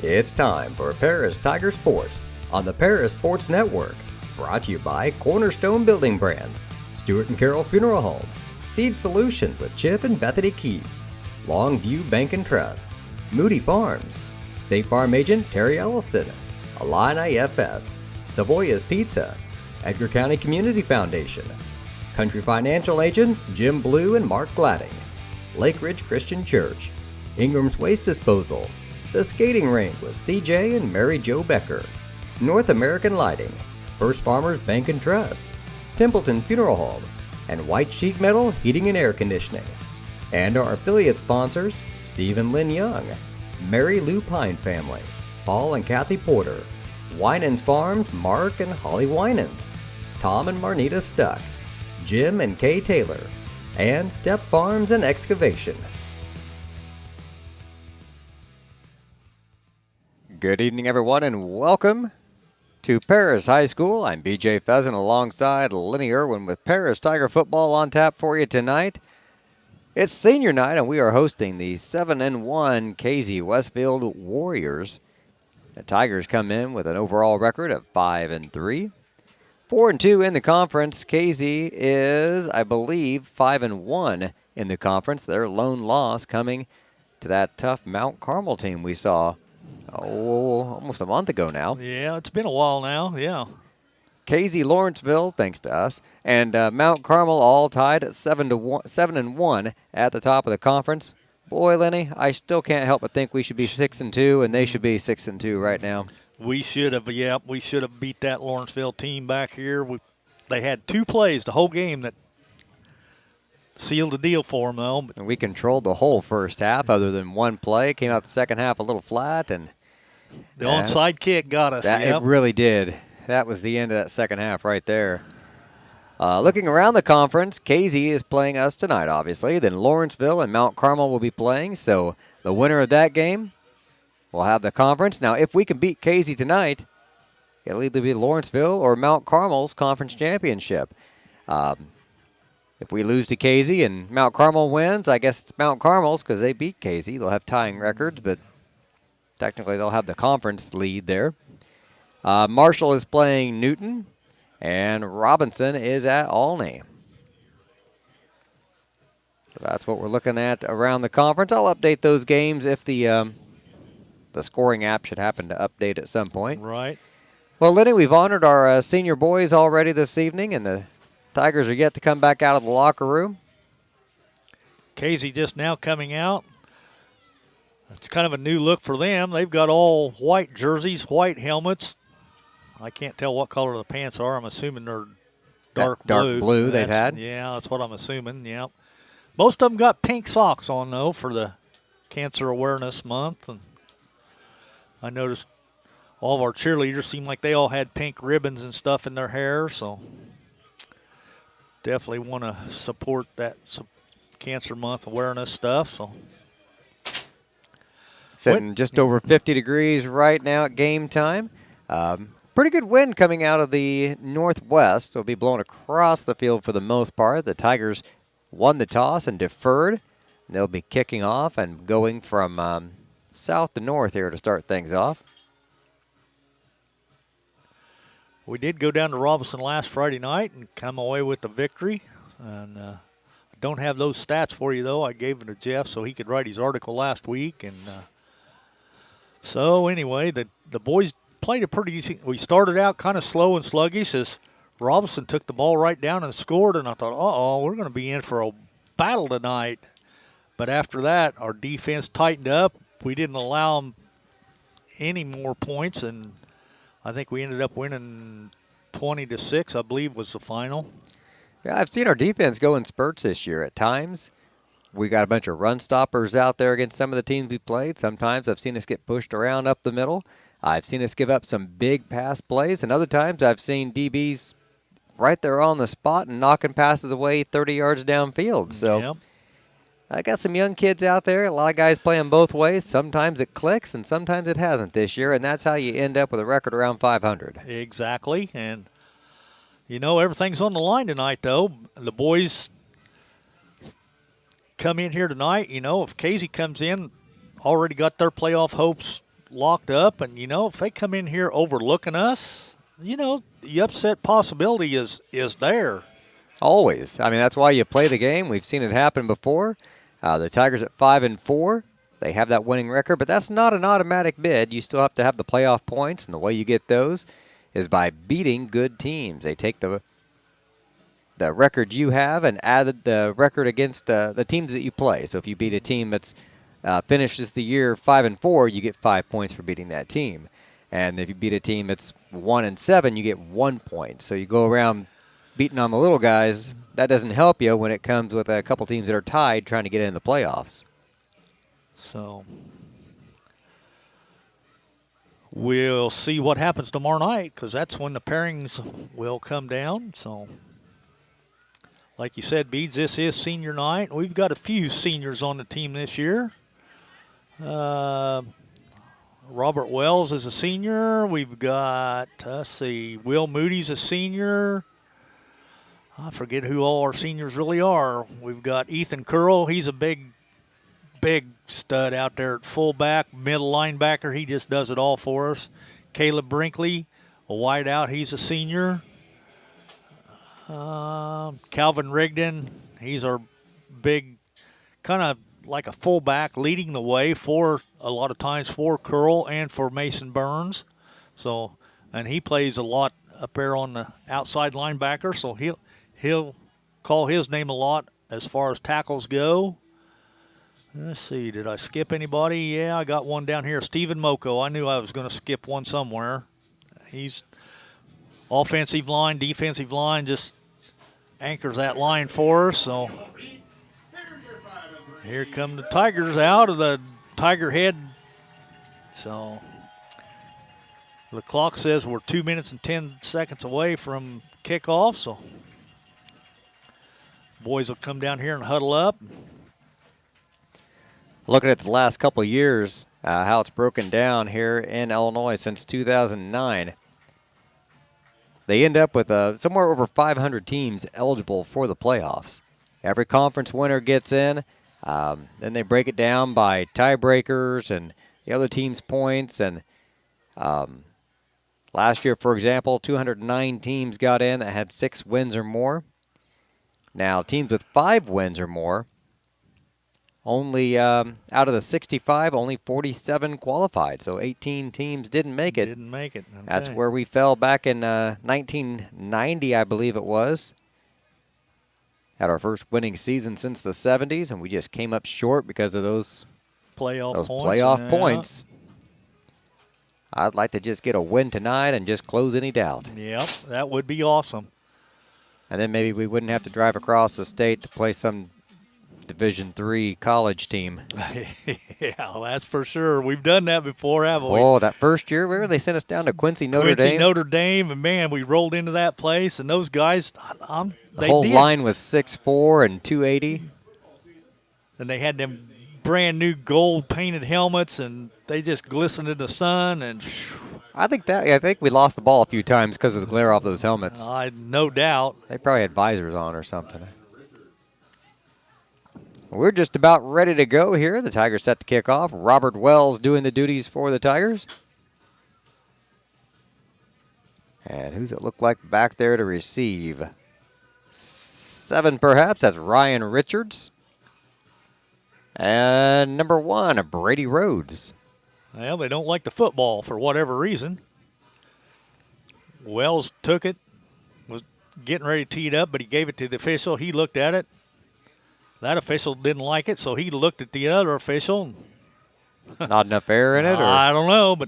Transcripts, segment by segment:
It's time for Paris Tiger Sports on the Paris Sports Network. Brought to you by Cornerstone Building Brands, Stewart & Carroll Funeral Home, Seed Solutions with Chip and Bethany Keys, Longview Bank and Trust, Moody Farms, State Farm Agent Terry Elliston, Illini FS, Savoya's Pizza, Edgar County Community Foundation, Country Financial Agents Jim Blue and Mark Gladding, Lake Ridge Christian Church, Ingram's Waste Disposal, The Skating Rink with CJ and Mary Jo Becker, North American Lighting, First Farmers Bank and Trust, Templeton Funeral Home, and White Sheet Metal Heating and Air Conditioning. And our affiliate sponsors, Steve and Lynn Young, Mary Lou Pine Family, Paul and Kathy Porter, Winans Farms Mark and Holly Winans, Tom and Marnita Stuck, Jim and Kay Taylor, and Step Farms and Excavation. Good evening, everyone, and welcome to Paris High School. I'm BJ Pheasant alongside Lenny Irwin with Paris Tiger football on tap for you tonight. It's senior night, and we are hosting the 7-1 KZ Westfield Warriors. The Tigers come in with an overall record of 5-3. 4-2 in the conference. KZ is, I believe, 5-1 in the conference. Their lone loss coming to that tough Mount Carmel team we saw almost a month ago now. Yeah, it's been a while now, yeah. KZ Lawrenceville, thanks to us, and Mount Carmel all tied at 7-1 at the top of the conference. Boy, Lenny, I still can't help but think we should be 6-2, and they should be 6-2 right now. We should have, we should have beat that Lawrenceville team back here. They had two plays the whole game that sealed the deal for them, though. And we controlled the whole first half, other than one play. Came out the second half a little flat, and the onside kick got us. It really did. That was the end of that second half right there. Looking around the conference, KZ is playing us tonight, obviously. Then Lawrenceville and Mount Carmel will be playing. So the winner of that game will have the conference. Now, if we can beat KZ tonight, it'll either be Lawrenceville or Mount Carmel's conference championship. If we lose to KZ and Mount Carmel wins, I guess it's Mount Carmel's because they beat KZ. They'll have tying records, but technically they'll have the conference lead there. Marshall is playing Newton, and Robinson is at Olney. So that's what we're looking at around the conference. I'll update those games if the scoring app should happen to update at some point. Right. Well, Lenny, we've honored our senior boys already this evening, and the Tigers are yet to come back out of the locker room. KZ just now coming out. It's kind of a new look for them. They've got all white jerseys, white helmets. I can't tell what color the pants are. I'm assuming they're dark blue. Dark blue they've had. Yeah, that's what I'm assuming, yeah. Most of them got pink socks on, though, for the Cancer Awareness Month. And I noticed all of our cheerleaders seemed like they all had pink ribbons and stuff in their hair, so definitely want to support that Cancer Month awareness stuff. So sitting just over 50 degrees right now at game time. Pretty good wind coming out of the northwest. It'll be blowing across the field for the most part. The Tigers won the toss and deferred. They'll be kicking off and going from south to north here to start things off. We did go down to Robinson last Friday night and come away with the victory. And I don't have those stats for you, though. I gave them to Jeff so he could write his article last week. And so anyway, the boys played a pretty easy. We started out kind of slow and sluggish as Robinson took the ball right down and scored. And I thought, we're going to be in for a battle tonight. But after that, our defense tightened up. We didn't allow them any more points, and I think we ended up winning 20-6, I believe was the final. Yeah, I've seen our defense go in spurts this year. At times, we got a bunch of run stoppers out there against some of the teams we played. Sometimes I've seen us get pushed around up the middle. I've seen us give up some big pass plays, and other times I've seen DBs right there on the spot and knocking passes away 30 yards downfield. So yep. I got some young kids out there, a lot of guys playing both ways. Sometimes it clicks, and sometimes it hasn't this year, and that's how you end up with a record around 500. Exactly, and, everything's on the line tonight, though. The boys come in here tonight, if Casey comes in, already got their playoff hopes locked up, and, if they come in here overlooking us, the upset possibility is there. Always. I mean, that's why you play the game. We've seen it happen before. The Tigers at 5-4. They have that winning record, but that's not an automatic bid. You still have to have the playoff points, and the way you get those is by beating good teams. They take the record you have and add the record against the teams that you play. So if you beat a team that's finishes the year 5-4, you get 5 points for beating that team. And if you beat a team that's 1-7, you get 1 point. So you go around beating on the little guys. That doesn't help you when it comes with a couple teams that are tied trying to get in the playoffs. So we'll see what happens tomorrow night, because that's when the pairings will come down. So, like you said, Beads, this is senior night. We've got a few seniors on the team this year. Robert Wells is a senior. We've got, Will Moody's a senior. I forget who all our seniors really are. We've got Ethan Curl. He's a big stud out there at fullback, middle linebacker. He just does it all for us. Caleb Brinkley, a wideout. He's a senior. Calvin Rigdon, he's our big, kind of like a fullback, leading the way for a lot of times for Curl and for Mason Burns. So, and he plays a lot up there on the outside linebacker. So he'll call his name a lot as far as tackles go. Let's see, did I skip anybody? Yeah, I got one down here, Stephen Moko. I knew I was going to skip one somewhere. He's offensive line, defensive line, just anchors that line for us. So here come the Tigers out of the Tiger Head. So the clock says we're 2 minutes and 10 seconds away from kickoff. So boys will come down here and huddle up. Looking at the last couple of years, how it's broken down here in Illinois since 2009, they end up with somewhere over 500 teams eligible for the playoffs. Every conference winner gets in. Then they break it down by tiebreakers and the other team's points. And last year, for example, 209 teams got in that had 6 wins or more. Now, teams with 5 wins or more, only out of the 65, only 47 qualified. So 18 teams didn't make it. Didn't make it. Okay. That's where we fell back in 1990, I believe it was. Had our first winning season since the 70s, and we just came up short because of those playoff points. I'd like to just get a win tonight and just close any doubt. Yep, that would be awesome. And then maybe we wouldn't have to drive across the state to play some Division III college team. Yeah, that's for sure. We've done that before, haven't we? Oh, that first year, remember they sent us down to Quincy, Notre Dame? Notre Dame, and man, we rolled into that place, and those guys, the whole line was 6'4" and 280. And they had them brand new gold painted helmets, and they just glistened in the sun. And I think we lost the ball a few times because of the glare off those helmets. No doubt. They probably had visors on or something. We're just about ready to go here. The Tigers set to kick off. Robert Wells doing the duties for the Tigers. And who's it look like back there to receive? 7 perhaps. That's Ryan Richards. And number 1, Brady Rhodes. Well, they don't like the football for whatever reason. Wells took it, was getting ready to tee it up, but he gave it to the official. He looked at it. That official didn't like it, so he looked at the other official. Not enough air in it? Or I don't know, but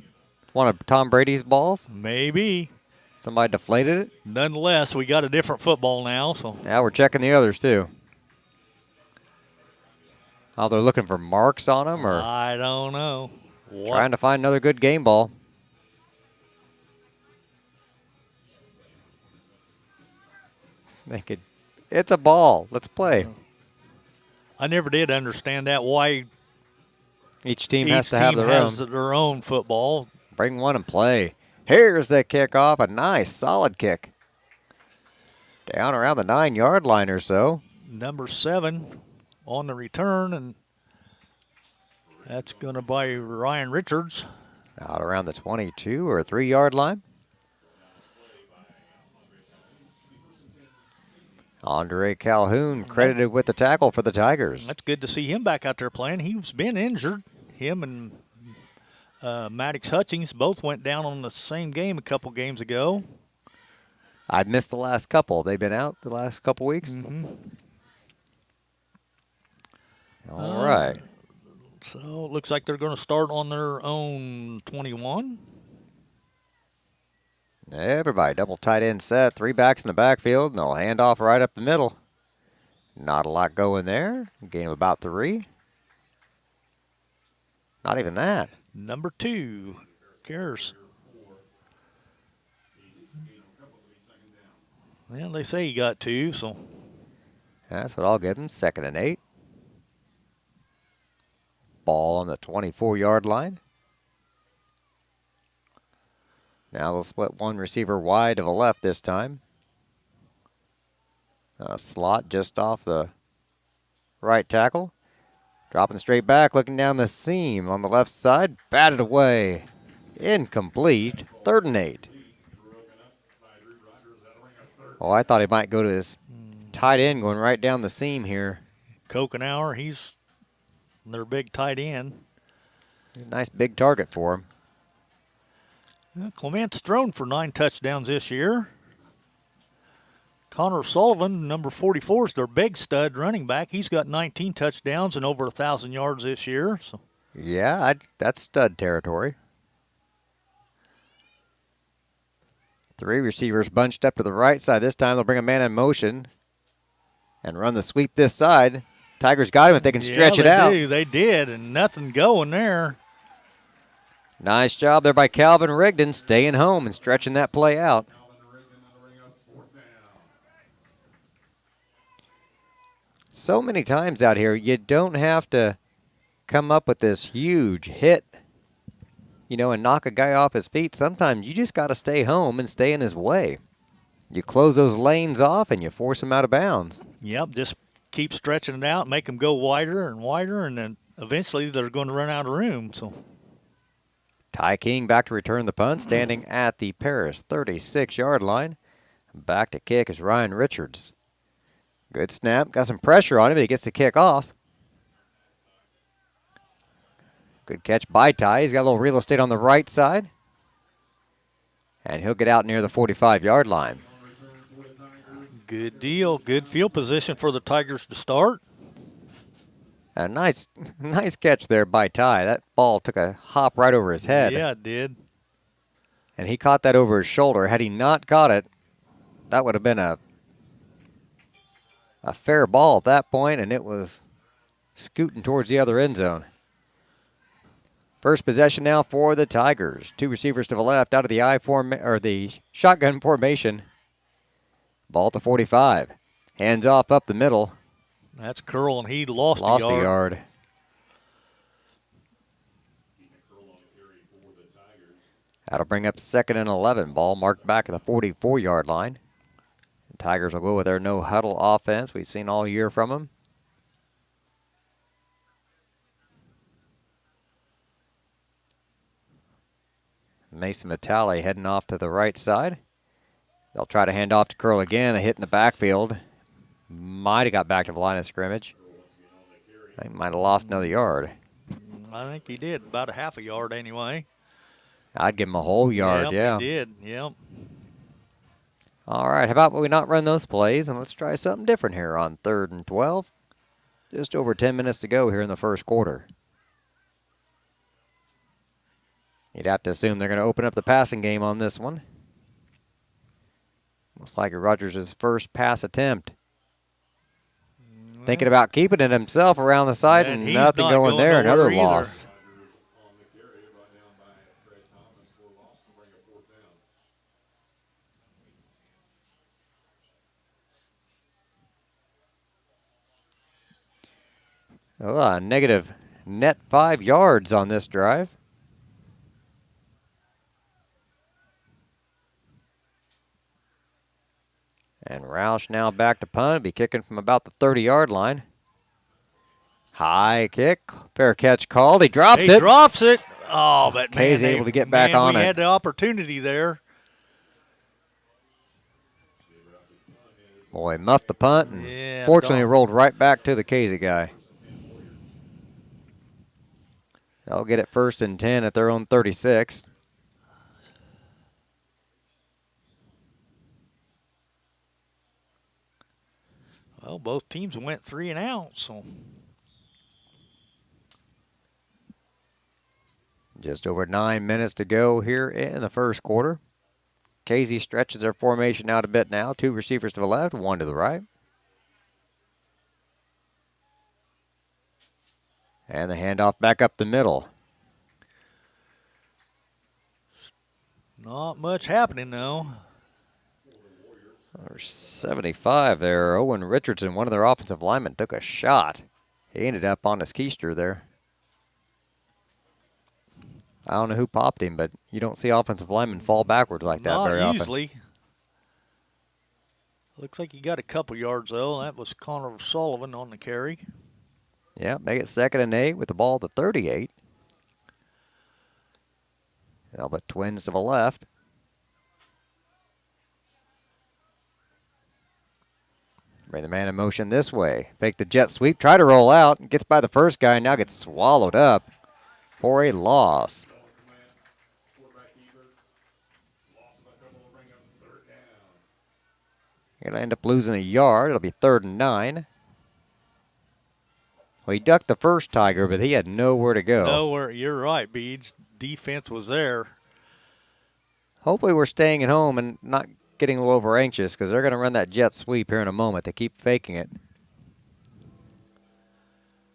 one of Tom Brady's balls? Maybe. Somebody deflated it? Nonetheless, we got a different football now. So yeah, we're checking the others, too. Oh, they're looking for marks on them? Or I don't know. Trying to find another good game ball. It's a ball. Let's play. I never did understand that, why each team has to have their own football. Bring one and play. Here's the kickoff. A nice, solid kick. Down around the 9-yard line or so. Number 7 on the return, and that's going to be Ryan Richards. Out around the 22 or 3-yard line. Andre Calhoun credited with the tackle for the Tigers. That's good to see him back out there playing. He's been injured. Him and Maddox Hutchings both went down on the same game a couple games ago. I missed the last couple. They've been out the last couple weeks. Mm-hmm. All right. So it looks like they're going to start on their own 21. Everybody double tight end set. 3 backs in the backfield, and they'll hand off right up the middle. Not a lot going there. Gain of about 3. Not even that. Number 2, cares. Well, they say he got 2, so. That's what I'll give him. 2nd and 8. Ball on the 24-yard line. Now they'll split one receiver wide to the left this time. Slot just off the right tackle. Dropping straight back, looking down the seam on the left side. Batted away. Incomplete. 3rd and 8. Oh, I thought he might go to his tight end going right down the seam here. Kokenauer, he's their big tight end. Nice big target for him. Clement's thrown for 9 touchdowns this year. Connor Sullivan, number 44, is their big stud running back. He's got 19 touchdowns and over 1,000 yards this year. So. Yeah, that's stud territory. 3 receivers bunched up to the right side. This time they'll bring a man in motion and run the sweep this side. Tigers got him if they can stretch it out. They did, and nothing going there. Nice job there by Calvin Rigdon, staying home and stretching that play out. So many times out here, you don't have to come up with this huge hit, and knock a guy off his feet. Sometimes you just got to stay home and stay in his way. You close those lanes off and you force him out of bounds. Yep, just keep stretching it out, make them go wider, and then eventually they're going to run out of room. So. Ty King back to return the punt, standing at the Paris 36-yard line. Back to kick is Ryan Richards. Good snap. Got some pressure on him, but he gets the kick off. Good catch by Ty. He's got a little real estate on the right side. And he'll get out near the 45-yard line. Good deal. Good field position for the Tigers to start. A nice catch there by Ty. That ball took a hop right over his head. Yeah, it did. And he caught that over his shoulder. Had he not caught it, that would have been a fair ball at that point, and it was scooting towards the other end zone. First possession now for the Tigers. 2 receivers to the left out of the shotgun formation. Ball at the 45. Hands off up the middle. That's Curl, and he lost a yard. yard. That'll bring up 2nd and 11. Ball marked back at the 44-yard line. The Tigers will go with their no-huddle offense we've seen all year from them. Mason Vitale heading off to the right side. They'll try to hand off to Curl again. A hit in the backfield. Might have got back to the line of scrimmage. He might have lost another yard. I think he did. About a half a yard anyway. I'd give him a whole yard, yeah. He did, yep. All right, how about we not run those plays, and let's try something different here on 3rd and 12. Just over 10 minutes to go here in the first quarter. You'd have to assume they're going to open up the passing game on this one. Most likely Rogers' first pass attempt. Thinking about keeping it himself around the side, and nothing going there. Another loss. Oh, negative net 5 yards on this drive. And Roush now back to punt. Be kicking from about the 30-yard line. High kick. Fair catch called. He drops it. He drops it. Oh, but Kay's man, able to get back man, on we it. had the opportunity there. Boy, muffed the punt and Yeah, fortunately dog. rolled right back to the Casey guy. They'll get it 1st and 10 at their own 36. Well, both teams went 3 and out, so. Just over 9 minutes to go here in the first quarter. Casey stretches their formation out a bit now. 2 receivers to the left, 1 to the right. And the handoff back up the middle. Not much happening, though. Number 75 there, Owen Richardson, one of their offensive linemen, took a shot. He ended up on his keister there. I don't know who popped him, but you don't see offensive linemen fall backwards like that very Not often. usually. Looks like he got a couple yards, though. That was Connor Sullivan on the carry. Yeah, make it 2nd and 8 with the ball at the 38. Albert Twins to the left. Bring the man in motion this way. Fake the jet sweep, try to roll out. Gets by the first guy, now gets swallowed up for a loss. Gonna end up losing a yard. It'll be 3rd and 9. Well, he ducked the first Tiger, but he had nowhere to go. Nowhere. You're right, Beach. Defense was there. Hopefully we're staying at home and not getting a little over anxious because they're going to run that jet sweep here in a moment. They keep faking it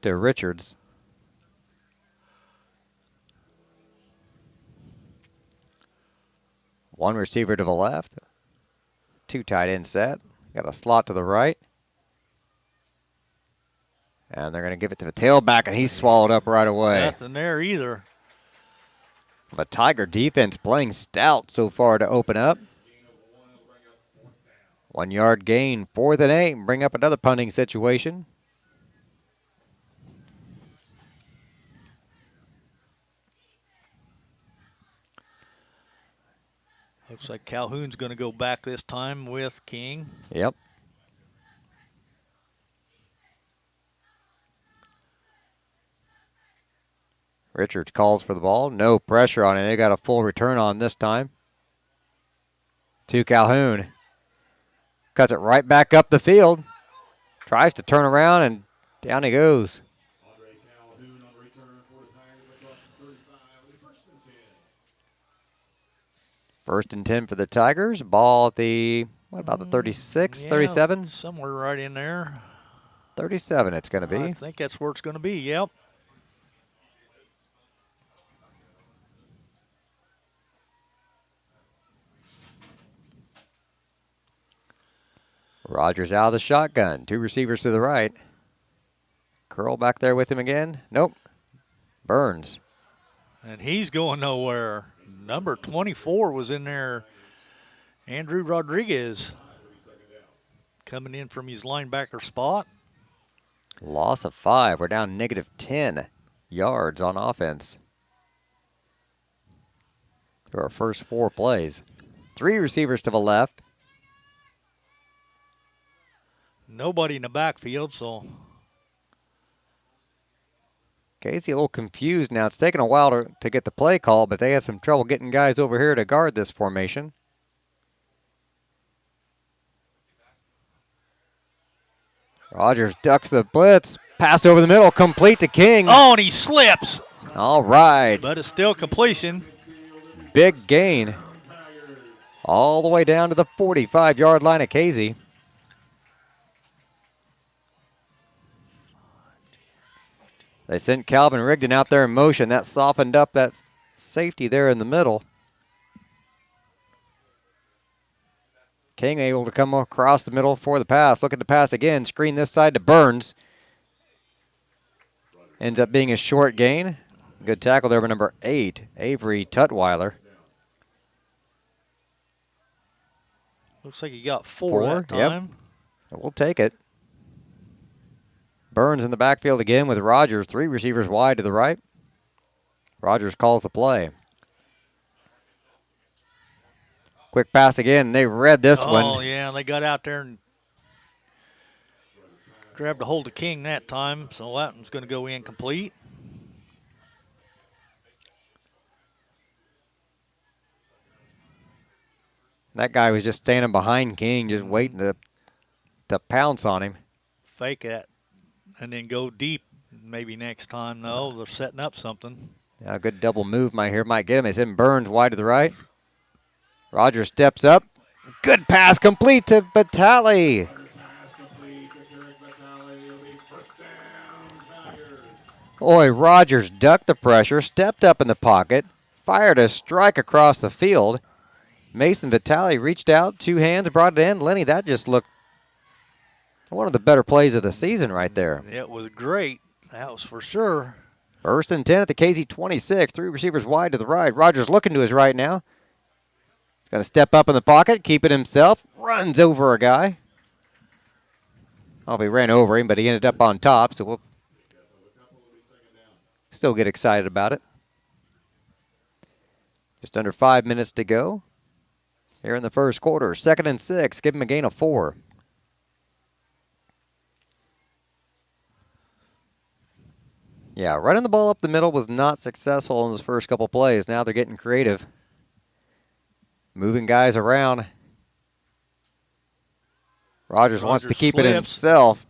to Richards. One receiver to the left. 2 tight end set. Got a slot to the right. And they're going to give it to the tailback, and he's swallowed up right away. Nothing there either. The Tiger defense playing stout so far to open up. 1 yard gain, 4th and 8, and bring up another punting situation. Looks like Calhoun's going to go back this time with King. Yep. Richards calls for the ball. No pressure on it. They got a full return on this time. To Calhoun. Cuts it right back up the field. Tries to turn around, and down he goes. 1st and 10 for the Tigers. Ball at the, what about the 36, 37? Somewhere right in there. 37 it's going to be. I think that's where it's going to be, yep. Rogers out of the shotgun. 2 receivers to the right. Curl back there with him again. Nope. Burns. And he's going nowhere. Number 24 was in there. Andrew Rodriguez coming in from his linebacker spot. Loss of 5. We're down negative 10 yards on offense. Through our first 4 plays. 3 receivers to the left. Nobody in the backfield, so. Casey a little confused now. It's taken a while to get the play call, but they had some trouble getting guys over here to guard this formation. Rogers ducks the blitz. Pass over the middle, complete to King. Oh, and he slips. All right. But it's still completion. Big gain. All the way down to the 45-yard line of Casey. They sent Calvin Rigdon out there in motion. That softened up that safety there in the middle. King able to come across the middle for the pass. Looking to pass again. Screen this side to Burns. Ends up being a short gain. Good tackle there by number 8, Avery Tutwiler. Looks like he got 4 that time. Yep. We'll take it. Burns in the backfield again with Rogers. 3 receivers wide to the right. Rogers calls the play. Quick pass again. They read this one. Oh, yeah, they got out there and grabbed a hold of King that time, so that one's going to go incomplete. That guy was just standing behind King, just waiting to pounce on him. Fake it and then go deep maybe next time. No, they're setting up something. Yeah, a good double move might get him. It's in Burns wide to the right. Rogers steps up. Good pass complete to Batali. Boy, Rogers ducked the pressure, stepped up in the pocket, fired a strike across the field. Mason Vitale reached out, two hands, brought it in. Lenny, that just looked one of the better plays of the season right there. It was great. That was for sure. First and 10 at the KZ26. Three receivers wide to the right. Rogers looking to his right now. He's going to step up in the pocket, keep it himself. Runs over a guy. Oh, he ran over him, but he ended up on top, so we'll still get excited about it. Just under 5 minutes to go here in the first quarter. 2nd and 6. Give him a gain of 4. Yeah, running the ball up the middle was not successful in those first couple plays. Now they're getting creative. Moving guys around. Rogers wants to keep it himself.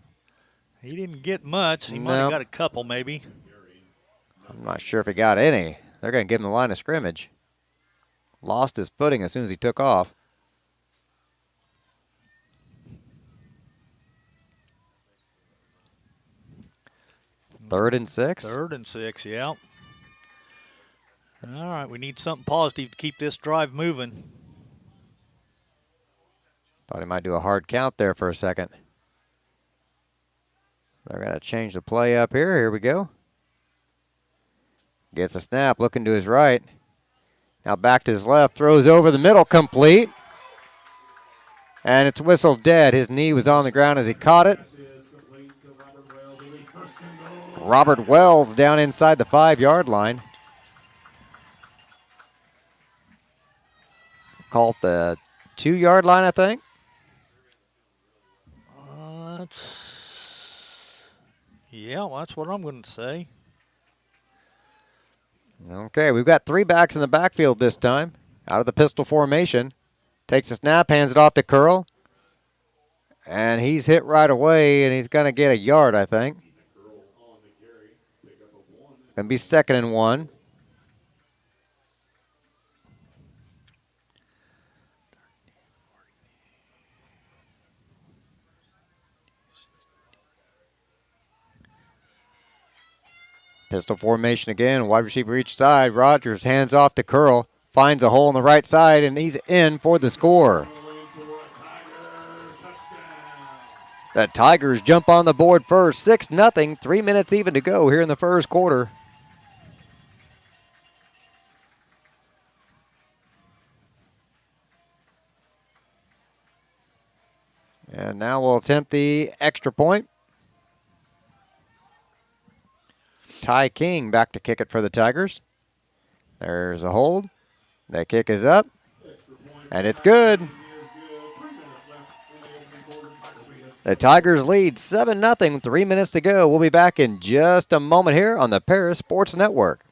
He didn't get much. He might have got a couple maybe. I'm not sure if he got any. They're going to give him the line of scrimmage. Lost his footing as soon as he took off. Third and 6. 3rd and 6, yeah. All right, we need something positive to keep this drive moving. Thought he might do a hard count there for a second. They're going to change the play up here. Here we go. Gets a snap, looking to his right. Now back to his left, throws over the middle, complete. And it's whistled dead. His knee was on the ground as he caught it. Robert Wells down inside the 5-yard line. Called the 2-yard line, I think. That's what I'm going to say. Okay, we've got 3 backs in the backfield this time. Out of the pistol formation. Takes a snap, hands it off to Curl. And he's hit right away, and he's going to get a yard, I think. Going to be 2nd and 1. Pistol formation again, wide receiver each side. Rogers hands off to Curl, finds a hole on the right side, and he's in for the score. The Tigers jump on the board first, 6-0, 3 minutes even to go here in the first quarter. And now we'll attempt the extra point. Ty King back to kick it for the Tigers. There's a hold. The kick is up. And it's good. The Tigers lead 7-0, 3 minutes to go. We'll be back in just a moment here on the Paris Sports Network.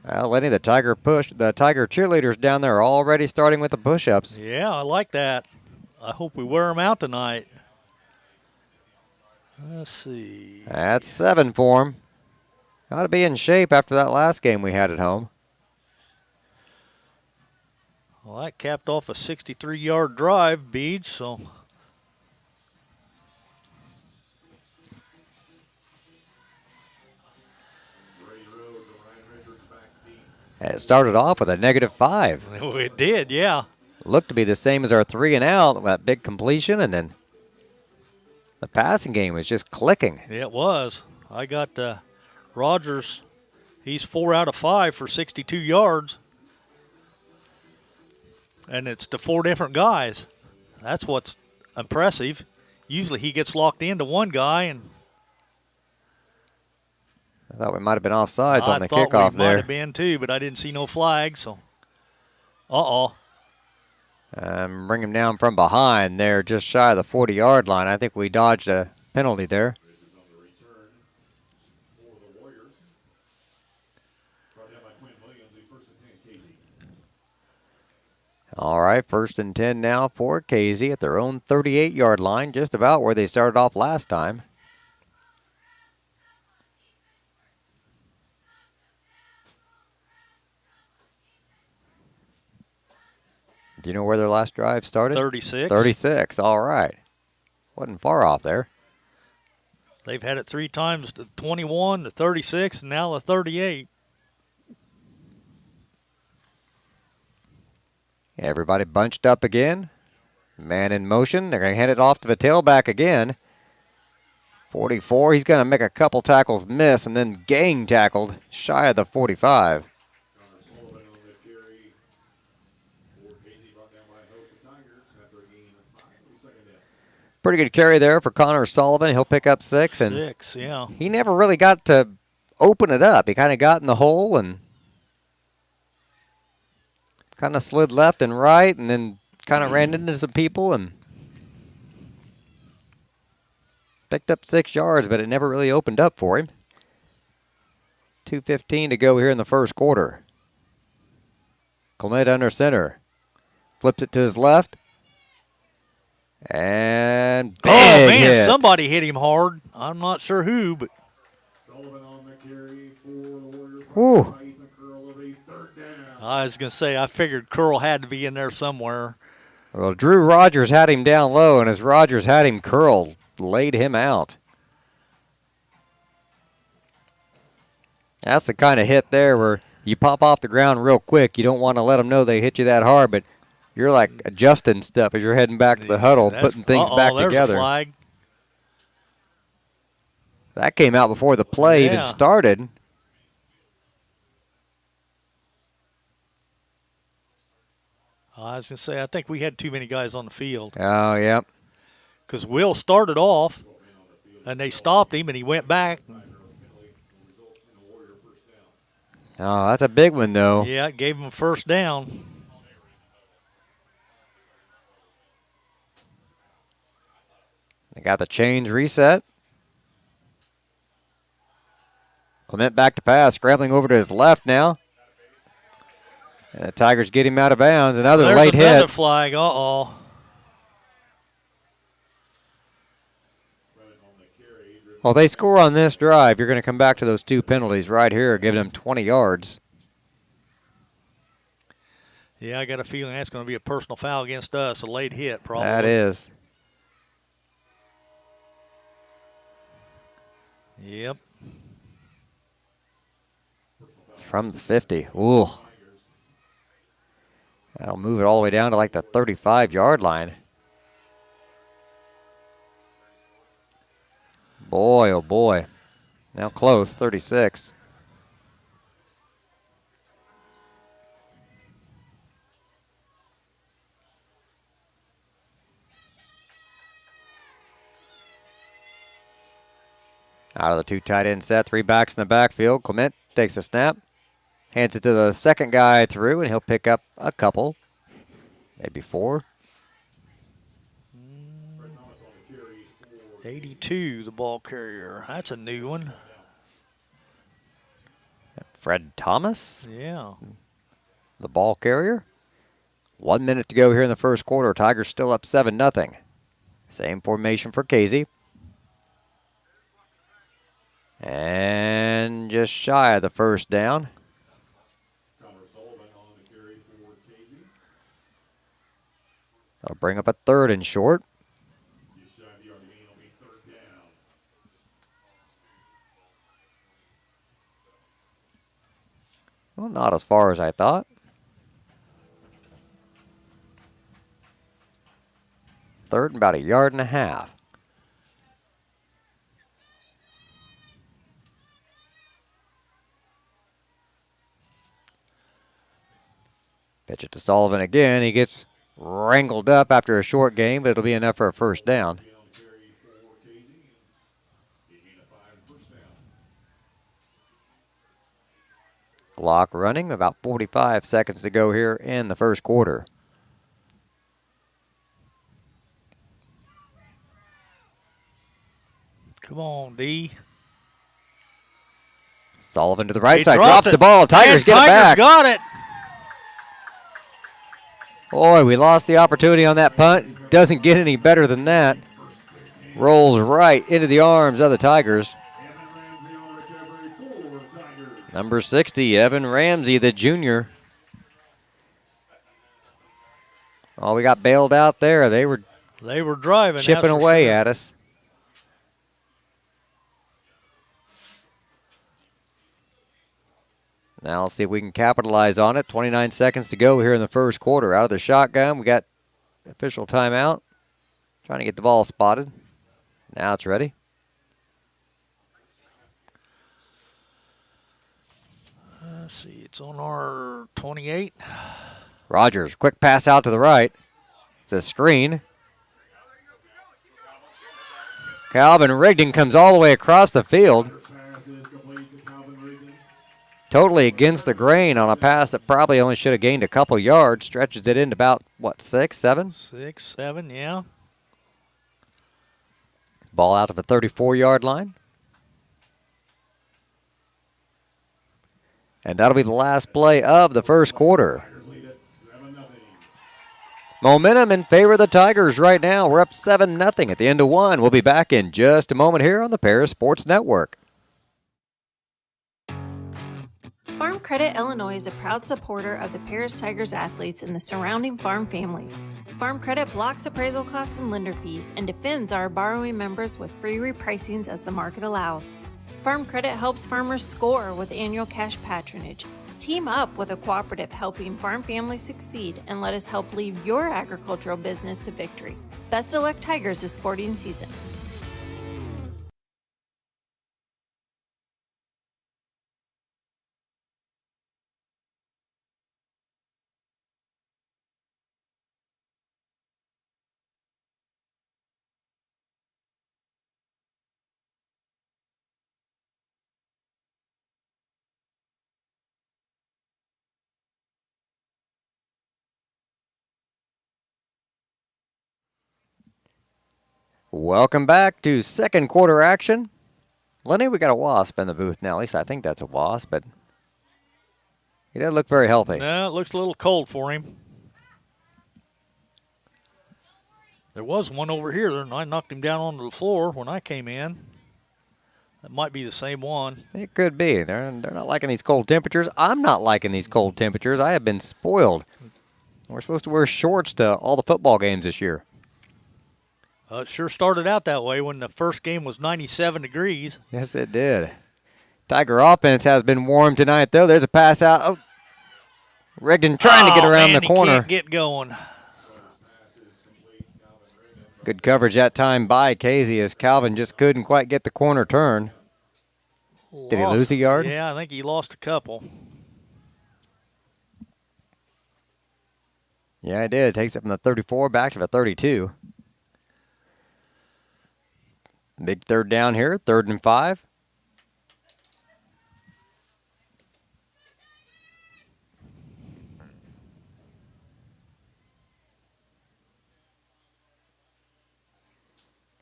Well, Lenny, the Tiger cheerleaders down there are already starting with the push-ups. Yeah, I like that. I hope we wear them out tonight. Let's see. That's 7 for him. Ought to be in shape after that last game we had at home. Well, that capped off a 63-yard drive, Beach, so... It started off with a -5. It did, yeah. Looked to be the same as our 3 and out, that big completion, and then The passing game was just clicking. It was. I got Rogers. He's 4 out of 5 for 62 yards. And it's to 4 different guys. That's what's impressive. Usually he gets locked into one guy, and I thought we might have been offsides on the I thought kickoff we there. might have been too, but I didn't see no flag. So, Bring him down from behind there, just shy of the 40-yard line. I think we dodged a penalty there. All right, 1st and 10 now for Casey at their own 38-yard line, just about where they started off last time. Do you know where their last drive started? 36. 36, all right. Wasn't far off there. They've had it 3 times, to 21, to 36, and now the 38. Everybody bunched up again. Man in motion. They're going to hand it off to the tailback again. 44. He's going to make a couple tackles miss and then gang tackled shy of the 45. Pretty good carry there for Connor Sullivan. He'll pick up 6. And 6, yeah. he never really got to open it up. He kind of got in the hole and kind of slid left and right and then kind of ran into some people and picked up 6 yards, but it never really opened up for him. 2:15 to go here in the first quarter. Clement under center. Flips it to his left. And big man, hit. somebody hit him hard. I'm not sure who, but Sullivan on the carry for the Warriors. Whew. I was going to say, I figured Curl had to be in there somewhere. Well, Drew Rogers had him down low, and as Rogers had him curled, laid him out. That's the kind of hit there where you pop off the ground real quick. You don't want to let them know they hit you that hard, but you're like adjusting stuff as you're heading back to the huddle, putting things back there's together. A flag. That came out before the play even started. I was going to say, I think we had too many guys on the field. Oh, yep. Because Will started off, and they stopped him, and he went back. Oh, that's a big one, though. Yeah, it gave him a first down. They got the chains reset. Clement back to pass, scrambling over to his left now. And the Tigers get him out of bounds. Another late hit. There's another flag. Well, they score on this drive. You're going to come back to those 2 penalties right here, giving them 20 yards. Yeah, I got a feeling that's going to be a personal foul against us, a late hit probably. That is. Yep. From the 50. Ooh. That'll move it all the way down to like the 35-yard line. Boy, oh boy. Now close, 36. Out of the 2 tight end set, 3 backs in the backfield. Clement takes a snap, hands it to the second guy through, and he'll pick up a couple, maybe 4. 82, the ball carrier. That's a new one. Fred Thomas, Yeah. the ball carrier. 1 minute to go here in the first quarter. Tigers still up 7-0. Same formation for Casey. And just shy of the first down. That'll bring up a 3rd and short. Well, not as far as I thought. Third and about 1.5 yards. Pitch it to Sullivan again. He gets wrangled up after a short game, but it'll be enough for a first down. Clock running, about 45 seconds to go here in the first quarter. Come on, D. Sullivan to the right He side, dropped drops it. the ball. Tigers And get it back. Got it. Boy, we lost the opportunity on that punt. Doesn't get any better than that. Rolls right into the arms of the Tigers. Number 60, Evan Ramsey, the junior. Oh, we got bailed out there. They were driving, chipping away at us. Now let's see if we can capitalize on it. 29 seconds to go here in the first quarter. Out of the shotgun, we got official timeout. Trying to get the ball spotted. Now it's ready. Let's see, it's on our 28. Rogers, quick pass out to the right. It's a screen. Calvin Rigdon comes all the way across the field. Totally against the grain on a pass that probably only should have gained a couple yards. Stretches it into about, what, 6, 7? 6, 7, yeah. Ball out to the 34-yard line. And that'll be the last play of the first quarter. Momentum in favor of the Tigers right now. We're up 7-0 at the end of one. We'll be back in just a moment here on the Paris Sports Network. Farm Credit Illinois is a proud supporter of the Paris Tigers athletes and the surrounding farm families. Farm Credit blocks appraisal costs and lender fees and defends our borrowing members with free repricings as the market allows. Farm Credit helps farmers score with annual cash patronage. Team up with a cooperative helping farm families succeed and let us help lead your agricultural business to victory. Best of luck, Tigers, this sporting season. Welcome back to second quarter action. Lenny, we got a wasp in the booth now. At least I think that's a wasp, but he doesn't look very healthy. No, it looks a little cold for him. There was one over here, and I knocked him down onto the floor when I came in. That might be the same one. It could be. They're not liking these cold temperatures. I'm not liking these cold temperatures. I have been spoiled. We're supposed to wear shorts to all the football games this year. It sure started out that way when the first game was 97 degrees. Yes, it did. Tiger offense has been warm tonight, though. There's a pass out. Oh, Rigdon trying to get around the corner. He can't get going. Good coverage that time by Casey as Calvin just couldn't quite get the corner turn. Did he lose a yard? Yeah, I think he lost a couple. Yeah, he did. Takes it from the 34 back to the 32. Big third down here, 3rd and 5.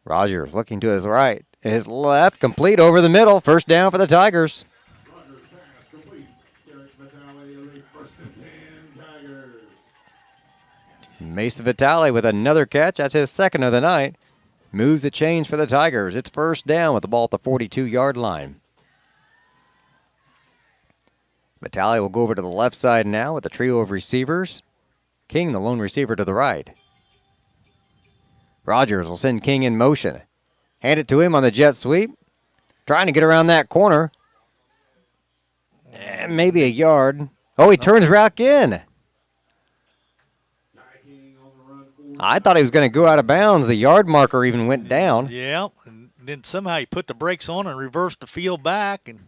Rogers looking to his right, his left, complete over the middle. First down for the Tigers. Mason Vitale with another catch. That's his second of the night. Moves the chains for the Tigers. It's first down with the ball at the 42-yard line. Vitale will go over to the left side now with a trio of receivers. King, the lone receiver, to the right. Rogers will send King in motion. Hand it to him on the jet sweep. Trying to get around that corner. Maybe a yard. Oh, he turns back in. I thought he was going to go out of bounds. The yard marker even went down. Yeah, and then somehow he put the brakes on and reversed the field back and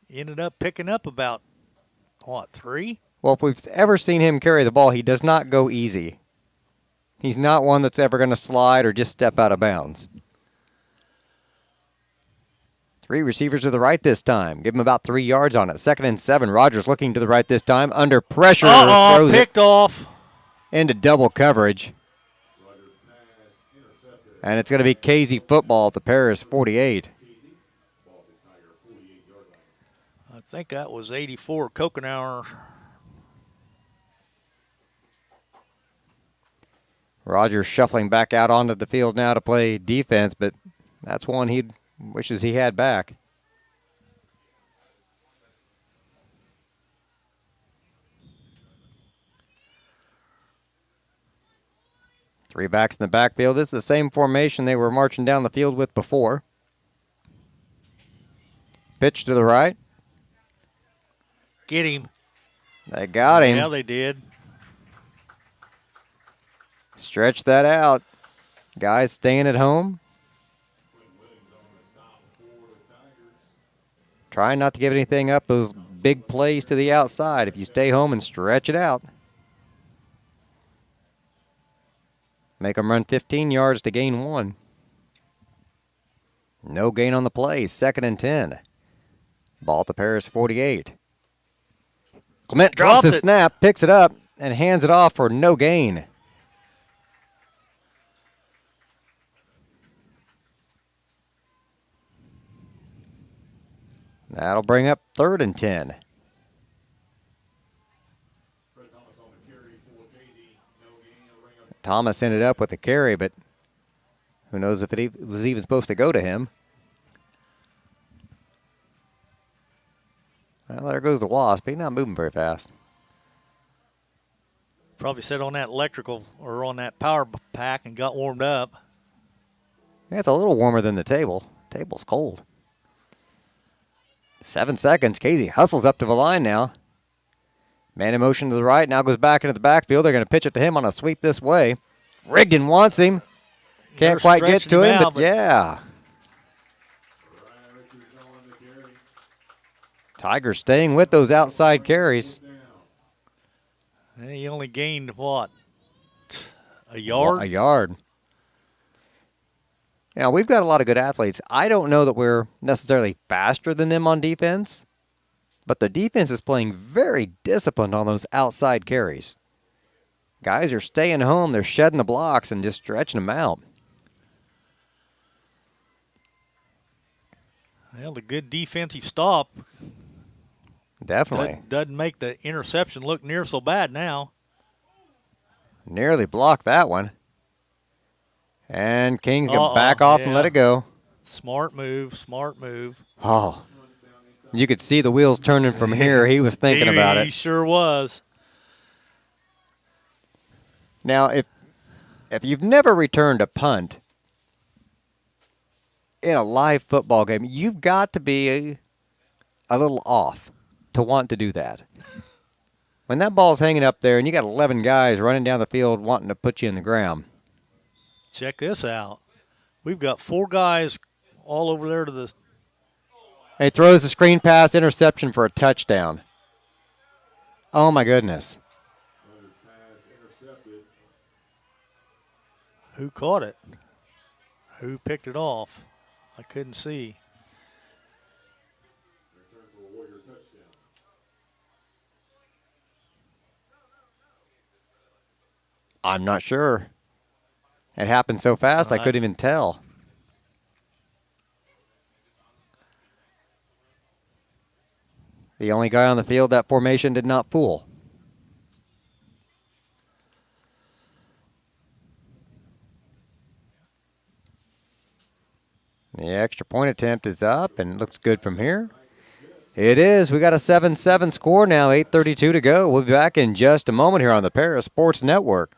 ended up picking up about what, 3? Well, if we've ever seen him carry the ball, he does not go easy. He's not one that's ever going to slide or just step out of bounds. 3 receivers to the right this time. Give him about 3 yards on it. 2nd and 7. Rogers looking to the right this time. Under pressure. Throws picked off. Into double coverage. And it's going to be Casey football at the Paris 48. I think that was 84 Kokenauer. Rogers shuffling back out onto the field now to play defense, but that's one he wishes he had back. Three backs in the backfield. This is the same formation they were marching down the field with before. Pitch to the right. Get him. They got him. Yeah, they did. Stretch that out. Guys staying at home. Trying not to give anything up, those big plays to the outside. If you stay home and stretch it out. Make them run 15 yards to gain 1. No gain on the play. 2nd and 10. Ball at the Paris 48. Clement drops his snap, picks it up, and hands it off for no gain. That'll bring up 3rd and 10. Thomas ended up with the carry, but who knows if it was even supposed to go to him. Well, there goes the Wasp. He's not moving very fast. Probably sat on that electrical or on that power pack and got warmed up. Yeah, it's a little warmer than the table. Table's cold. 7 seconds. Casey hustles up to the line now. Man in motion to the right, now goes back into the backfield. They're going to pitch it to him on a sweep this way. Rigdon wants him. Can't quite get to him, but yeah. Tigers staying with those outside carries. He only gained, what, a yard? A yard. Now, we've got a lot of good athletes. I don't know that we're necessarily faster than them on defense, but the defense is playing very disciplined on those outside carries. Guys are staying home. They're shedding the blocks and just stretching them out. Well, the good defensive stop Definitely. doesn't make the interception look near so bad now. Nearly blocked that one. And King's going to back off and let it go. Smart move, smart move. Oh, you could see the wheels turning from here. He was thinking about it. He sure was. Now, if you've never returned a punt in a live football game, you've got to be a little off to want to do that. When that ball's hanging up there and you got 11 guys running down the field wanting to put you in the ground. Check this out. We've got 4 guys all over there to the... He throws the screen pass, interception for a touchdown. Oh, my goodness. Who caught it? Who picked it off? I couldn't see. I'm not sure. It happened so fast I couldn't even tell. The only guy on the field that formation did not fool. The extra point attempt is up and looks good from here. It is. We got a 7-7 score now, 8:32 to go. We'll be back in just a moment here on the Paris Sports Network.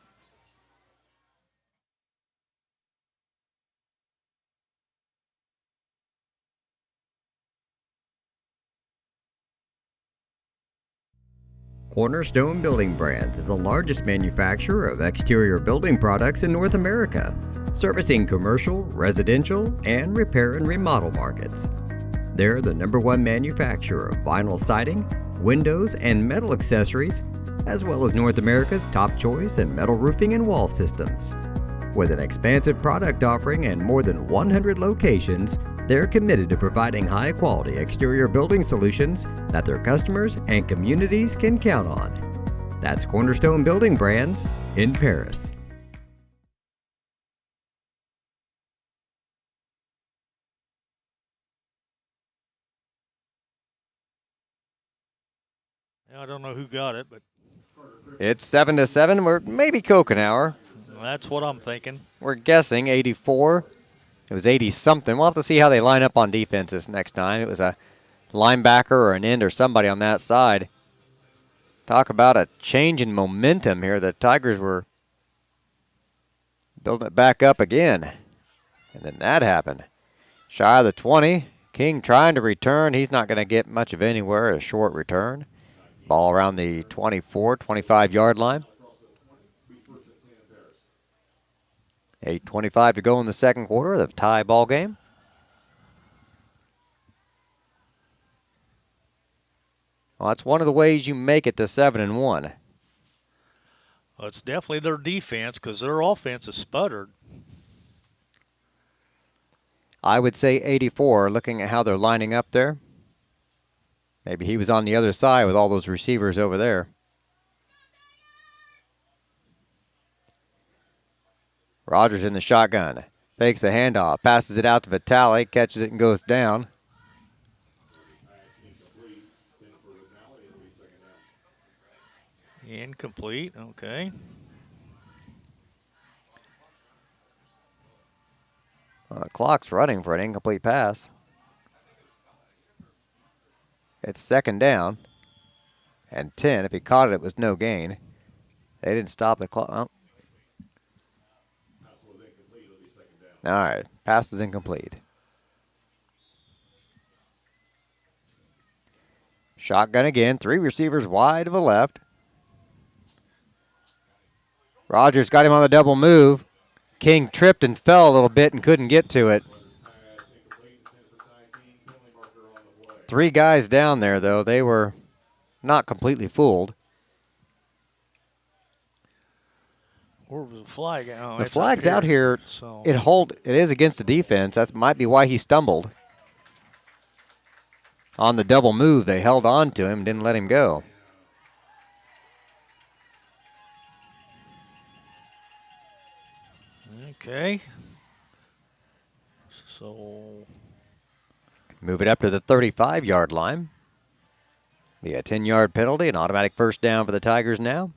Cornerstone Building Brands is the largest manufacturer of exterior building products in North America, servicing commercial, residential, and repair and remodel markets. They're the #1 manufacturer of vinyl siding, windows, and metal accessories, as well as North America's top choice in metal roofing and wall systems. With an expansive product offering and more than 100 locations, they're committed to providing high-quality exterior building solutions that their customers and communities can count on. That's Cornerstone Building Brands in Paris. I don't know who got it, but It's 7-7. We're maybe Kokenauer. that's what I'm thinking. We're guessing 84. It was 80-something. We'll have to see how they line up on defense this next time. It was a linebacker or an end or somebody on that side. Talk about a change in momentum here. The Tigers were building it back up again. And then that happened. Shy of the 20. King trying to return. He's not going to get much of anywhere. A short return. Ball around the 24, 25-yard line. 8:25 to go in the second quarter, the tie ball game. Well, that's one of the ways you make it to 7-1. Well, it's definitely their defense because their offense is sputtered. I would say 84, looking at how they're lining up there. Maybe he was on the other side with all those receivers over there. Rogers in the shotgun. Fakes the handoff. Passes it out to Vitale. Catches it and goes down. Incomplete. Okay. Well, the clock's running for an incomplete pass. It's second down and 10. If he caught it, it was no gain. They didn't stop the clock. Oh. All right, pass is incomplete. Shotgun again, 3 receivers wide to the left. Rogers got him on the double move. King tripped and fell a little bit and couldn't get to it. 3 guys down there, though. They were not completely fooled. Where was the flag? Oh, The it's flag's up out here. So It is against the defense. That might be why he stumbled. On the double move, they held on to him, didn't let him go. okay. So Move it up to the 35-yard line. Be a 10-yard penalty, an automatic first down for the Tigers now.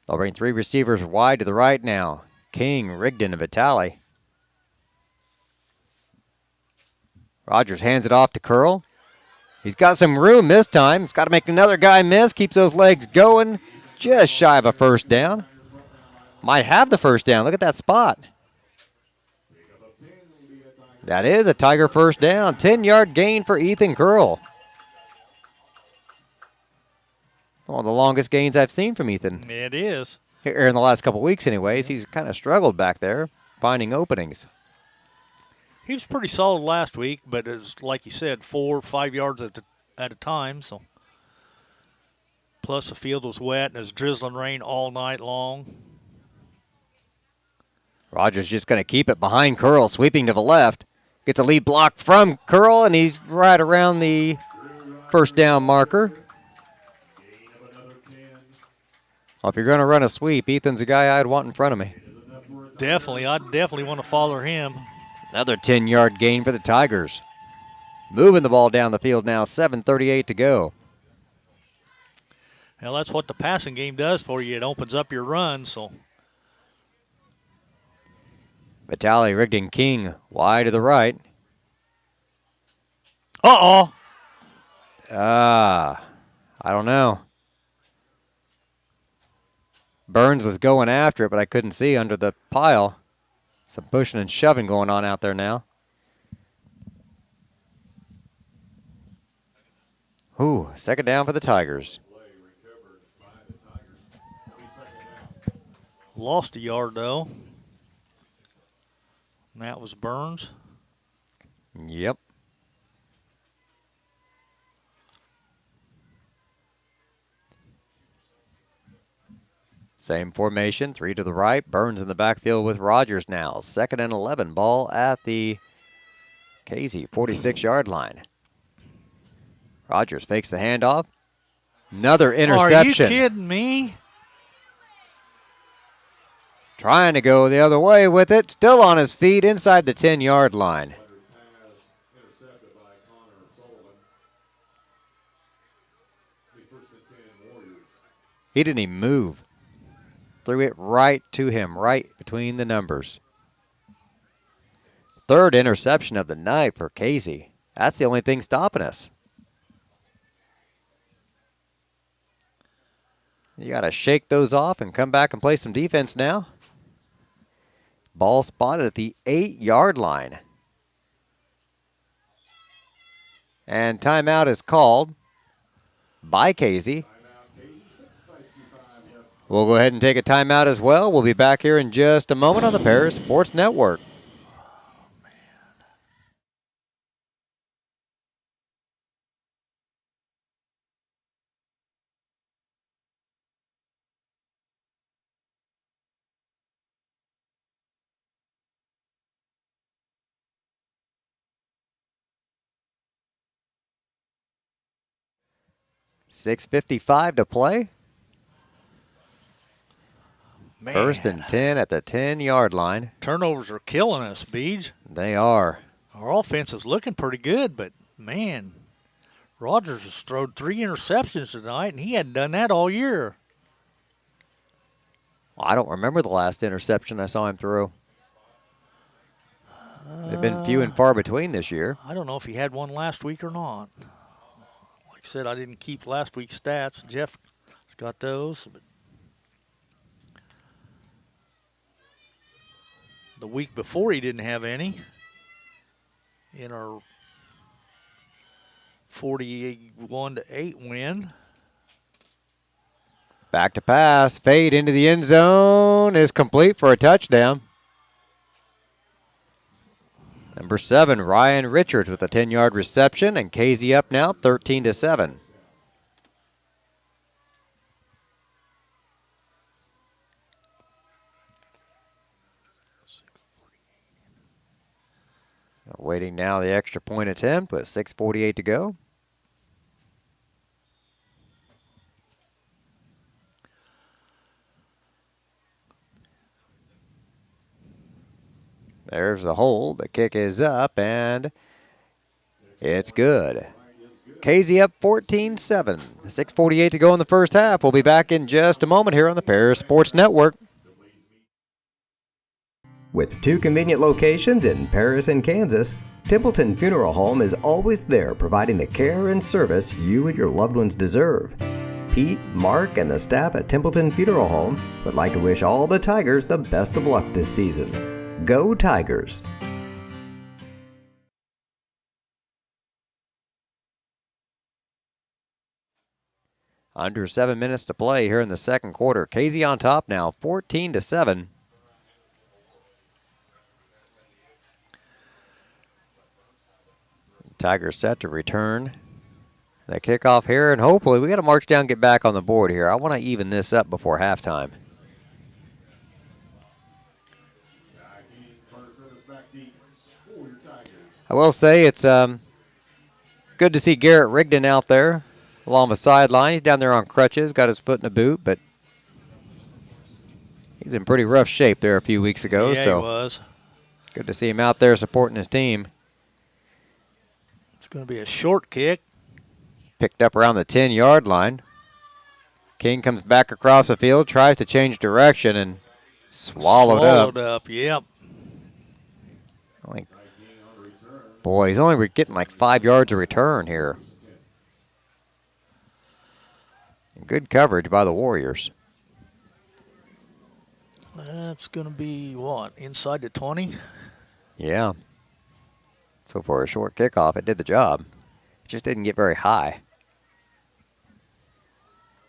They'll bring 3 receivers wide to the right now. King, Rigdon, and Vitale. Rogers hands it off to Curl. He's got some room this time. He's got to make another guy miss. Keeps those legs going. Just shy of a first down. Might have the first down. Look at that spot. That is a Tiger first down. 10-yard gain for Ethan Curl. One of the longest gains I've seen from Ethan. it is. Here in the last couple weeks anyways. He's kind of struggled back there, finding openings. He was pretty solid last week, but it's like you said, 4 or 5 yards at a time. So plus the field was wet and it was drizzling rain all night long. Rogers just going to keep it behind Curl, sweeping to the left. Gets a lead block from Curl, and he's right around the first down marker. Well, if you're going to run a sweep, Ethan's a guy I'd want in front of me. Definitely. I definitely want to follow him. Another 10-yard gain for the Tigers. Moving the ball down the field now, 7:38 to go. Well, that's what the passing game does for you. It opens up your run, so. Vitale, Rigdon, King, wide to the right. Uh-oh. I don't know. Burns was going after it, but I couldn't see under the pile. Some pushing and shoving going on out there now. Ooh, second down for the Tigers. Lost a yard, though. And that was Burns. Yep. Same formation, 3 to the right. Burns in the backfield with Rogers now. 2nd and 11, ball at the Casey 46-yard line. Rogers fakes the handoff. Another interception. Are you kidding me? Trying to go the other way with it. Still on his feet inside the 10-yard line. Intercepted by Connor Sullivan. The 1st and 10 Warriors. He didn't even move. Threw it right to him, right between the numbers. 3rd interception of the night for Casey. That's the only thing stopping us. You got to shake those off and come back and play some defense now. Ball spotted at the 8-yard line. And timeout is called by Casey. We'll go ahead and take a timeout as well. We'll be back here in just a moment on the Paris Sports Network. .6:55 to play. Man. 1st and 10 at the 10-yard line. Turnovers are killing us, Beej. They are. Our offense is looking pretty good, but, man, Rogers has thrown 3 interceptions tonight, and he hadn't done that all year. Well, I don't remember the last interception I saw him throw. They've been few and far between this year. I don't know if he had one last week or not. Like I said, I didn't keep last week's stats. Jeff's got those. But the week before he didn't have any in our 41-8 win. Back to pass. Fade into the end zone is complete for a touchdown. Number 7, Ryan Richards with a 10-yard reception, and Casey up now 13-7. Waiting now the extra point attempt with 6:48 to go. There's the hold. The kick is up, and it's good. Casey up 14-7. 6:48 to go in the first half. We'll be back in just a moment here on the Paris Sports Network. With 2 convenient locations in Paris and Kansas, Templeton Funeral Home is always there providing the care and service you and your loved ones deserve. Pete, Mark, and the staff at Templeton Funeral Home would like to wish all the Tigers the best of luck this season. Go Tigers! Under 7 minutes to play here in the second quarter. Casey on top now, 14-7. Tigers set to return the kickoff here, and hopefully we got to march down, get back on the board here. I want to even this up before halftime. I will say it's good to see Garrett Rigdon out there along the sideline. He's down there on crutches, got his foot in a boot, but he's in pretty rough shape there a few weeks ago. Yeah, so he was. Good to see him out there supporting his team. It's going to be a short kick. Picked up around the 10-yard line. King comes back across the field, tries to change direction, and swallowed up, yep. Boy, he's only getting like 5 yards of return here. Good coverage by the Warriors. That's going to be, what, inside the 20? Yeah. So for a short kickoff, it did the job. It just didn't get very high.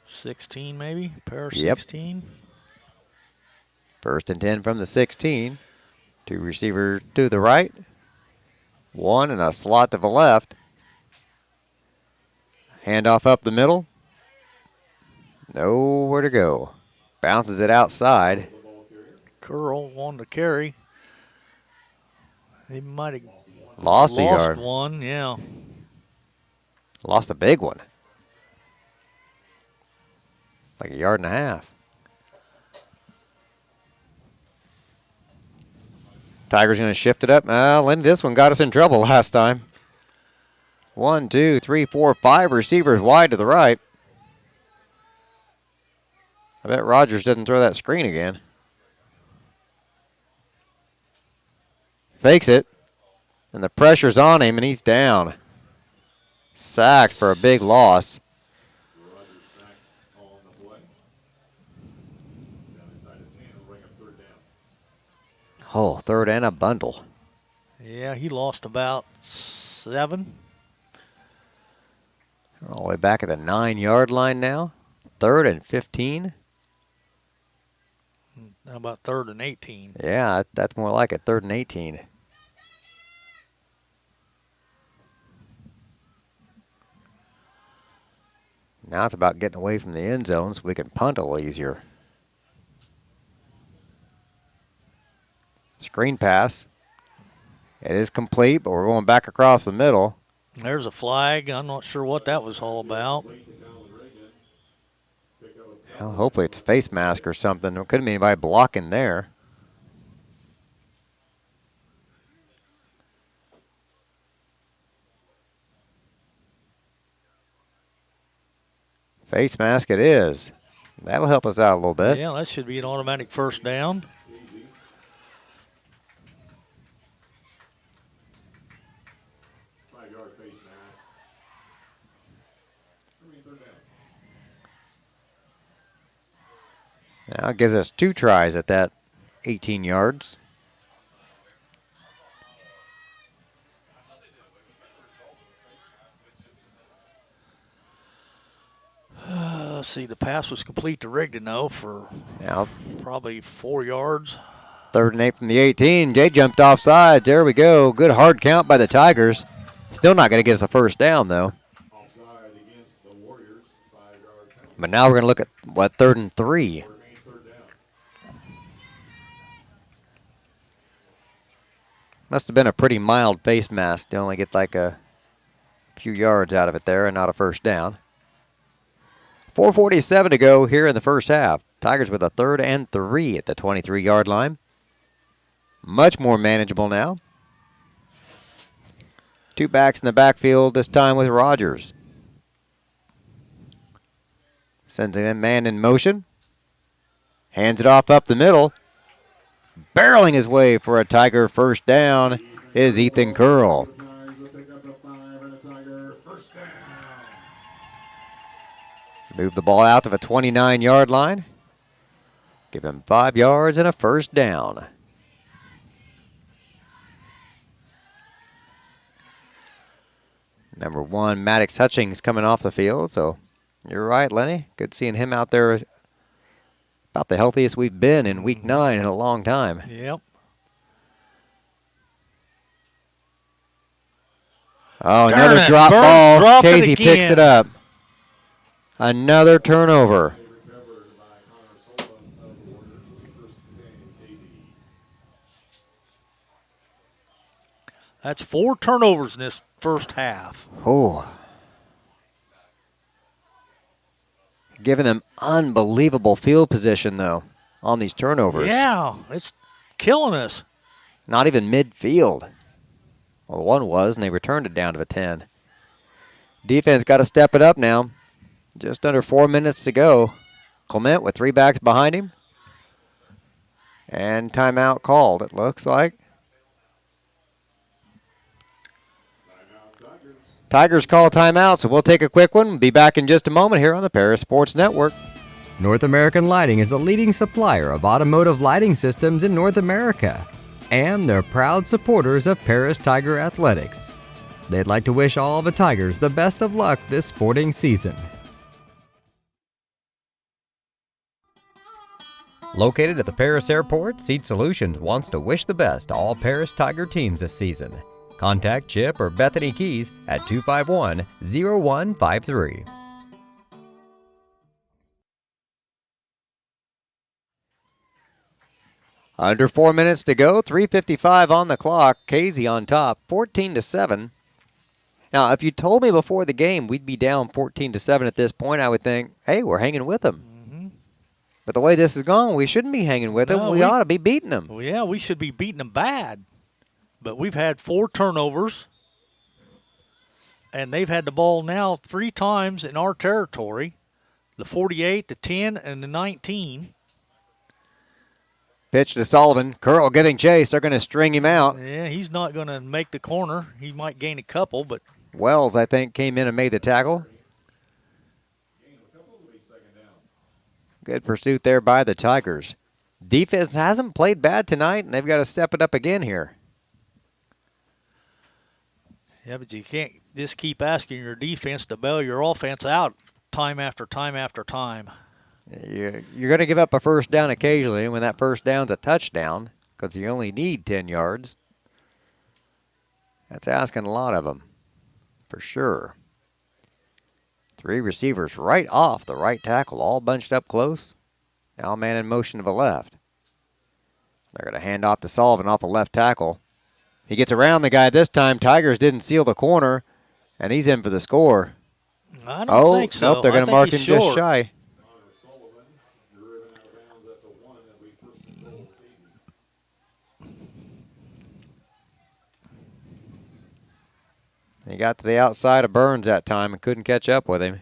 16 maybe? Pair Yep. 16? 1st and 10 from the 16. 2 receivers to the right. 1 and a slot to the left. Handoff up the middle. Nowhere to go. Bounces it outside. Ball carrier. Curl on the carry. He might have Lost a yard. one, yeah. Lost a big one. Like a yard and a half. Tigers going to shift it up. Lindy, this one got us in trouble last time. 1, 2, 3, 4, 5 receivers wide to the right. I bet Rogers doesn't throw that screen again. Fakes it. And the pressure's on him, and he's down. Sacked for a big loss. Rogers sack on the play. Down inside the 10, it'll bring up third down. Oh, third and a bundle. Yeah, he lost about 7. All the way back at the 9-yard line now. 3rd and 15. How about 3rd and 18? Yeah, that's more like it. 3rd and 18. Now it's about getting away from the end zone so we can punt a little easier. Screen pass. It is complete, but we're going back across the middle. There's a flag. I'm not sure what that was all about. Well, hopefully it's a face mask or something. There couldn't be anybody blocking there. Face mask it is. That'll help us out a little bit. Yeah, that should be an automatic first down. Easy. 5-yard face mask. Third down. Now it gives us 2 tries at that 18 yards. Let's see, the pass was complete to Rigdon for Now probably 4 yards. 3rd and 8 from the 18. Jay jumped off sides. There we go. Good hard count by the Tigers. Still not going to get us a first down, though. Offside against the Warriors. 5-yard penalty. But now we're going to look at, what, 3rd and 3. Remain third down. Must have been a pretty mild face mask to only get like a few yards out of it there and not a first down. 4:47 to go here in the first half. Tigers with a 3rd and 3 at the 23-yard line. Much more manageable now. 2 backs in the backfield, this time with Rogers. Sends a man in motion. Hands it off up the middle. Barreling his way for a Tiger first down is Ethan Curl. Tigers will pick up a 5 and a Tiger first down. Move the ball out to the 29-yard line. Give him 5 yards and a first down. Number 1, Maddox Hutchings coming off the field. So you're right, Lenny. Good seeing him out there. About the healthiest we've been in week 9 in a long time. Yep. Oh, Darn another it. drop Burns ball. dropped it Casey picks again. it up. Another turnover. Recovered by Connor Sullivan of the Warriors. First and 10, KC. That's 4 turnovers in this first half. Oh. Giving them unbelievable field position, though, on these turnovers. Yeah, it's killing us. Not even midfield. Well, one was, and they returned it down to a 10. Defense got to step it up now. Just under 4 minutes to go. Clement with 3 backs behind him. And timeout called, it looks like. Tigers call a timeout, so we'll take a quick one. We'll be back in just a moment here on the Paris Sports Network. North American Lighting is a leading supplier of automotive lighting systems in North America, and they're proud supporters of Paris Tiger Athletics. They'd like to wish all the Tigers the best of luck this sporting season. Located at the Paris Airport, Seed Solutions wants to wish the best to all Paris Tiger teams this season. Contact Chip or Bethany Keys at 251-0153. Under 4 minutes to go, 3:55 on the clock. Casey on top, 14-7. Now, if you told me before the game we'd be down 14-7 at this point, I would think, hey, we're hanging with them. Mm-hmm. But the way this is going, we shouldn't be hanging with them. We ought to be beating them. Well, yeah, we should be beating them bad. But we've had 4 turnovers, and they've had the ball now 3 times in our territory, the 48, the 10, and the 19. Pitch to Sullivan. Curl getting chased. They're going to string him out. Yeah, he's not going to make the corner. He might gain a couple, but Wells, I think, came in and made the tackle. Good pursuit there by the Tigers. Defense hasn't played bad tonight, and they've got to step it up again here. yeah, but you can't just keep asking your defense to bail your offense out time after time after time. You're going to give up a first down occasionally, and when that first down's a touchdown, because you only need 10 yards, that's asking a lot of them, for sure. 3 receivers right off the right tackle, all bunched up close. Now a man in motion to the left. They're going to hand off to Sullivan off the left tackle. He gets around the guy this time. Tigers didn't seal the corner, and he's in for the score. I don't think so. Nope, they're going to mark him just shy. He got to the outside of Burns that time and couldn't catch up with him.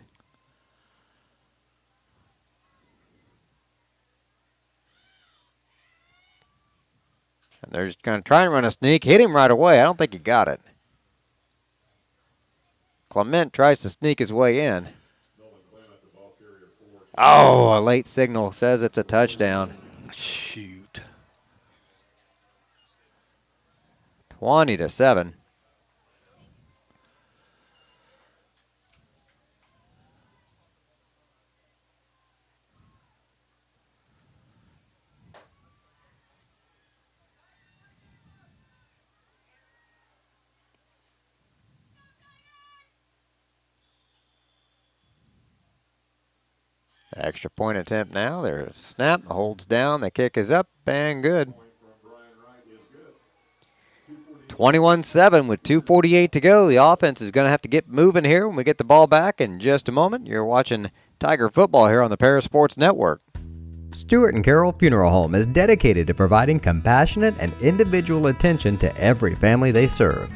And they're just going to try and run a sneak. Hit him right away. I don't think he got it. Clement tries to sneak his way in. Oh, a late signal says it's a touchdown. Shoot. 20-7. Extra point attempt now. There's a snap, holds down, the kick is up, and good. 21-7 with 2:48 to go. The offense is going to have to get moving here when we get the ball back in just a moment. You're watching Tiger football here on the Paris Sports Network. Stewart and Carroll Funeral Home is dedicated to providing compassionate and individual attention to every family they serve,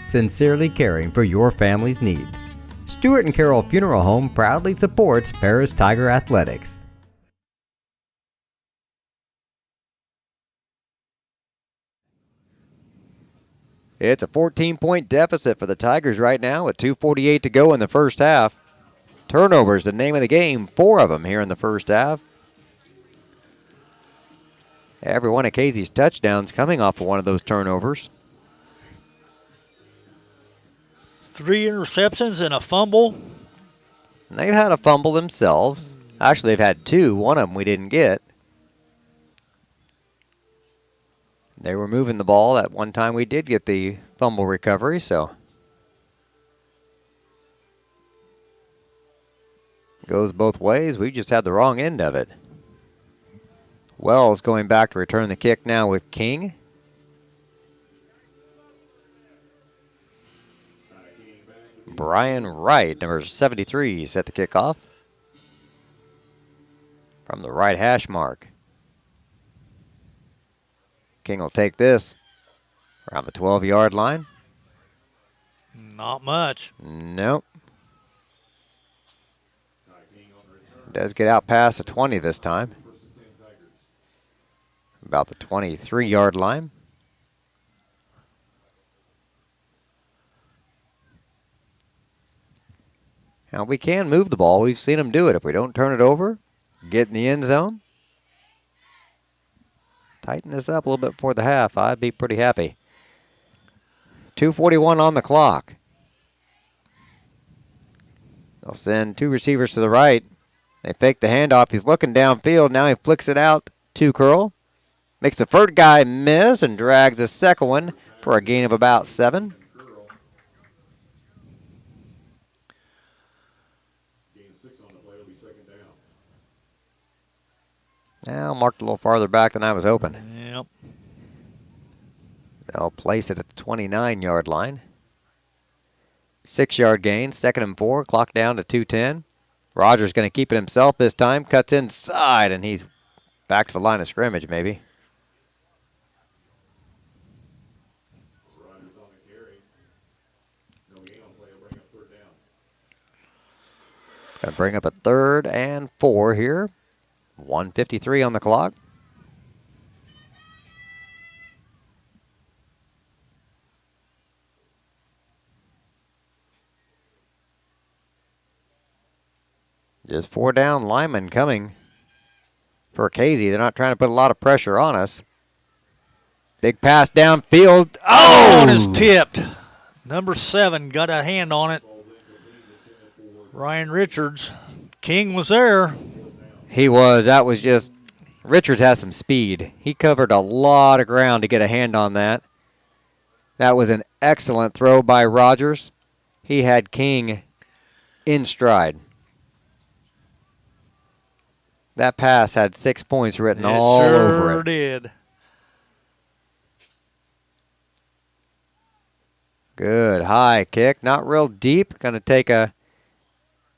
sincerely caring for your family's needs. Stewart and Carroll Funeral Home proudly supports Paris Tiger Athletics. It's a 14-point deficit for the Tigers right now with 2:48 to go in the first half. Turnovers, the name of the game, 4 of them here in the first half. Every one of Casey's touchdowns coming off of one of those turnovers. 3 interceptions and a fumble. And they've had a fumble themselves. Actually, they've had 2. One of them we didn't get. They were moving the ball. At one time we did get the fumble recovery, so. Goes both ways. We just had the wrong end of it. Wells going back to return the kick now with King. Brian Wright, number 73, set to kick off from the right hash mark. King will take this around the 12-yard line. Not much. Nope. Does get out past the 20 this time. About the 23-yard line. Now, we can move the ball. We've seen them do it. If we don't turn it over, get in the end zone, tighten this up a little bit before the half, I'd be pretty happy. 2:41 on the clock. They'll send 2 receivers to the right. They fake the handoff. He's looking downfield. Now he flicks it out to Curl. Makes the first guy miss and drags the second one for a gain of about 7. Now marked a little farther back than I was hoping. Yeah, Yep. They'll place it at the 29-yard line. 6-yard gain, 2nd and 4, clock down to 2:10. Rogers going to keep it himself this time, cuts inside, and he's back to the line of scrimmage maybe. Rogers on the carry. No gain on play. Bring up 3rd down. Going to bring up a 3rd and 4 here. 1:53 on the clock. Just 4 down linemen coming for Casey. They're not trying to put a lot of pressure on us. Big pass downfield. Oh, and it's tipped. Number 7 got a hand on it. Ryan Richards. King was there. He was. That was just, Richards has some speed. He covered a lot of ground to get a hand on that. That was an excellent throw by Rogers. He had King in stride. That pass had 6 points written all over it. Sure did. Good high kick. Not real deep. Going to take a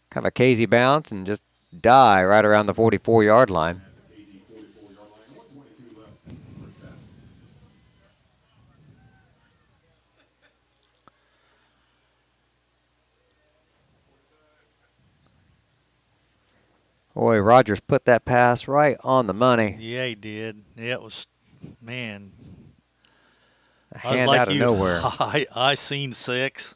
kind of a Casey bounce and just die right around the 44-yard line. Boy, Rogers put that pass right on the money. Yeah, he did. Yeah, it was, man. A I was hand like out of you. nowhere. I seen 6.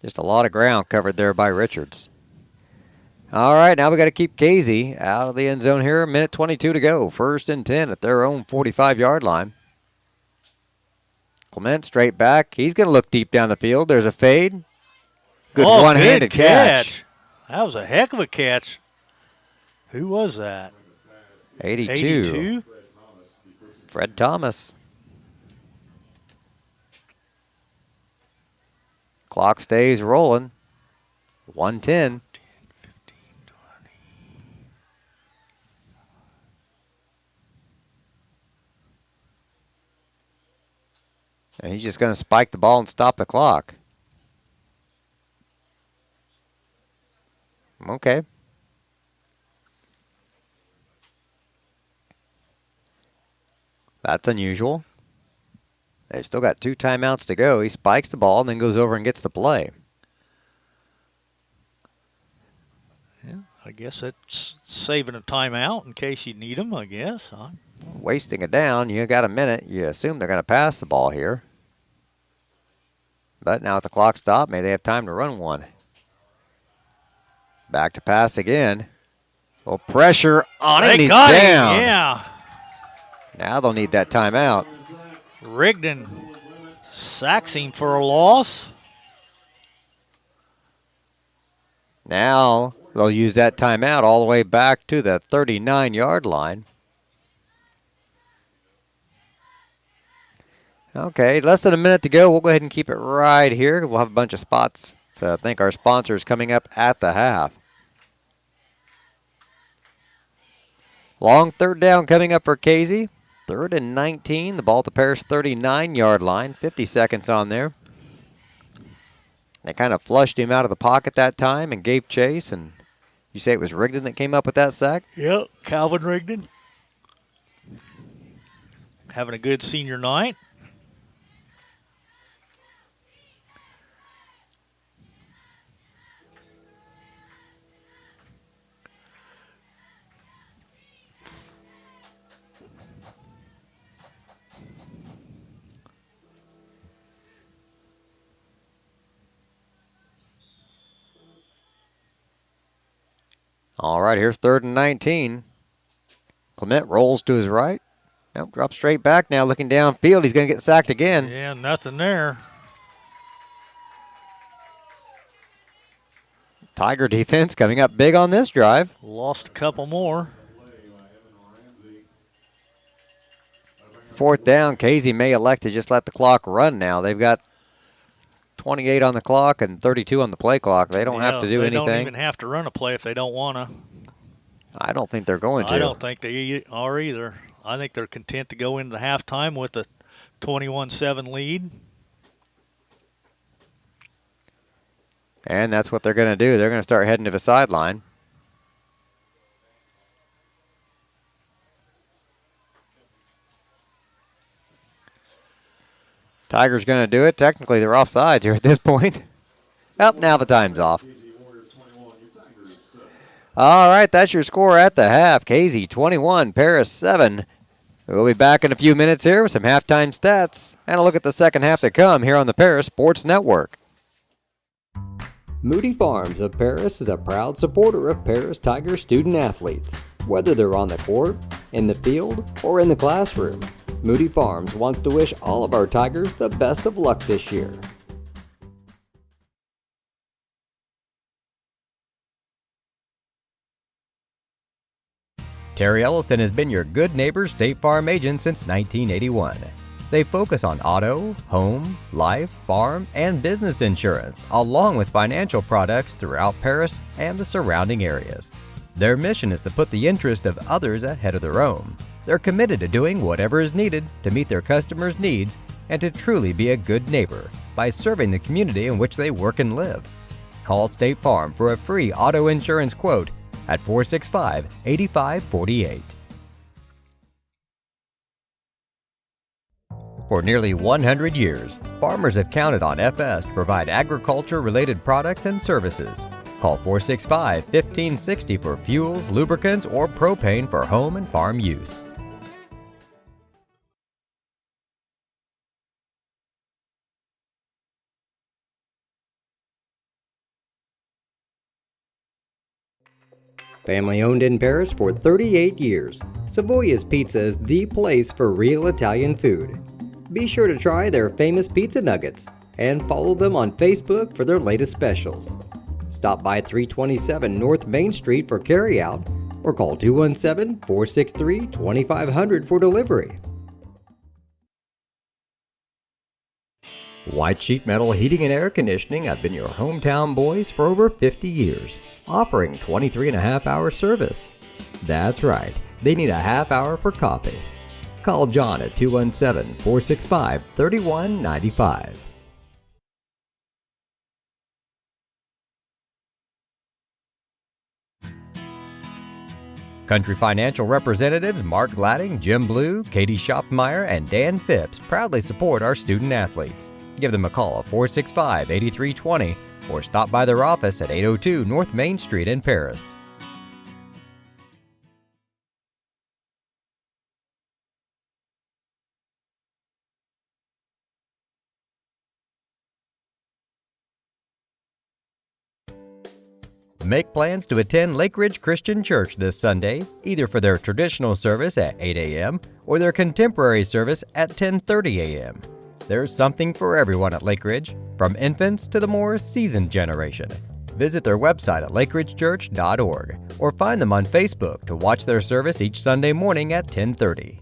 Just a lot of ground covered there by Richards. All right, now we got to keep Casey out of the end zone here. 1:22 to go. 1st and 10 at their own 45-yard line. Clement straight back. He's going to look deep down the field. There's a fade. Good one-handed good catch. That was a heck of a catch. Who was that? 82. Fred Thomas. Clock stays rolling. 1:10. And he's just going to spike the ball and stop the clock. Okay. That's unusual. They've still got 2 timeouts to go. He spikes the ball and then goes over and gets the play. Yeah, I guess it's saving a timeout in case you need them, I guess. Huh? Wasting it down. You got a minute. You assume they're going to pass the ball here. But now with the clock stopped, maybe they have time to run one. Back to pass again. A little pressure on him. They He's got down. him, yeah. Now they'll need that timeout. Rigdon sacks him for a loss. Now they'll use that timeout all the way back to the 39-yard line. Okay, less than a minute to go. We'll go ahead and keep it right here. We'll have a bunch of spots to thank our sponsors coming up at the half. Long 3rd down coming up for Casey. 3rd and 19. The ball at the Paris 39-yard line. 50 seconds on there. They kind of flushed him out of the pocket that time and gave chase. And you say it was Rigdon that came up with that sack? Yep, Calvin Rigdon. Having a good senior night. All right, here's 3rd and 19. Clement rolls to his right. Nope, drops straight back now, looking downfield. He's going to get sacked again. Yeah, nothing there. Tiger defense coming up big on this drive. Lost a couple more. 4th down, Casey may elect to just let the clock run now. They've got 28 on the clock and 32 on the play clock. They don't have to do they anything. They don't even have to run a play if they don't want to. I don't think they're going to. I don't think they are either. I think they're content to go into the halftime with a 21-7 lead. And that's what they're going to do. They're going to start heading to the sideline. Tigers going to do it. Technically, they're offsides here at this point. Oh, now the time's off. All right, that's your score at the half. KZ 21, Paris 7. We'll be back in a few minutes here with some halftime stats and a look at the second half to come here on the Paris Sports Network. Moody Farms of Paris is a proud supporter of Paris Tiger student athletes. Whether they're on the court, in the field, or in the classroom, Moody Farms wants to wish all of our Tigers the best of luck this year. Terry Elliston has been your good neighbor State Farm agent since 1981. They focus on auto, home, life, farm, and business insurance, along with financial products throughout Paris and the surrounding areas. Their mission is to put the interest of others ahead of their own. They're committed to doing whatever is needed to meet their customers' needs and to truly be a good neighbor by serving the community in which they work and live. Call State Farm for a free auto insurance quote at 465-8548. For nearly 100 years, farmers have counted on FS to provide agriculture-related products and services. Call 465-1560 for fuels, lubricants, or propane for home and farm use. Family owned in Paris for 38 years, Savoya's Pizza is the place for real Italian food. Be sure to try their famous pizza nuggets and follow them on Facebook for their latest specials. Stop by 327 North Main Street for carryout or call 217-463-2500 for delivery. White Sheet Metal Heating and Air Conditioning have been your hometown boys for over 50 years, offering 23.5-hour service. That's right, they need a half hour for coffee. Call John at 217-465-3195. Country Financial representatives Mark Gladding, Jim Blue, Katie Schopmeyer, and Dan Phipps proudly support our student athletes. Give them a call at 465-8320 or stop by their office at 802 North Main Street in Paris. Make plans to attend Lake Ridge Christian Church this Sunday, either for their traditional service at 8 a.m. or their contemporary service at 10:30 a.m. There's something for everyone at Lake Ridge, from infants to the more seasoned generation. Visit their website at lakeridgechurch.org or find them on Facebook to watch their service each Sunday morning at 10:30.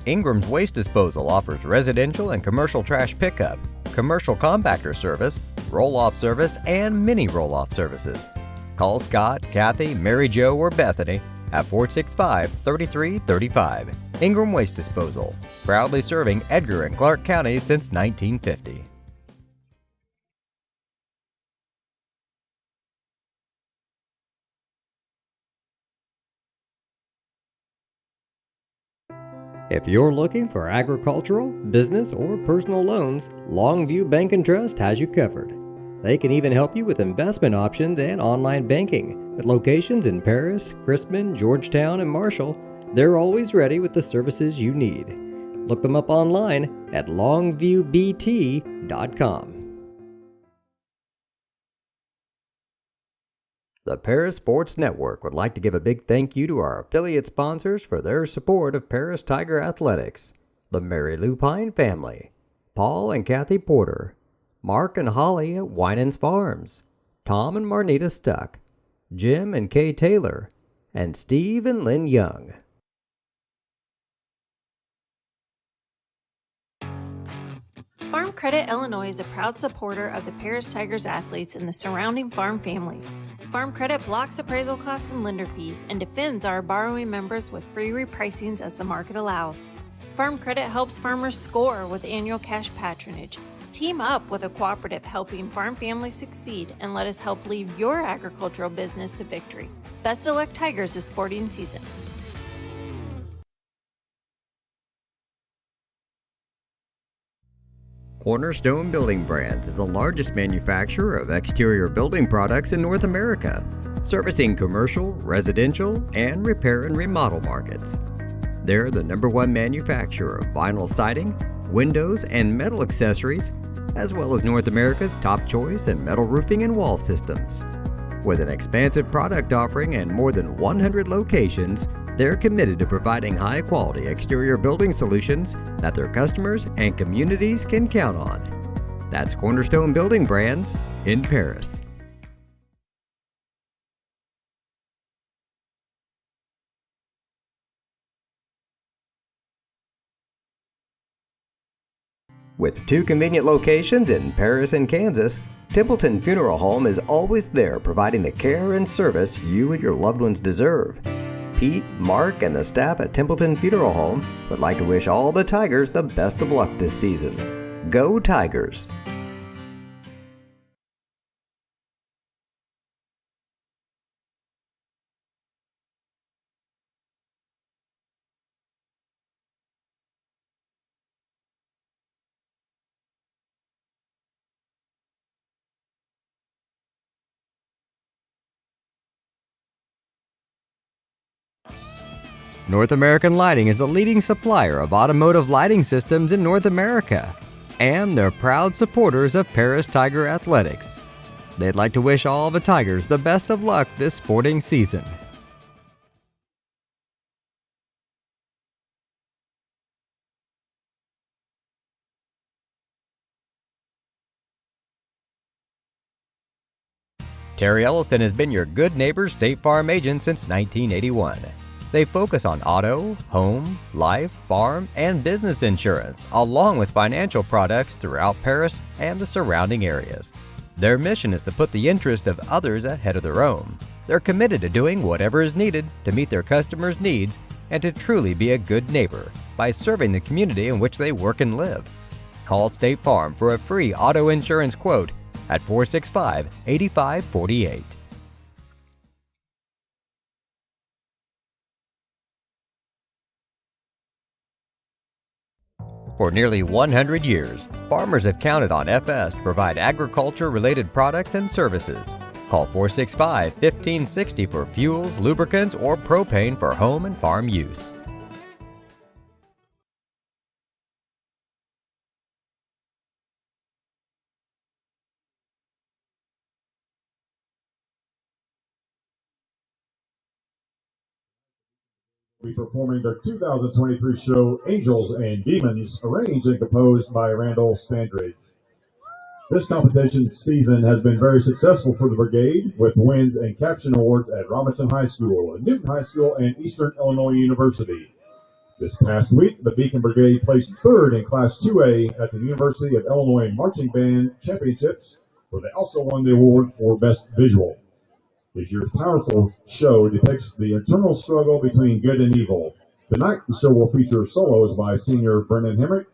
Ingram's Waste Disposal offers residential and commercial trash pickup, commercial compactor service, roll-off service, and mini roll-off services. Call Scott, Kathy, Mary Jo, or Bethany at 465-3335. Ingram Waste Disposal, proudly serving Edgar and Clark County since 1950. If you're looking for agricultural, business, or personal loans, Longview Bank and Trust has you covered. They can even help you with investment options and online banking. At locations in Paris, Crispin, Georgetown, and Marshall, they're always ready with the services you need. Look them up online at longviewbt.com. The Paris Sports Network would like to give a big thank you to our affiliate sponsors for their support of Paris Tiger Athletics: the Mary Lou Pine family, Paul and Kathy Porter, Mark and Holly at Winans Farms, Tom and Marnita Stuck, Jim and Kay Taylor, and Steve and Lynn Young. Farm Credit Illinois is a proud supporter of the Paris Tigers athletes and the surrounding farm families. Farm Credit blocks appraisal costs and lender fees and defends our borrowing members with free repricings as the market allows. Farm Credit helps farmers score with annual cash patronage. Team up with a cooperative helping farm families succeed and let us help lead your agricultural business to victory. Best of luck, Tigers, this sporting season. Cornerstone Building Brands is the largest manufacturer of exterior building products in North America, servicing commercial, residential, and repair and remodel markets. They're the #1 manufacturer of vinyl siding, windows, and metal accessories, as well as North America's top choice in metal roofing and wall systems. With an expansive product offering and more than 100 locations, they're committed to providing high-quality exterior building solutions that their customers and communities can count on. That's Cornerstone Building Brands in Paris. With 2 convenient locations in Paris and Kansas, Templeton Funeral Home is always there providing the care and service you and your loved ones deserve. Pete, Mark, and the staff at Templeton Funeral Home would like to wish all the Tigers the best of luck this season. Go Tigers! North American Lighting is a leading supplier of automotive lighting systems in North America, and they're proud supporters of Paris Tiger Athletics. They'd like to wish all the Tigers the best of luck this sporting season. Terry Elliston has been your good neighbor State Farm agent since 1981. They focus on auto, home, life, farm, and business insurance, along with financial products throughout Paris and the surrounding areas. Their mission is to put the interest of others ahead of their own. They're committed to doing whatever is needed to meet their customers' needs and to truly be a good neighbor by serving the community in which they work and live. Call State Farm for a free auto insurance quote at 465-8548. For nearly 100 years, farmers have counted on FS to provide agriculture-related products and services. Call 465-1560 for fuels, lubricants, or propane for home and farm use. Be performing their 2023 show Angels and Demons, arranged and composed by Randall Standridge. This competition season has been very successful for the brigade, with wins and caption awards at Robinson High School, Newton High School, and Eastern Illinois University. This past week, the Beacon Brigade placed 3rd in Class 2A at the University of Illinois Marching Band Championships, where they also won the award for Best Visual. This year's powerful show depicts the internal struggle between good and evil. Tonight, the show will feature solos by senior Brendan Hemrick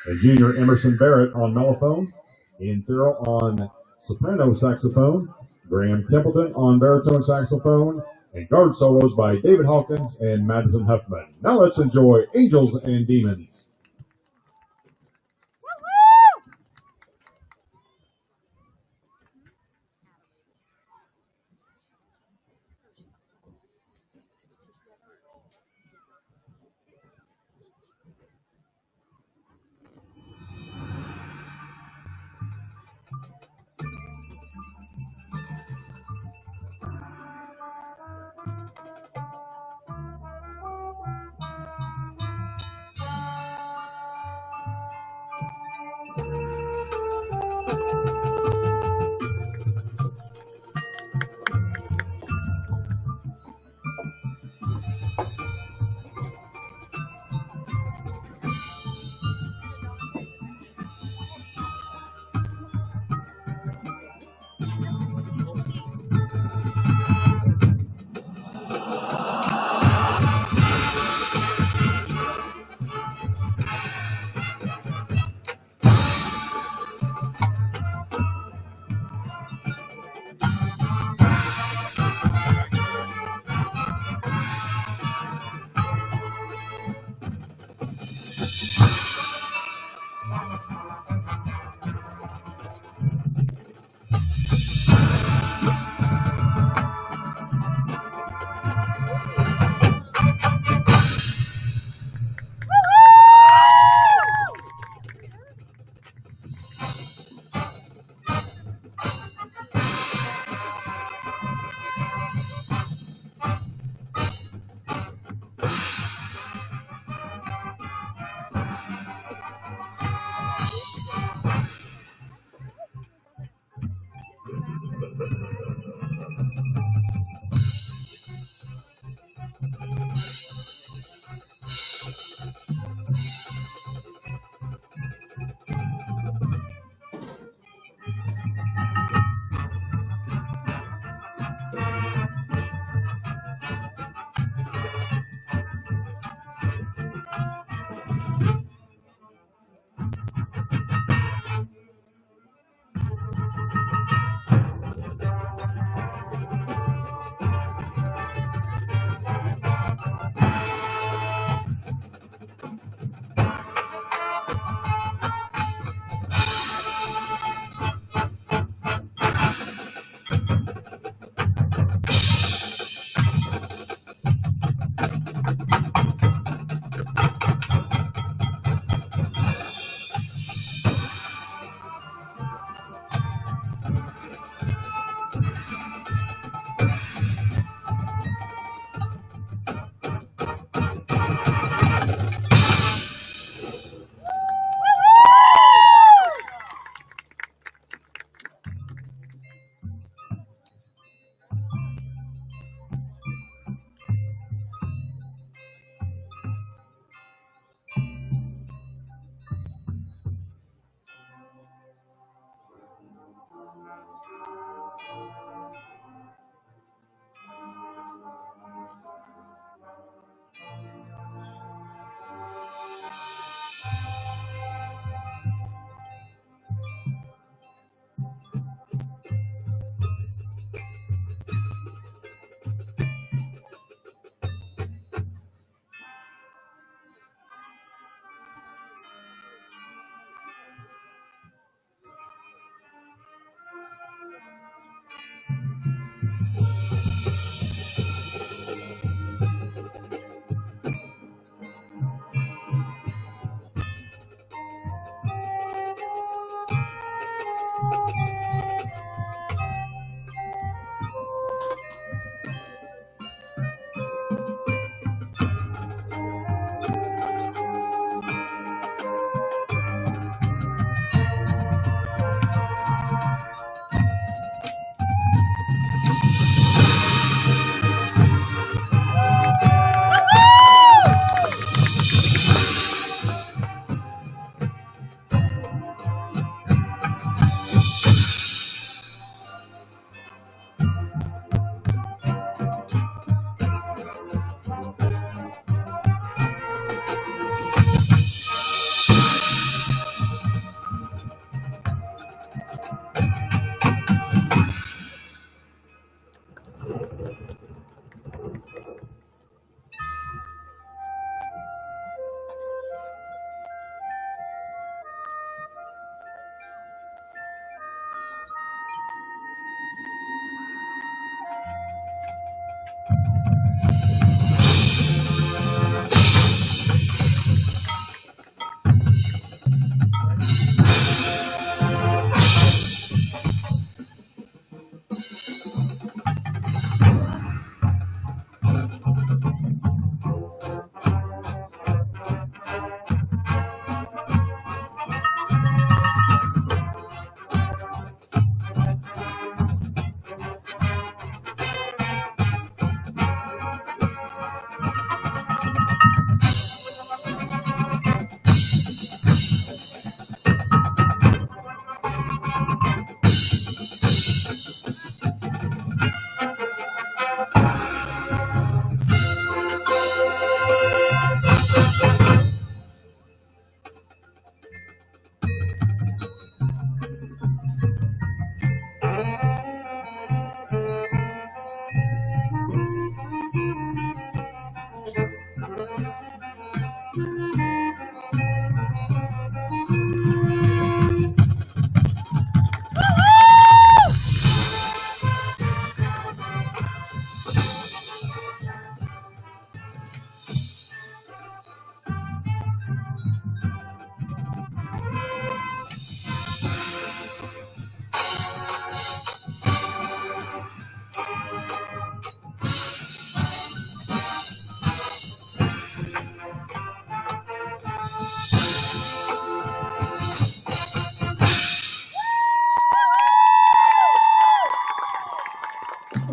and junior Emerson Barrett on mellophone, Ian Thurl on soprano saxophone, Graham Templeton on baritone saxophone, and guard solos by David Hawkins and Madison Huffman. Now let's enjoy Angels and Demons.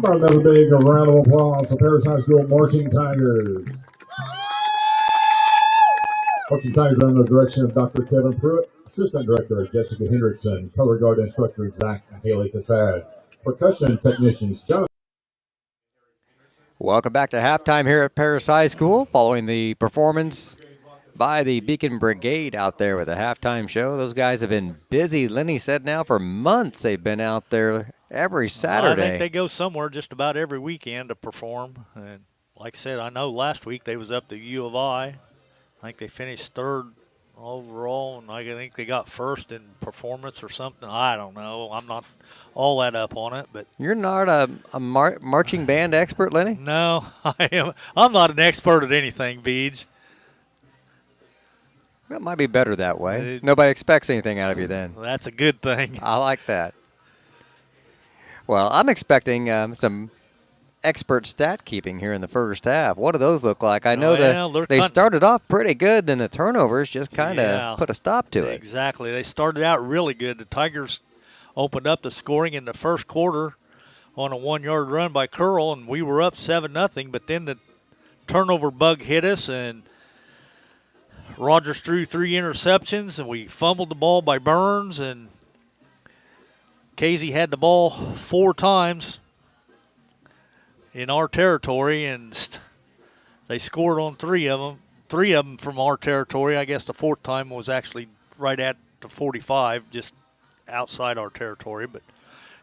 About another big round of applause for Paris High School Marching Tigers. Marching Tigers are under the direction of Dr. Kevin Pruitt, Assistant Director Jessica Hendrickson, Color Guard Instructor Zach and Haley Cassad, Percussion Technicians Jonathan. Welcome back to halftime here at Paris High School following the performance by the Beacon Brigade out there with a halftime show. Those guys have been busy. Lenny said now for months they've been out there every Saturday. I think they go somewhere just about every weekend to perform. And like I said, I know last week they was up to U of I. I think they finished third overall, and I think they got first in performance or something. I don't know. I'm not all that up on it, but You're not a marching band expert, Lenny? no, I am. I'm not an expert at anything, Beej. That might be better that way. Nobody expects anything out of you then. That's a good thing. I like that. Well, I'm expecting some expert stat keeping here in the first half. What do those look like? I know that they started off pretty good, then the turnovers just kind of put a stop to it. Exactly. They started out really good. The Tigers opened up the scoring in the first quarter on a 1-yard run by Curl, and we were up 7-0, but then the turnover bug hit us, and Rogers threw 3 interceptions, and we fumbled the ball by Burns, and Casey had the ball 4 times in our territory, and they scored on 3 of them. 3 of them from our territory. I guess the 4th time was actually right at the 45, just outside our territory. But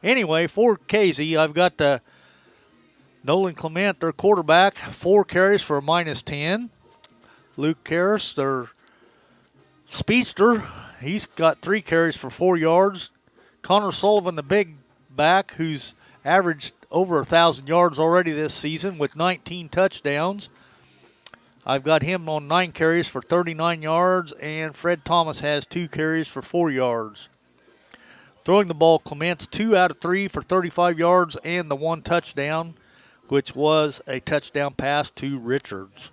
anyway, for Casey, I've got Nolan Clement, their quarterback, 4 carries for a -10. Luke Karras, their speedster, he's got 3 carries for 4 yards. Connor Sullivan, the big back, who's averaged over 1,000 yards already this season with 19 touchdowns. I've got him on 9 carries for 39 yards, and Fred Thomas has 2 carries for 4 yards. Throwing the ball, Clements 2 out of 3 for 35 yards and the 1 touchdown, which was a touchdown pass to Richards.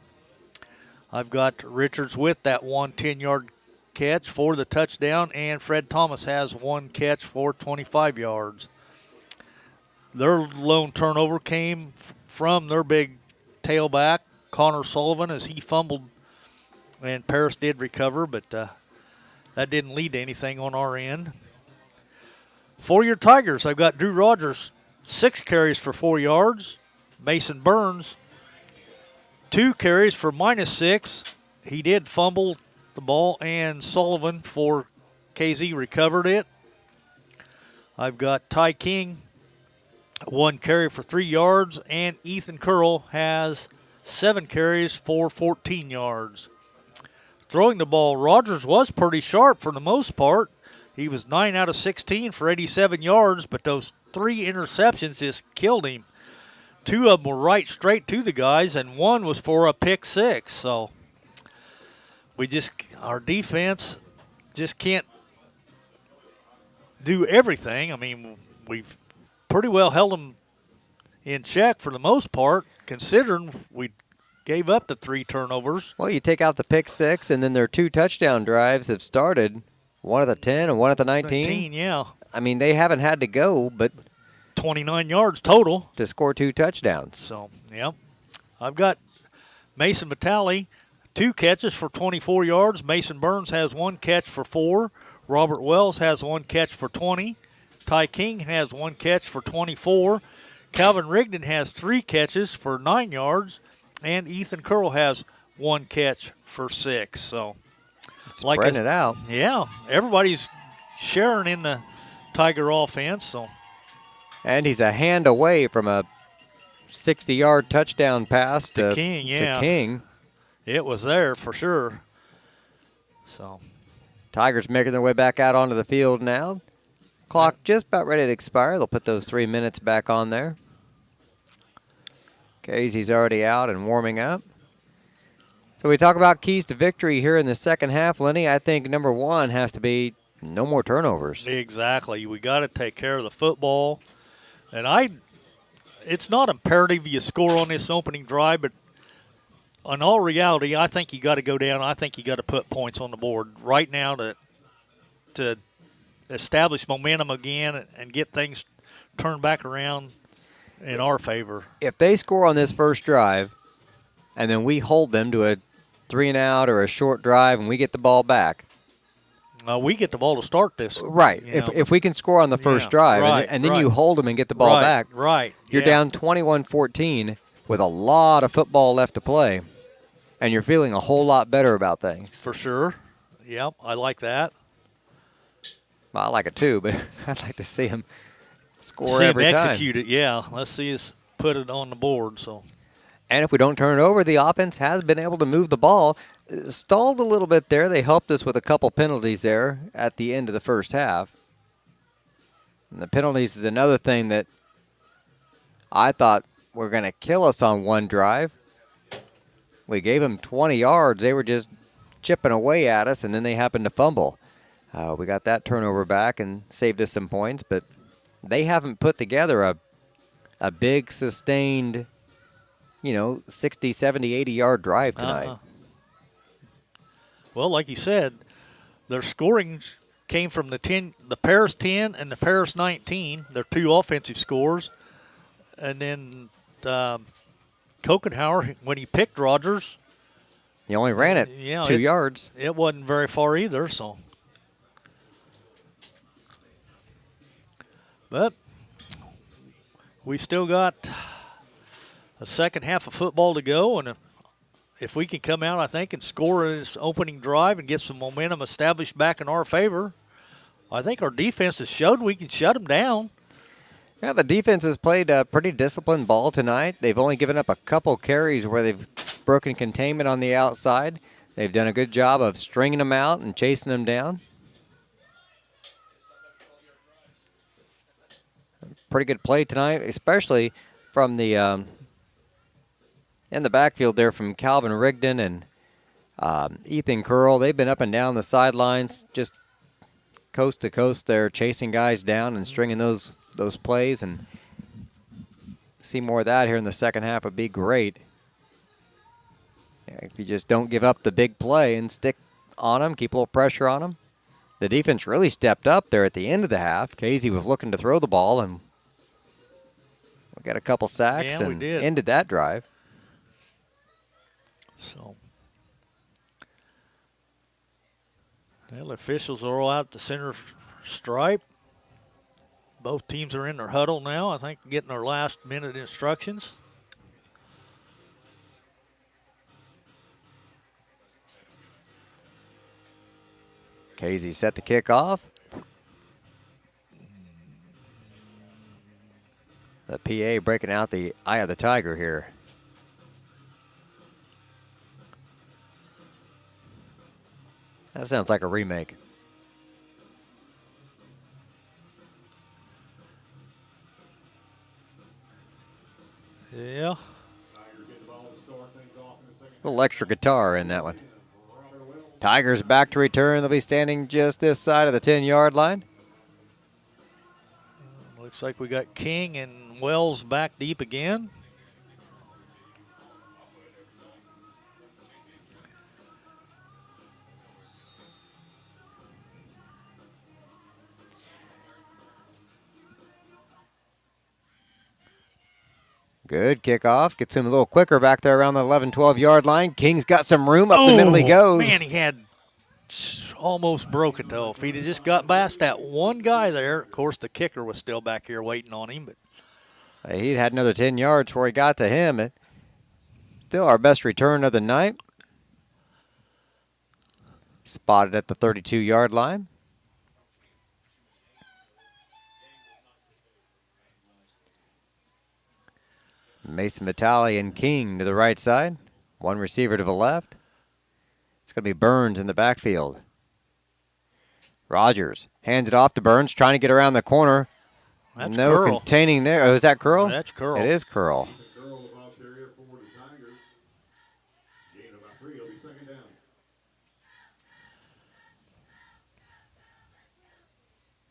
I've got Richards with that 1 10-yard catch for the touchdown, and Fred Thomas has 1 catch for 25 yards. Their lone turnover came from their big tailback, Connor Sullivan, as he fumbled, and Paris did recover, but that didn't lead to anything on our end. For your Tigers, I've got Drew Rogers, 6 carries for 4 yards. Mason Burns, 2 carries for -6. He did fumble the ball, and Sullivan for KZ recovered it. I've got Ty King, 1 carry for 3 yards, and Ethan Curl has 7 carries for 14 yards. Throwing the ball, Rogers was pretty sharp for the most part. He was 9 out of 16 for 87 yards, but those 3 interceptions just killed him. 2 of them were right straight to the guys, and 1 was for a pick 6. So our defense just can't do everything. I mean, we've pretty well held them in check for the most part, considering we gave up the 3 turnovers. Well, you take out the pick 6, and then their 2 touchdown drives have started, one at the 10 and one at the 19. 19, yeah. I mean, they haven't had to go, but 29 yards total to score 2 touchdowns. So, yeah. I've got Mason Vitale, 2 catches for 24 yards. Mason Burns has 1 catch for 4. Robert Wells has 1 catch for 20. Ty King has 1 catch for 24. Calvin Rigdon has 3 catches for 9 yards. And Ethan Curl has 1 catch for 6. So, spreading it out. Yeah, everybody's sharing in the Tiger offense. So, and he's a hand away from a 60-yard touchdown pass to King. Yeah, to King. It was there for sure. So, Tigers making their way back out onto the field now. Clock just about ready to expire. They'll put those 3 minutes back on there. Casey's already out and warming up. So we talk about keys to victory here in the second half, Lenny. I think number 1 has to be no more turnovers. Exactly. We got to take care of the football. And it's not imperative you score on this opening drive, but in all reality, I think you got to go down. I think you got to put points on the board right now to establish momentum again and get things turned back around in our favor. If they score on this first drive and then we hold them to a 3-and-out or a short drive and we get the ball back. We get the ball to start this. Right. If we can score on the first drive and then you hold them and get the ball back. Right. You're down 21-14 with a lot of football left to play, and you're feeling a whole lot better about things. For sure. Yep, I like that. Well, I like it too, but I'd like to see him score every time. Execute it, yeah. Let's see us put it on the board. So, and if we don't turn it over, the offense has been able to move the ball. Stalled a little bit there. They helped us with a couple penalties there at the end of the first half. And the penalties is another thing that I thought were going to kill us on one drive. We gave them 20 yards. They were just chipping away at us, and then they happened to fumble. We got that turnover back and saved us some points, but they haven't put together a big, sustained, 60, 70, 80-yard drive tonight. Well, like you said, their scoring came from the Paris 10 and the Paris 19. They're 2 offensive scores. And then Kokenhauer, when he picked Rogers, he only ran it 2 yards. It wasn't very far either, so. But we've still got a second half of football to go, and if we can come out, I think, and score this opening drive and get some momentum established back in our favor, I think our defense has showed we can shut them down. Yeah, the defense has played a pretty disciplined ball tonight. They've only given up a couple carries where they've broken containment on the outside. They've done a good job of stringing them out and chasing them down. Pretty good play tonight, especially from the in the backfield there from Calvin Rigdon and Ethan Curl. They've been up and down the sidelines, just coast to coast there, chasing guys down and stringing those plays, and see more of that here in the second half would be great. If you just don't give up the big play and stick on them, keep a little pressure on them. The defense really stepped up there at the end of the half. Casey was looking to throw the ball, and we got a couple sacks and ended that drive. So, well, the officials are all out the center stripe. Both teams are in their huddle now, I think, getting their last minute instructions. Casey set the kick off. The PA breaking out the eye of the tiger here. That sounds like a remake. Yeah. A little extra guitar in that one. Tigers back to return. They'll be standing just this side of the 10-yard line. Looks like we got King and Wells back deep again. Good kickoff. Gets him a little quicker back there around the 11, 12-yard line. King's got some room. Up the middle he goes. Man, he had almost broke it, though. If he'd have just got past that one guy there, of course, the kicker was still back here waiting on him. But he'd had another 10 yards before he got to him. Still our best return of the night. Spotted at the 32-yard line. Mason Vitale and King to the right side. One receiver to the left. It's going to be Burns in the backfield. Rogers hands it off to Burns, trying to get around the corner. That's no Curl. Containing there. Oh, is that Curl? That's Curl. It is Curl.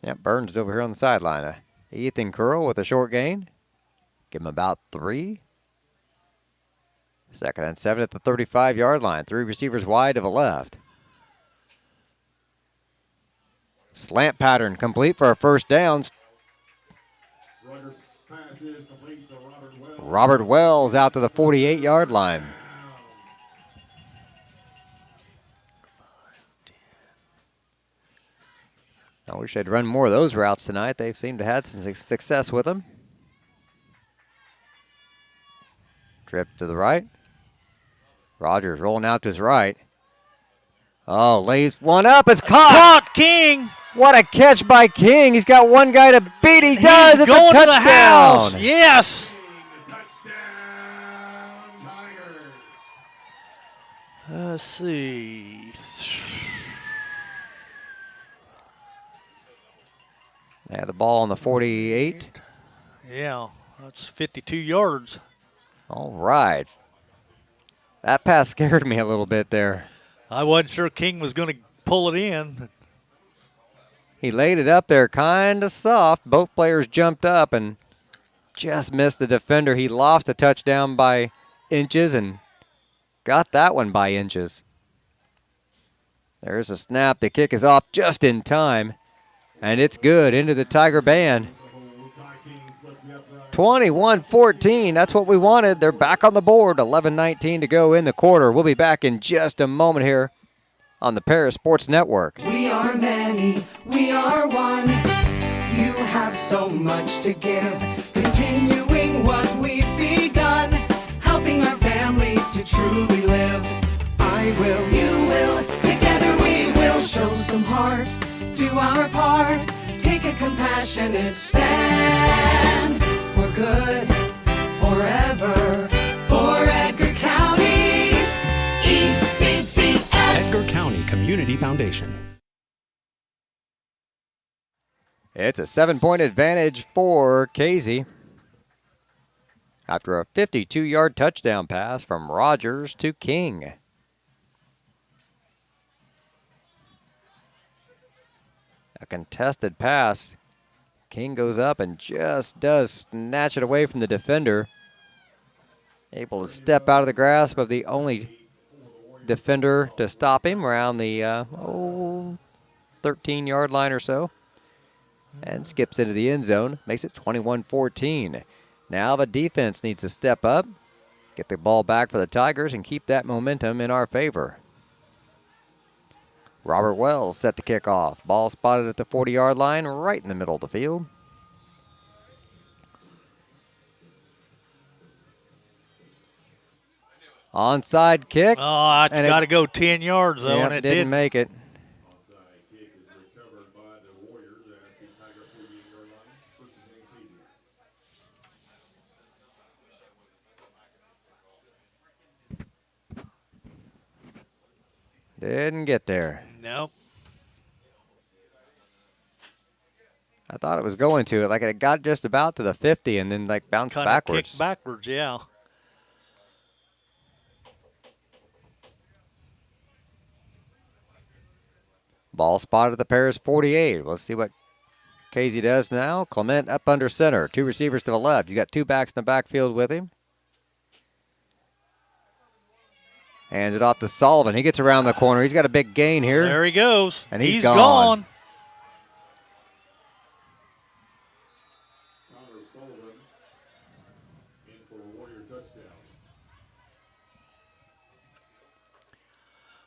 Yep, Burns is over here on the sideline. Ethan Curl with a short gain. Give him about 3. 2nd and 7 at the 35-yard line. 3 receivers wide to the left. Slant pattern complete for a first down. Robert Wells out to the 48-yard line. I wish they'd run more of those routes tonight. They seem to have had some success with them. Trip to the right. Rogers rolling out to his right. Oh, lays one up. It's caught. Caught King. What a catch by King. He's got one guy to beat. He does. He's it's going a touchdown. To the house. Yes. Let's see. Yeah, the ball on the 48. Yeah, that's 52 yards. All right. That pass scared me a little bit there. I wasn't sure King was going to pull it in. He laid it up there kind of soft. Both players jumped up and just missed the defender. He lost a touchdown by inches and got that one by inches. There's a snap. The kick is off just in time. And it's good into the Tiger band. 21-14, that's what we wanted. They're back on the board. 11-19 to go in the quarter. We'll be back in just a moment here on the Paris Sports Network. We are many, we are one. You have so much to give. Continuing what we've begun. Helping our families to truly live. I will, you will, together we will show some heart. Do our part, take a compassionate stand for good, forever, for Edgar County, ECCF. Edgar County Community Foundation. It's a 7-point advantage for Casey after a 52-yard touchdown pass from Rogers to King. A contested pass. King goes up and just does snatch it away from the defender. Able to step out of the grasp of the only defender to stop him around the 13-yard line or so. And skips into the end zone. Makes it 21-14. Now the defense needs to step up, get the ball back for the Tigers, and keep that momentum in our favor. Robert Wells set to kick off. Ball spotted at the 40-yard line, right in the middle of the field. Onside kick. Oh, it's got to go 10 yards, though, Yep, and it didn't make it. Didn't get there. Nope. I thought it was going to. Like it got just about to the 50 and then like bounced Kinda backwards. Kicked backwards, yeah. Ball spotted at the Paris 48. Let's see what Casey does now. Clement up under center. Two receivers to the left. He's got two backs in the backfield with him. Hands it off to Sullivan. He gets around the corner. He's got a big gain here. There he goes. And he's gone.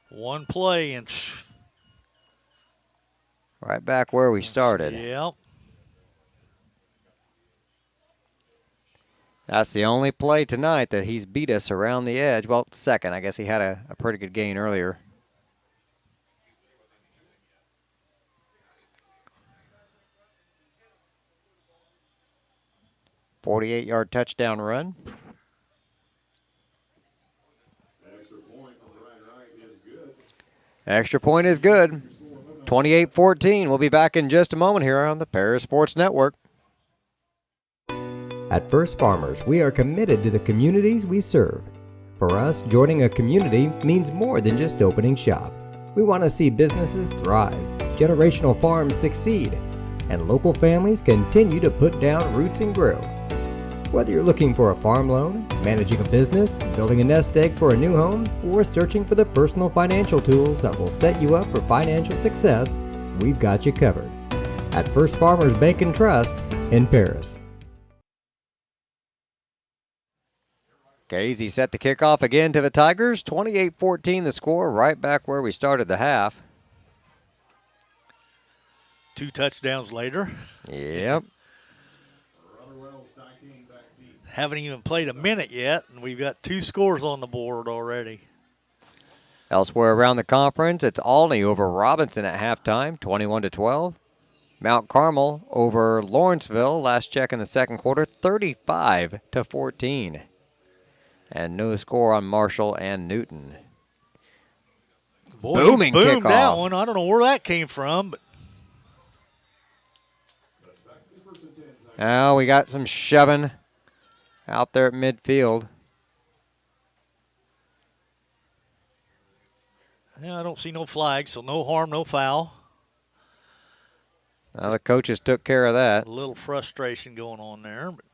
One play and right back where we started. Yep. That's the only play tonight that he's beat us around the edge. Well, second. I guess he had a pretty good gain earlier. .48-yard touchdown run. Extra point is good. 28-14. We'll be back in just a moment here on the Paris Sports Network. At First Farmers, we are committed to the communities we serve. For us, joining a community means more than just opening shop. We want to see businesses thrive, generational farms succeed, and local families continue to put down roots and grow. Whether you're looking for a farm loan, managing a business, building a nest egg for a new home, or searching for the personal financial tools that will set you up for financial success, we've got you covered. At First Farmers Bank and Trust in Paris. Casey set the kickoff again to the Tigers. 28-14 the score, right back where we started the half. 2 touchdowns later. Yep. Haven't even played a minute yet, and we've got 2 scores on the board already. Elsewhere around the conference, it's Albany over Robinson at halftime, 21-12. Mount Carmel over Lawrenceville, last check in the second quarter, 35-14. And no score on Marshall and Newton. Boy, Booming boomed kickoff. That one. I don't know where that came from, but Now we got some shoving out there at midfield. yeah, I don't see no flags, so no harm, no foul. Now the coaches took care of that. A little frustration going on there, but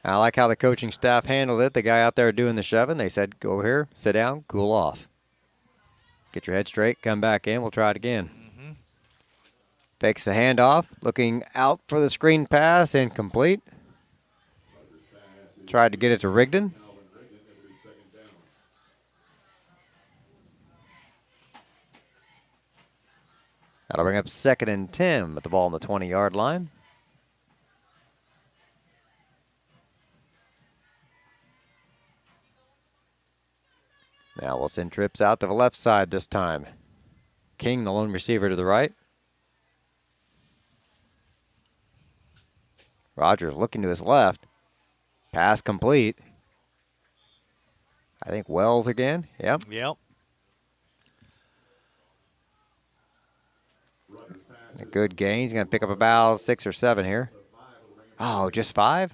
I like how the coaching staff handled it. The guy out there doing the shoving, they said, go here, sit down, cool off. Get your head straight, come back in, we'll try it again. Fakes the handoff, looking out for the screen pass, incomplete. Tried to get it to Rigdon. That'll bring up 2nd and 10 with the ball on the 20-yard line. Now we'll send trips out to the left side this time. King, the lone receiver to the right. Rogers looking to his left. Pass complete. I think Wells again. Yep. yep. A good gain. He's going to pick up about 6 or 7 here. Oh, just 5?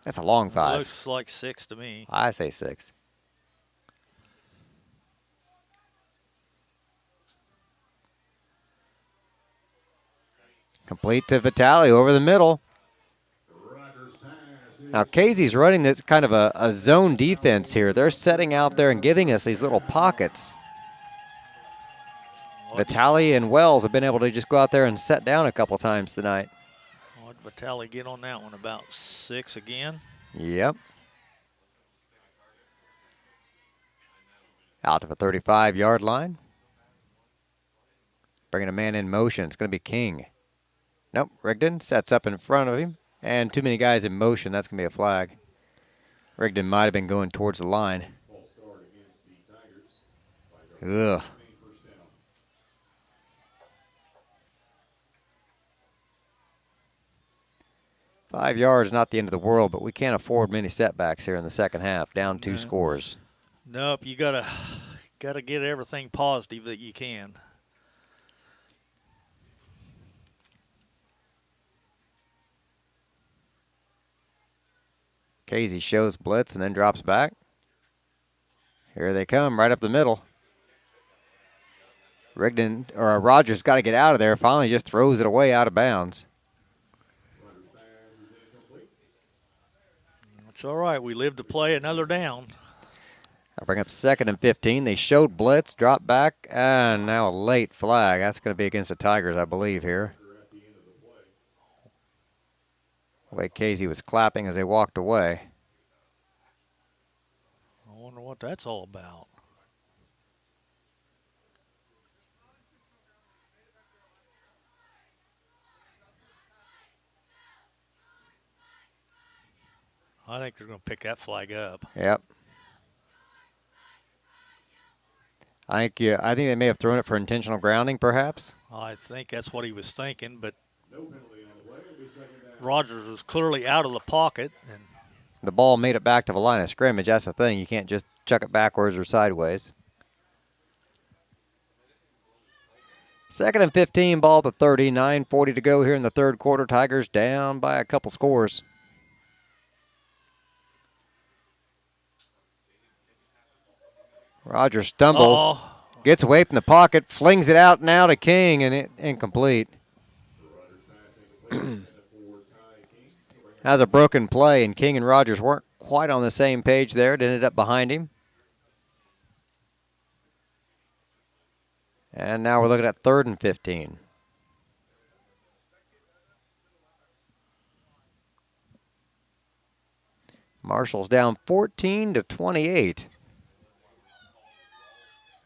That's a long 5. Looks like 6 to me. I say 6. Complete to Vitale over the middle. Now, Casey's running this kind of a zone defense here. They're setting out there and giving us these little pockets. Vitale and Wells have been able to just go out there and set down a couple times tonight. What did Vitale get on that one? About 6 again? Yep. Out to the 35-yard line. Bringing a man in motion. It's going to be King. Nope, Rigdon sets up in front of him. And too many guys in motion. That's going to be a flag. Rigdon might have been going towards the line. Ugh. $5 yards, not the end of the world, but we can't afford many setbacks here in the second half. Down 2 scores. Nope, you gotta get everything positive that you can. Casey shows blitz and then drops back. Here they come, right up the middle. Rigdon or Rogers got to get out of there. Finally, just throws it away out of bounds. It's all right. We live to play another down. I'll bring up 2nd and 15. They showed blitz, dropped back, and now a late flag. That's going to be against the Tigers, I believe, here. The way Casey was clapping as they walked away. I wonder what that's all about. I think they're going to pick that flag up. Yep. I think they may have thrown it for intentional grounding, perhaps. I think that's what he was thinking, but Rogers was clearly out of the pocket. And the ball made it back to the line of scrimmage. That's the thing. You can't just chuck it backwards or sideways. 2nd and 15, ball at the 30. 9:40 to go here in the third quarter. Tigers down by a couple scores. Rogers stumbles, gets away from the pocket, flings it out now to King, and it incomplete. That was a broken play, and King and Rogers weren't quite on the same page there. It ended up behind him. And now we're looking at 3rd and 15. Marshall's down 14-28.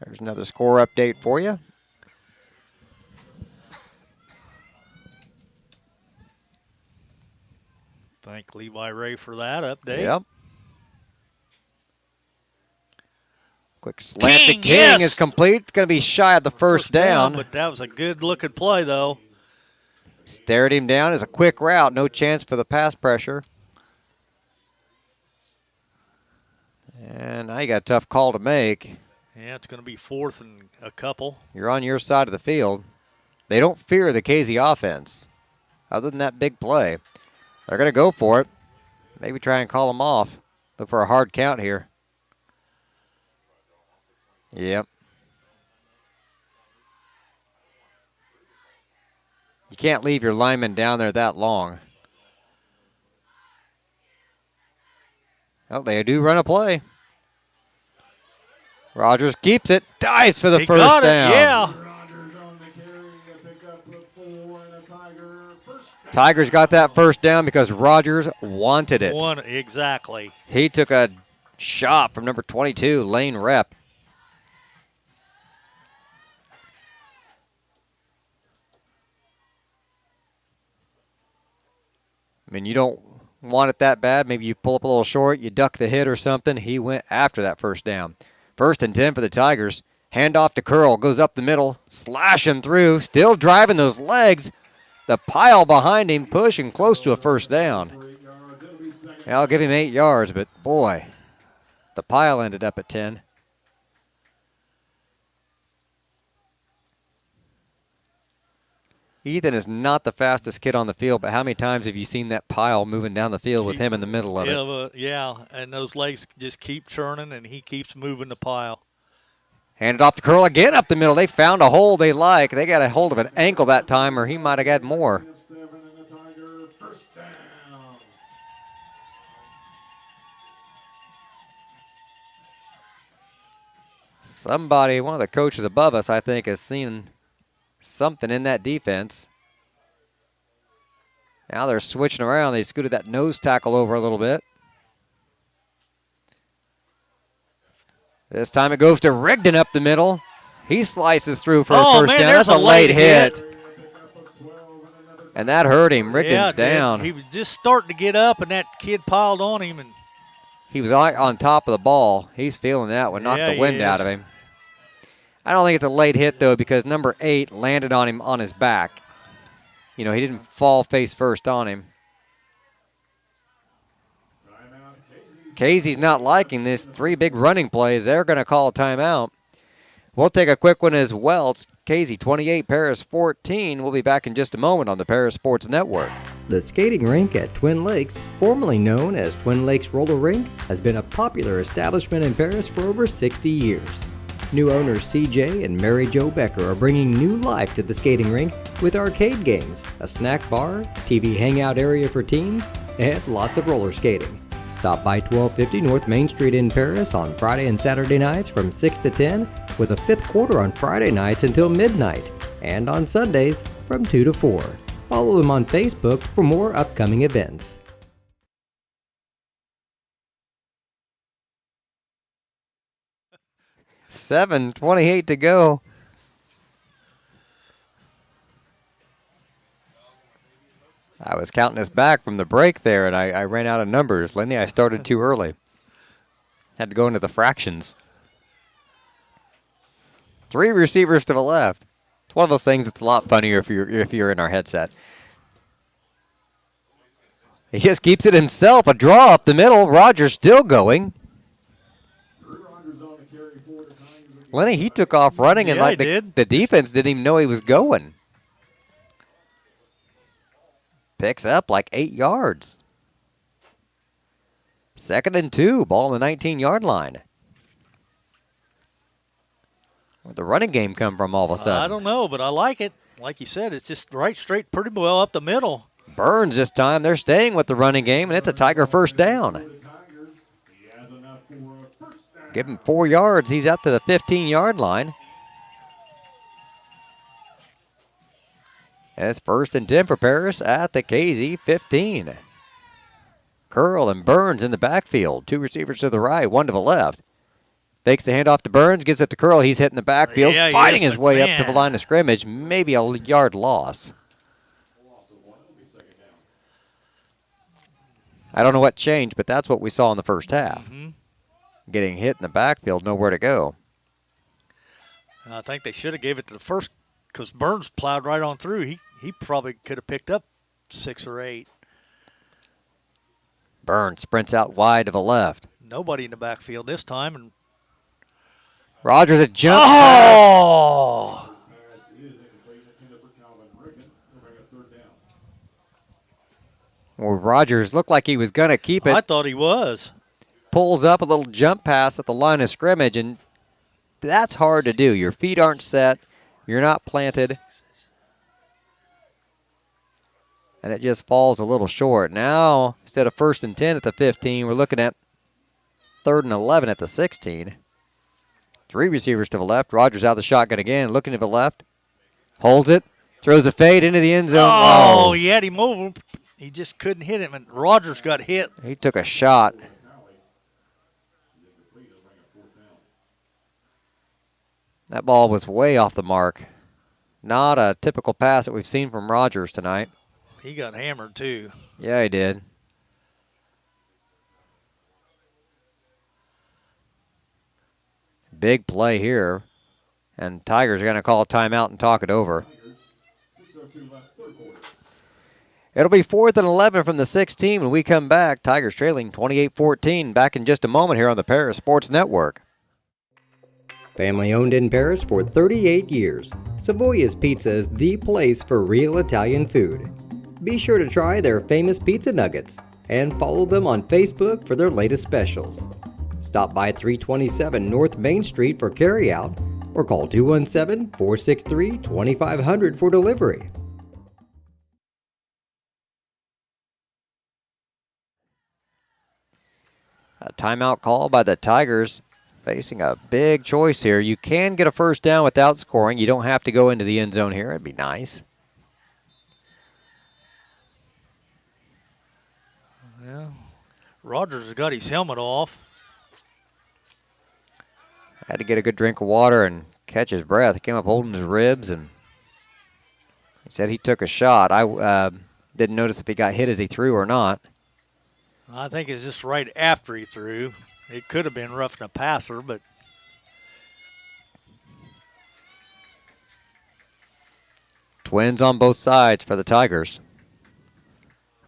There's another score update for you. Thank Levi Ray for that update. Yep. Quick slant to King yes! is complete. It's going to be shy of the first down. But that was a good-looking play, though. Stared him down as a quick route. No chance for the pass pressure. And now you got a tough call to make. Yeah, it's going to be 4th and a couple. You're on your side of the field. They don't fear the Casey offense, other than that big play. They're going to go for it. Maybe try and call them off. Look for a hard count here. Yep. You can't leave your lineman down there that long. Oh, they do run a play. Rogers keeps it, dives for the He first got it, down. yeah. Tigers got that first down because Rogers wanted it. Exactly. He took a shot from number 22, Lane Rep. I mean, you don't want it that bad. Maybe you pull up a little short, you duck the hit or something. He went after that first down. 1st and 10 for the Tigers. Handoff to Curl, goes up the middle, slashing through, still driving those legs. The pile behind him, pushing close to a first down. Yeah, I'll give him 8 yards, but boy, the pile ended up at 10. Ethan is not the fastest kid on the field, but how many times have you seen that pile moving down the field with him in the middle of it? Yeah, and those legs just keep churning, and he keeps moving the pile. Handed off to Curl again up the middle. They found a hole they like. They got a hold of an ankle that time, or he might have got more. Somebody, one of the coaches above us, I think, has seen something in that defense. Now they're switching around. They scooted that nose tackle over a little bit. This time it goes to Rigdon up the middle. He slices through for a first down. That's a late hit. And that hurt him. Rigdon's down. He was just starting to get up, and that kid piled on him. And he was on top of the ball. He's feeling that one. Knocked the wind out of him. I don't think it's a late hit, though, because number 8 landed on him on his back. You know, he didn't fall face first on him. Casey's not liking this. 3 big running plays. They're going to call a timeout. We'll take a quick one as well. It's Casey 28, Paris 14. We'll be back in just a moment on the Paris Sports Network. The skating rink at Twin Lakes, formerly known as Twin Lakes Roller Rink, has been a popular establishment in Paris for over 60 years. New owners CJ and Mary Jo Becker are bringing new life to the skating rink with arcade games, a snack bar, TV hangout area for teens, and lots of roller skating. Stop by 1250 North Main Street in Paris on Friday and Saturday nights from 6 to 10, with a fifth quarter on Friday nights until midnight, and on Sundays from 2 to 4. Follow them on Facebook for more upcoming events. $7:28 to go. I was counting us back from the break there, and I ran out of numbers. Lenny, I started too early. Had to go into the fractions. 3 receivers to the left. It's one of those things that's a lot funnier if you're in our headset. He just keeps it himself. A draw up the middle. Rogers still going. Lenny, he took off running, and like the defense didn't even know he was going. Picks up like 8 yards. 2nd and 2, ball on the 19-yard line. Where'd the running game come from all of a sudden? I don't know, but I like it. Like you said, it's just right straight pretty well up the middle. Burns this time. They're staying with the running game, and it's a Tiger first down. Give him 4 yards. He's up to the 15-yard line. And it's 1st and 10 for Paris at the KZ 15. Curl and Burns in the backfield. 2 receivers to the right, 1 to the left. Fakes the handoff to Burns, gives it to Curl. He's hitting the backfield, fighting his way up to the line of scrimmage. Maybe a yard loss. I don't know what changed, but that's what we saw in the first half. Getting hit in the backfield, nowhere to go. I think they should have gave it to the first, because Burns plowed right on through. He probably could have picked up 6 or 8. Burns sprints out wide to the left. Nobody in the backfield this time. And Rogers a jump. Oh! Well, Rogers looked like he was going to keep it. I thought he was. Pulls up a little jump pass at the line of scrimmage, and that's hard to do. Your feet aren't set. You're not planted. And it just falls a little short. Now, instead of 1st and 10 at the 15, we're looking at 3rd and 11 at the 16. 3 receivers to the left. Rogers out of the shotgun again, looking to the left. Holds it. Throws a fade into the end zone. Oh, he had him over. He just couldn't hit him, and Rogers got hit. He took a shot. That ball was way off the mark. Not a typical pass that we've seen from Rogers tonight. He got hammered, too. Yeah, he did. Big play here. And Tigers are going to call a timeout and talk it over. It'll be 4th and 11 from the 16 when we come back. Tigers trailing 28-14. Back in just a moment here on the Paris Sports Network. Family owned in Paris for 38 years, Savoya's Pizza is the place for real Italian food. Be sure to try their famous pizza nuggets and follow them on Facebook for their latest specials. Stop by 327 North Main Street for carryout or call 217-463-2500 for delivery. A timeout call by the Tigers, facing a big choice here. You can get a first down without scoring. You don't have to go into the end zone here. It'd be nice. Yeah. Rogers has got his helmet off. Had to get a good drink of water and catch his breath. He came up holding his ribs, and he said he took a shot. I didn't notice if he got hit as he threw or not. I think it's just right after he threw. It could have been roughing a passer, but Twins on both sides for the Tigers.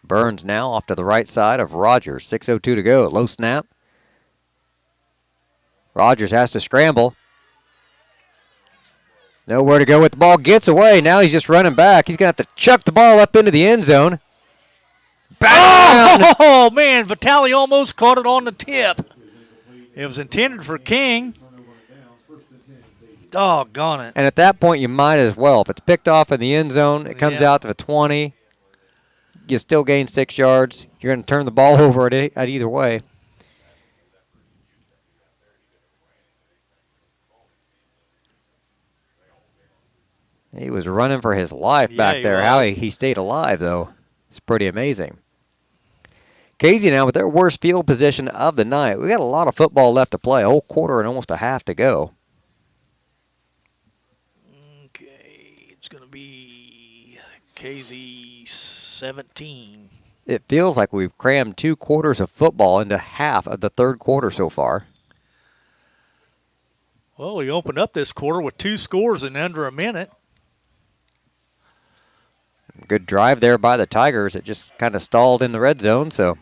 Burns now off to the right side of Rogers. 6:02 to go. Low snap. Rogers has to scramble. Nowhere to go with the ball. Gets away. Now he's just running back. He's going to have to chuck the ball up into the end zone. Bam! oh man, Vitale almost caught it on the tip. It was intended for King. Doggone it. And at that point, you might as well. If it's picked off in the end zone, it comes out to the 20. You still gain 6 yards. You're going to turn the ball over at either way. He was running for his life back there. How he stayed alive, though, it's pretty amazing. Casey now with their worst field position of the night. We got a lot of football left to play. A whole quarter and almost a half to go. Okay, it's going to be Casey 17. It feels like we've crammed 2 quarters of football into half of the third quarter so far. Well, we opened up this quarter with 2 scores in under a minute. Good drive there by the Tigers. It just kind of stalled in the red zone, so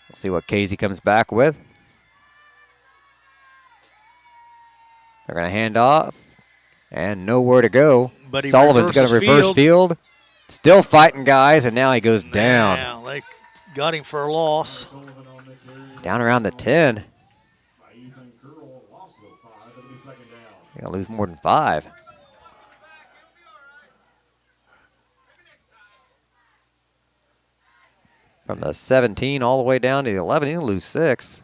we'll see what Casey comes back with. They're going to hand off, and nowhere to go. But Sullivan's going to reverse field. Still fighting guys, and now he goes down. Yeah, they got him for a loss. Down around the 10. You're going to lose more than 5. From the 17 all the way down to the 11, he'll lose 6.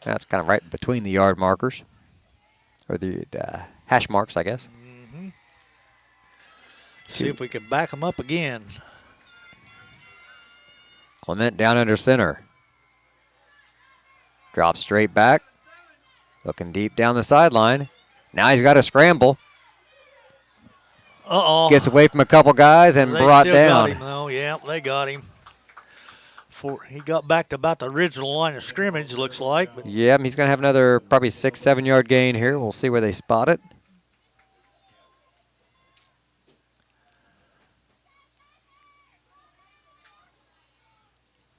That's kind of right between the yard markers, or the hash marks, I guess. Mm-hmm. See if we can back them up again. Clement down under center. Drops straight back. Looking deep down the sideline. Now he's got to scramble. Uh-oh. Gets away from a couple guys and brought down. They still got him, though. Yeah, they got him. He got back to about the original line of scrimmage, looks like. But yeah, he's going to have another probably 6-7 yard gain here. We'll see where they spot it.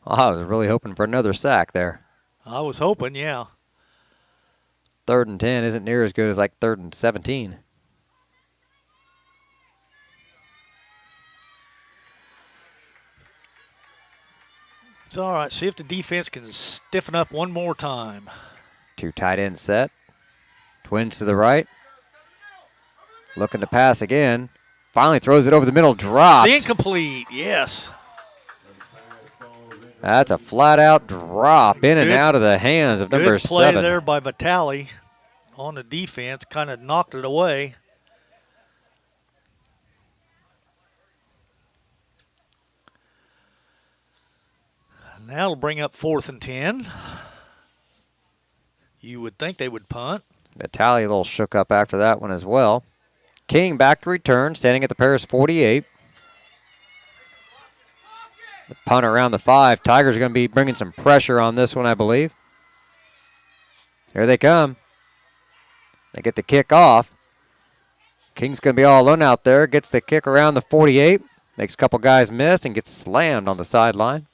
Oh, I was really hoping for another sack there. I was hoping, yeah. 3rd and 10 isn't near as good as like 3rd and 17. It's all right. See if the defense can stiffen up one more time. 2 tight ends set. Twins to the right. Looking to pass again. Finally throws it over the middle. Dropped. It's incomplete. Yes. That's a flat-out drop in and out of the hands of number 7. Good play there by Vitale on the defense. Kind of knocked it away. Now it'll bring up 4th and 10. You would think they would punt. Vitale a little shook up after that one as well. King back to return, standing at the Paris 48. The punt around the 5. Tigers are going to be bringing some pressure on this one, I believe. Here they come. They get the kick off. King's going to be all alone out there. Gets the kick around the 48. Makes a couple guys miss and gets slammed on the sideline.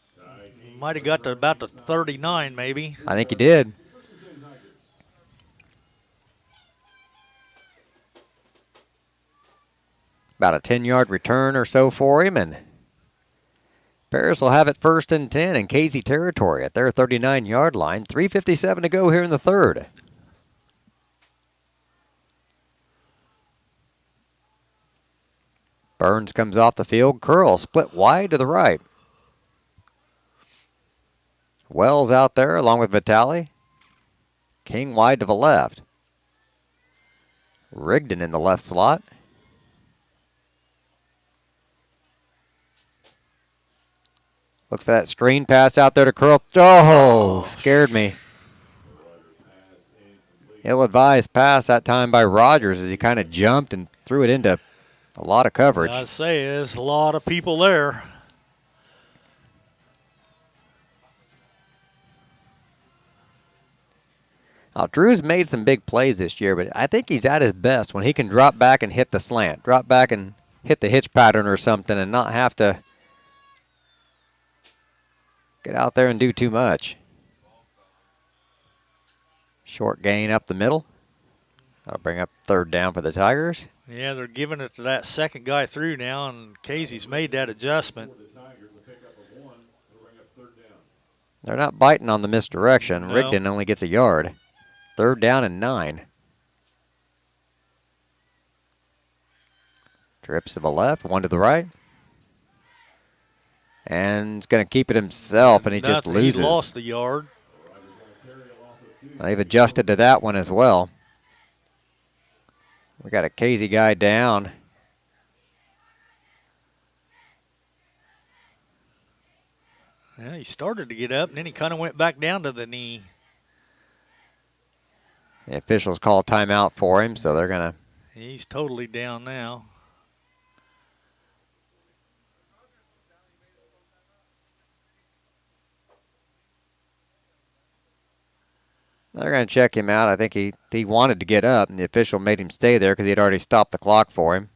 Might have got to about the 39 maybe. I think he did. About a 10-yard return or so for him, and Paris will have it 1st and 10 in Casey territory at their 39-yard line. 3:57 to go here in the third. Burns comes off the field. Curl split wide to the right. Wells out there along with Vitale. King wide to the left. Rigdon in the left slot. Look for that screen pass out there to Curl. Oh, scared me. Ill-advised pass that time by Rogers as he kind of jumped and threw it into a lot of coverage. I say there's a lot of people there. Now, Drew's made some big plays this year, but I think he's at his best when he can drop back and hit the slant, drop back and hit the hitch pattern or something and not have to get out there and do too much. Short gain up the middle. That'll bring up 3rd down for the Tigers. Yeah, they're giving it to that second guy through now, and Casey's made that adjustment. They're not biting on the misdirection. No. Rigdon only gets a yard. 3rd down and 9. Trips to the left, one to the right. And he's going to keep it himself, and he just loses. He lost the yard. They've adjusted to that one as well. We got a Casey guy down. Yeah, he started to get up, and then he kind of went back down to the knee. The officials call timeout for him, so they're going to. He's totally down now. They're going to check him out. I think he wanted to get up, and the official made him stay there because he had already stopped the clock for him.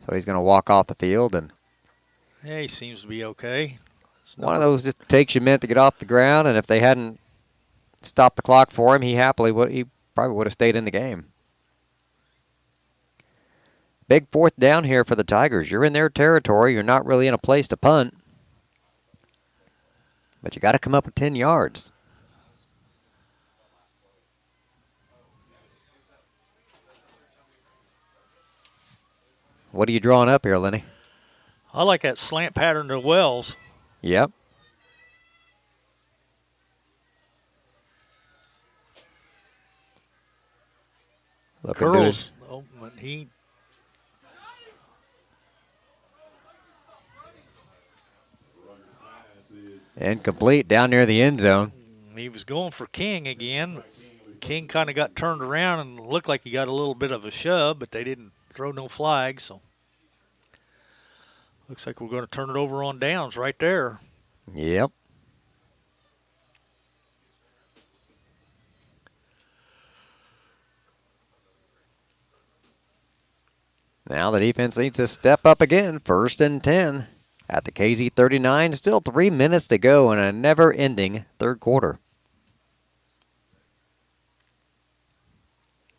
So he's going to walk off the field. And yeah, he seems to be okay. One of those just takes you a minute to get off the ground, and if they hadn't stopped the clock for him, he probably would have stayed in the game. Big 4th down here for the Tigers. You're in their territory. You're not really in a place to punt. But you got to come up with 10 yards. What are you drawing up here, Lenny? I like that slant pattern to Wells. Yep. Curls. Oh, he. Incomplete down near the end zone. He was going for King again. King kind of got turned around and looked like he got a little bit of a shove, but they didn't throw no flags, so looks like we're going to turn it over on downs right there. Yep. Now the defense needs to step up again. 1st and 10 at the KZ 39. Still 3 minutes to go in a never-ending 3rd quarter.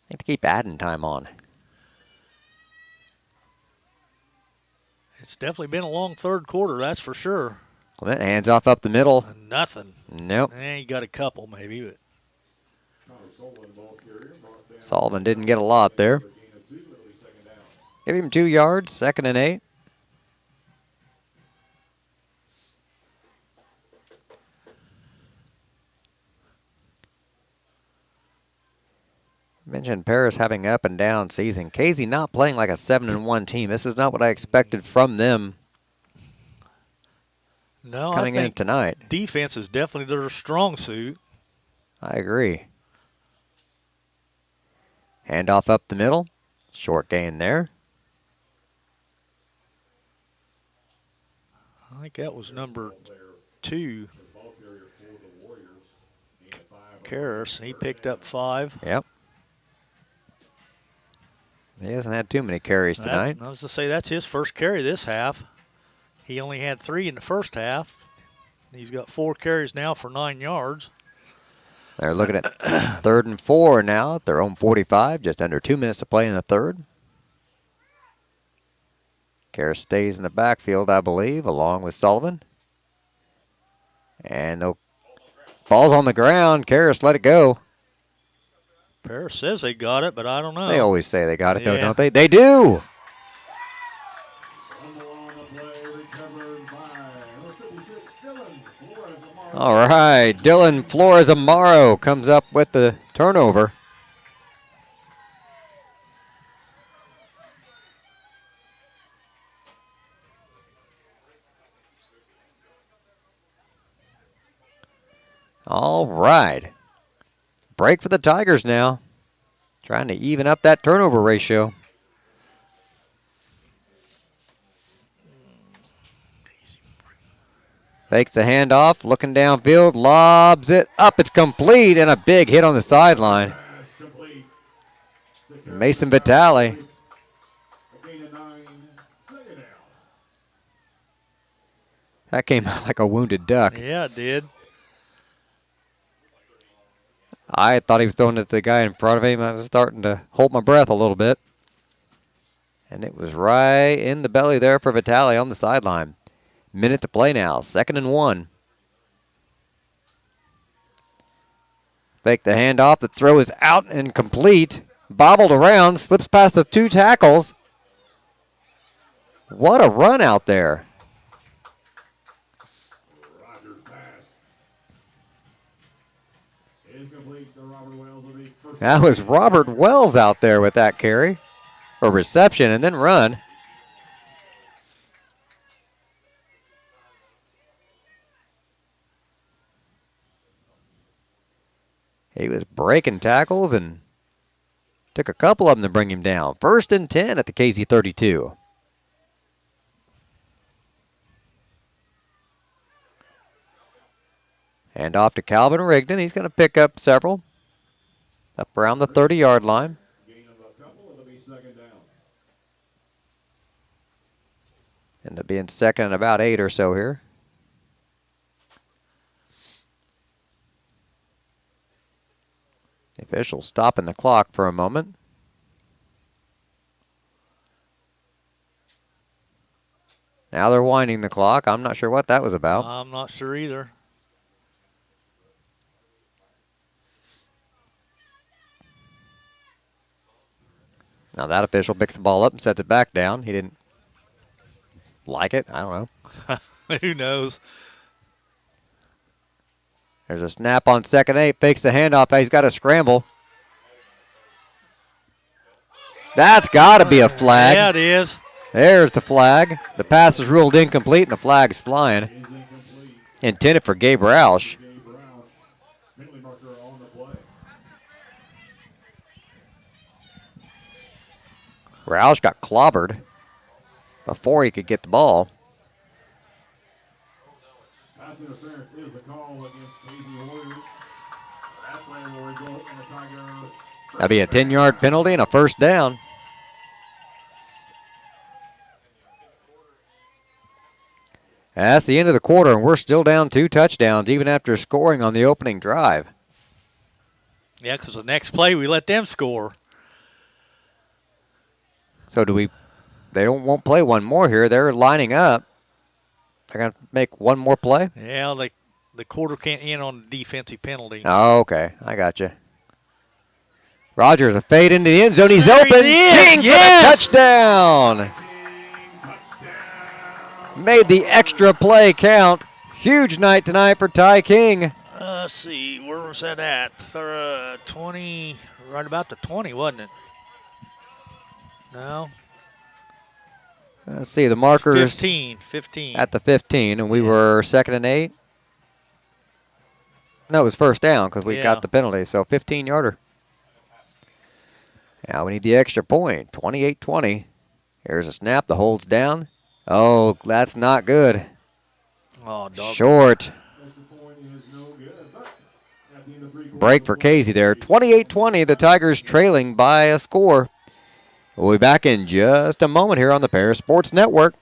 Need to keep adding time on. It's definitely been a long 3rd quarter, that's for sure. Clement hands off up the middle. Nothing. Nope. You got a couple maybe, but Sullivan didn't get a lot there. Give him 2 yards, 2nd and 8. Mentioned Paris having up and down season. Casey not playing like a 7-1 team. This is not what I expected from them. No, coming I think in tonight. Defense is definitely their strong suit. I agree. Handoff up the middle. Short gain there. I think that was number 2. Karras, he picked up 5. Yep. He hasn't had too many carries tonight. I was to say that's his first carry this half. He only had 3 in the first half. He's got 4 carries now for 9 yards. They're looking at 3rd and 4 now at their own 45, just under 2 minutes to play in the third. Karras stays in the backfield, I believe, along with Sullivan. And the ball's on the ground. Karras let it go. Paris says they got it, but I don't know. They always say they got it, though, Yeah. don't they? They do. All right, Dylan Flores-Amaro comes up with the turnover. All right. Break for the Tigers now. Trying to even up that turnover ratio. Fakes the handoff, looking downfield, lobs it up. It's complete, and a big hit on the sideline. Mason Vitale. That came out like a wounded duck. Yeah, it did. I thought he was throwing it at the guy in front of him. I was starting to hold my breath a little bit. And it was right in the belly there for Vitale on the sideline. Minute to play now, 2nd and 1. Fake the handoff. The throw is out and complete. Bobbled around, slips past the 2 tackles. What a run out there. That was Robert Wells out there with that carry, or reception, and then run. He was breaking tackles and took a couple of them to bring him down. 1st and 10 at the KZ32. And off to Calvin Rigdon. He's going to pick up several. Up around the 30-yard line. End up being 2nd and about 8 or so here. The officials stopping the clock for a moment. Now they're winding the clock. I'm not sure what that was about. I'm not sure either. Now that official picks the ball up and sets it back down. He didn't like it. I don't know. Who knows? There's a snap on 2nd and 8. Fakes the handoff. He's got to scramble. That's got to be a flag. Yeah, it is. There's the flag. The pass is ruled incomplete, and the flag's flying. Intended for Gabe Roush. Roush got clobbered before he could get the ball. Pass interference is the call against KZ Warriors. That play will result in a Tiger. That'll be a 10-yard penalty and a 1st down. That's the end of the quarter, and we're still down 2 touchdowns, even after scoring on the opening drive. Yeah, because the next play we let them score. So they won't play one more here. They're lining up. They're going to make one more play? Yeah, the quarter can't end on a defensive penalty. Oh, okay. I got you. Rogers, a fade into the end zone. He's There open. he is. King Yes. for the touchdown. Made the extra play count. Huge night tonight for Ty King. Let's see, where was that at? 20, right about the 20, wasn't it? No? Let's see, the markers 15. at the 15, and we were 2nd and 8. No, it was 1st down because we got the penalty, so 15-yarder. Now we need the extra point, 28-20. Here's a snap, the hold's down. Oh, that's not good. Oh, dog. Short. Break for Casey there. 28-20, the Tigers trailing by a score. We'll be back in just a moment here on the Paris Sports Network.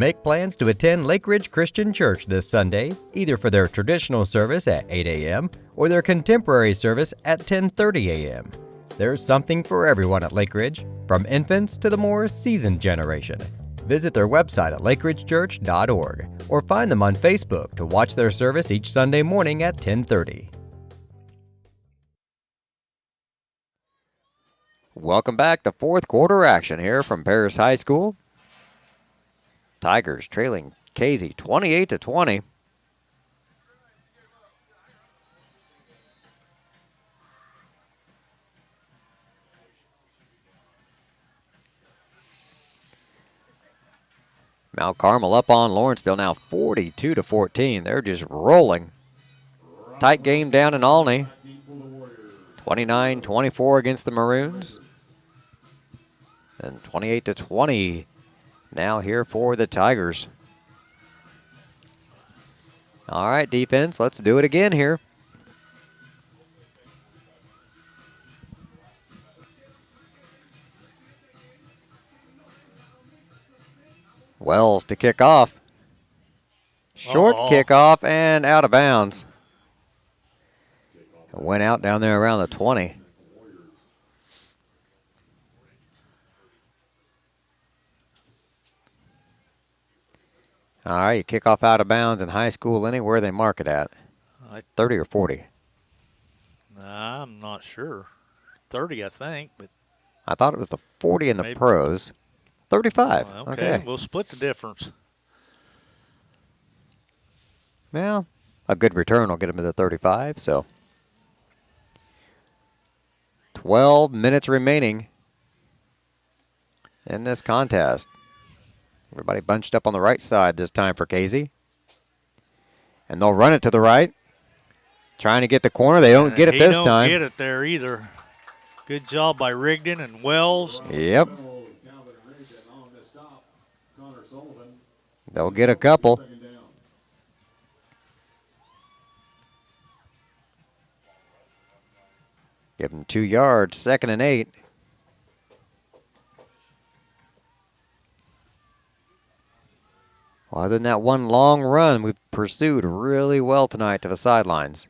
make plans to attend Lake Ridge Christian Church this Sunday, either for their traditional service at 8 a.m. or their contemporary service at 10:30 a.m. There's something for everyone at Lake Ridge, from infants to the more seasoned generation. Visit their website at lakeridgechurch.org or find them on Facebook to watch their service each Sunday morning at 10:30. Welcome back to fourth quarter action here from Paris High School. Tigers trailing Casey 28-20. Mount Carmel up on Lawrenceville now 42-14. They're just rolling. Tight game down in Olney. 29-24 against the Maroons. And 28-20 now here for the Tigers. All right, defense, let's do it again here. Wells to kick off. Short kickoff and out of bounds. Went out down there around the 20. All right, you kick off out of bounds in high school, Lenny. Where they mark it at? 30 or 40? I'm not sure. 30, I think. But I thought it was the 40 in the pros. 35. Okay, we'll split the difference. Well, a good return will get him to the 35, so 12 minutes remaining in this contest. Everybody bunched up on the right side this time for Casey. And they'll run it to the right. Trying to get the corner. They don't get it this time. He don't get it there either. Good job by Rigdon and Wells. Yep. They'll get a couple. Give them 2 yards, 2nd and 8. Well, other than that one long run, we've pursued really well tonight to the sidelines.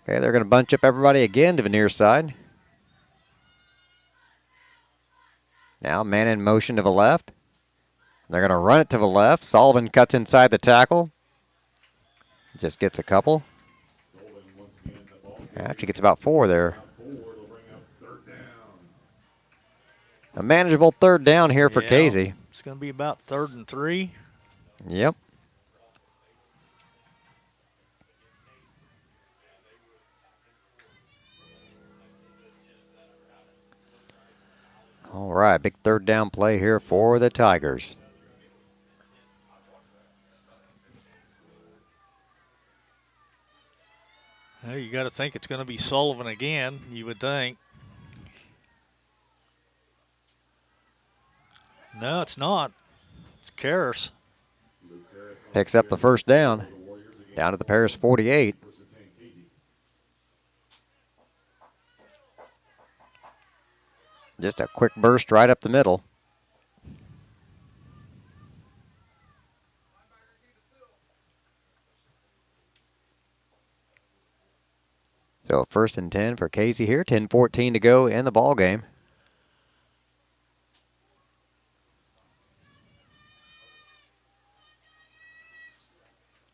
Okay, they're going to bunch up everybody again to the near side. Now, man in motion to the left. They're going to run it to the left. Sullivan cuts inside the tackle. Just gets a couple. Actually gets about 4 there. A manageable 3rd down here for Casey. It's going to be about 3rd and 3. Yep. All right, big 3rd down play here for the Tigers. Well, you got to think it's going to be Sullivan again, you would think. No, it's not. It's Karras. Picks up the 1st down. Down to the Paris 48. Just a quick burst right up the middle. So 1st and 10 for Casey here. 10:14 to go in the ball game.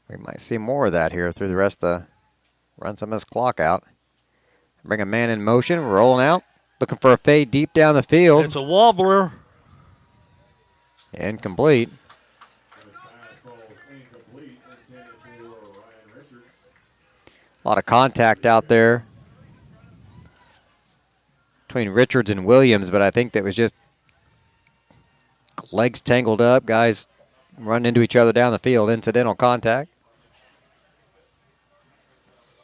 We might see more of that here through the rest of the, run some of this clock out. Bring a man in motion, rolling out, looking for a fade deep down the field. It's a wobbler. Incomplete. A lot of contact out there between Richards and Williams, but I think that was just legs tangled up, guys run into each other down the field, incidental contact.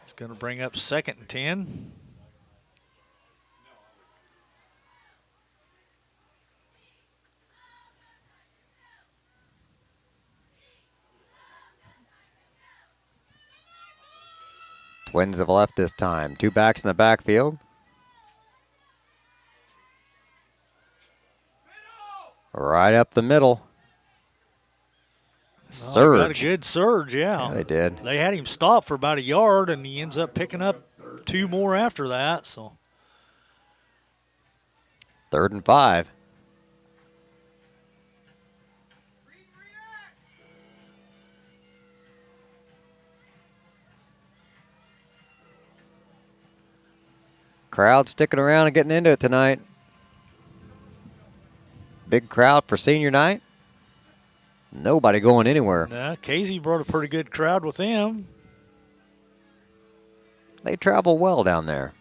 It's going to bring up 2nd and 10. Twins have left this time. 2 backs in the backfield. Right up the middle. Surge. Got a Surge. good surge, yeah. Yeah, they did. They had him stop for about a yard, and he ends up picking up 2 more after that. So 3rd and 5. Crowd sticking around and getting into it tonight. Big crowd for senior night. Nobody going anywhere. yeah, Casey brought a pretty good crowd with him. They travel well down there.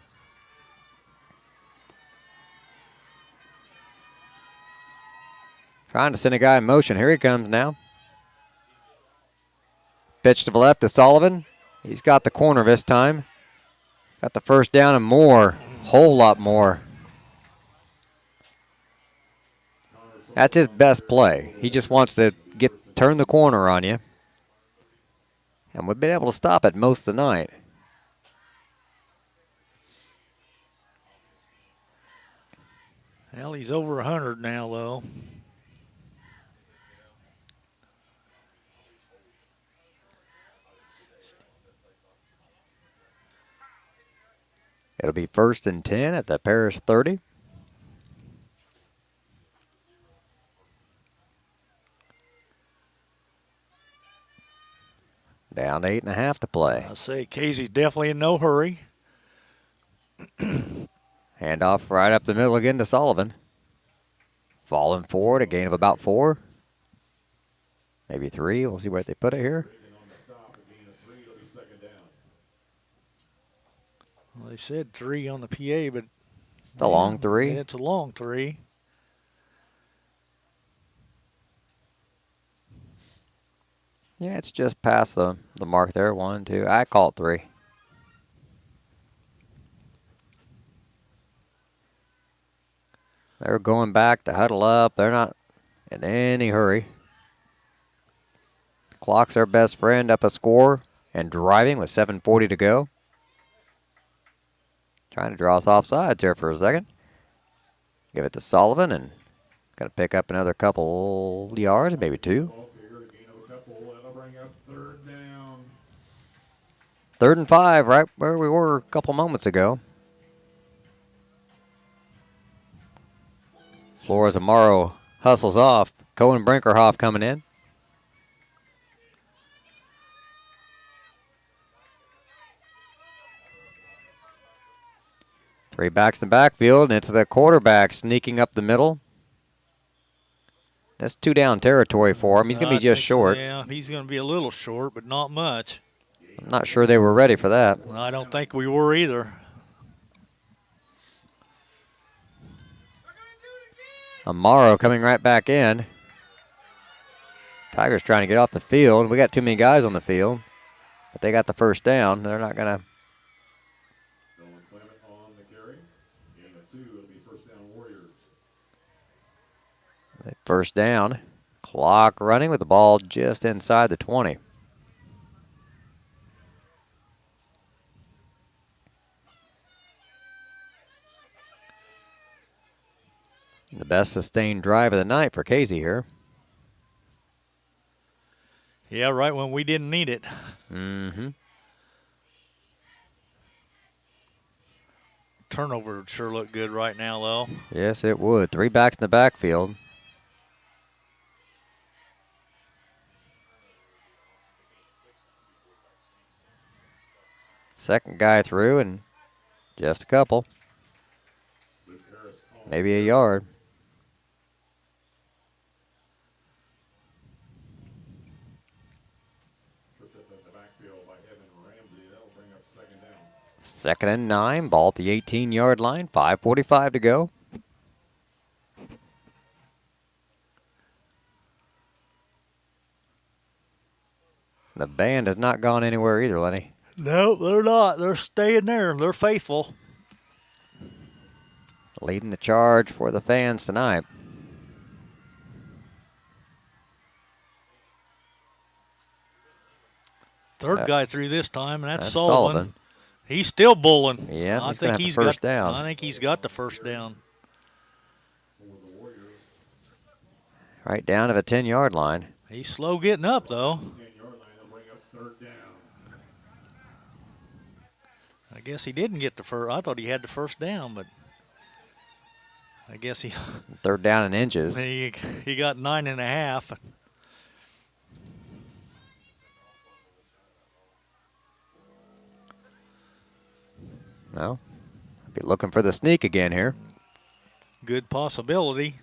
Trying to send a guy in motion. Here he comes now. Pitch to the left to Sullivan. He's got the corner this time. Got the first down and more. Whole lot more. That's his best play. He just wants to turn the corner on you. And we've been able to stop it most of the night. Well, he's over 100 now, though. It'll be 1st and 10 at the Paris 30. Down to 8.5 to play. I say Casey's definitely in no hurry. Handoff right up the middle again to Sullivan. Falling forward, a gain of about 4. Maybe 3. We'll see where they put it here. Well, they said 3 on the PA, but It's a long 3. it's a long 3. Yeah, it's just past the mark there. 1, 2. I call it 3. They're going back to huddle up. They're not in any hurry. The clock's our best friend, up a score and driving with 7:40 to go. Trying to draw us off sides here for a second. Give it to Sullivan and got to pick up another couple yards, maybe 2. 3rd and 5, right where we were a couple moments ago. Flores Amaro hustles off. Cohen Brinkerhoff coming in. Three backs in the backfield, and it's the quarterback sneaking up the middle. That's 2 down territory for him. He's going to be just short. Yeah, he's going to be a little short, but not much. I'm not sure they were ready for that. I don't think we were either. Amaro coming right back in. Tigers trying to get off the field. We got too many guys on the field, but they got the first down. They're not going to. First down. Clock running with the ball just inside the 20. The best sustained drive of the night for Casey here. Yeah, right when we didn't need it. Mm-hmm. Turnover would sure look good right now, though. Yes, it would. 3 backs in the backfield. Second guy through and just a couple. Maybe a yard. Second and 9, ball at the 18-yard line, 5:45 to go. The band has not gone anywhere either, Lenny. No, they're not. They're staying there. They're faithful. Leading the charge for the fans tonight. Third guy through this time, and that's Sullivan. Sullivan. He's still bowling. Yeah, I he's think gonna have the he's first got. down. I think he's got the first down. Right down to the 10-yard line. He's slow getting up, though. 10-yard line, they'll bring up third down. I guess he didn't get the first. I thought he had the first down, but I guess he Third down in inches. he got 9.5. No. Be looking for the sneak again here. Good possibility.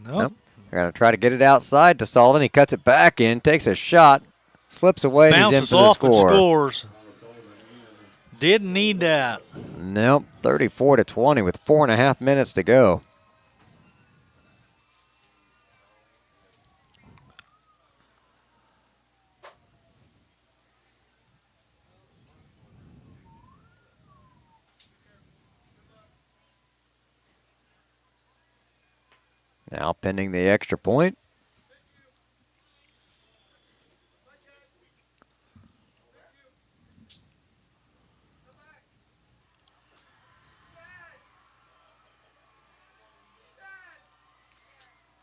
Nope. They're going to try to get it outside to Sullivan. He cuts it back in, takes a shot, slips away, and he's in Bounces for the off score. and scores. Didn't need that. Nope, 34-20 with 4.5 minutes to go. Now pending the extra point.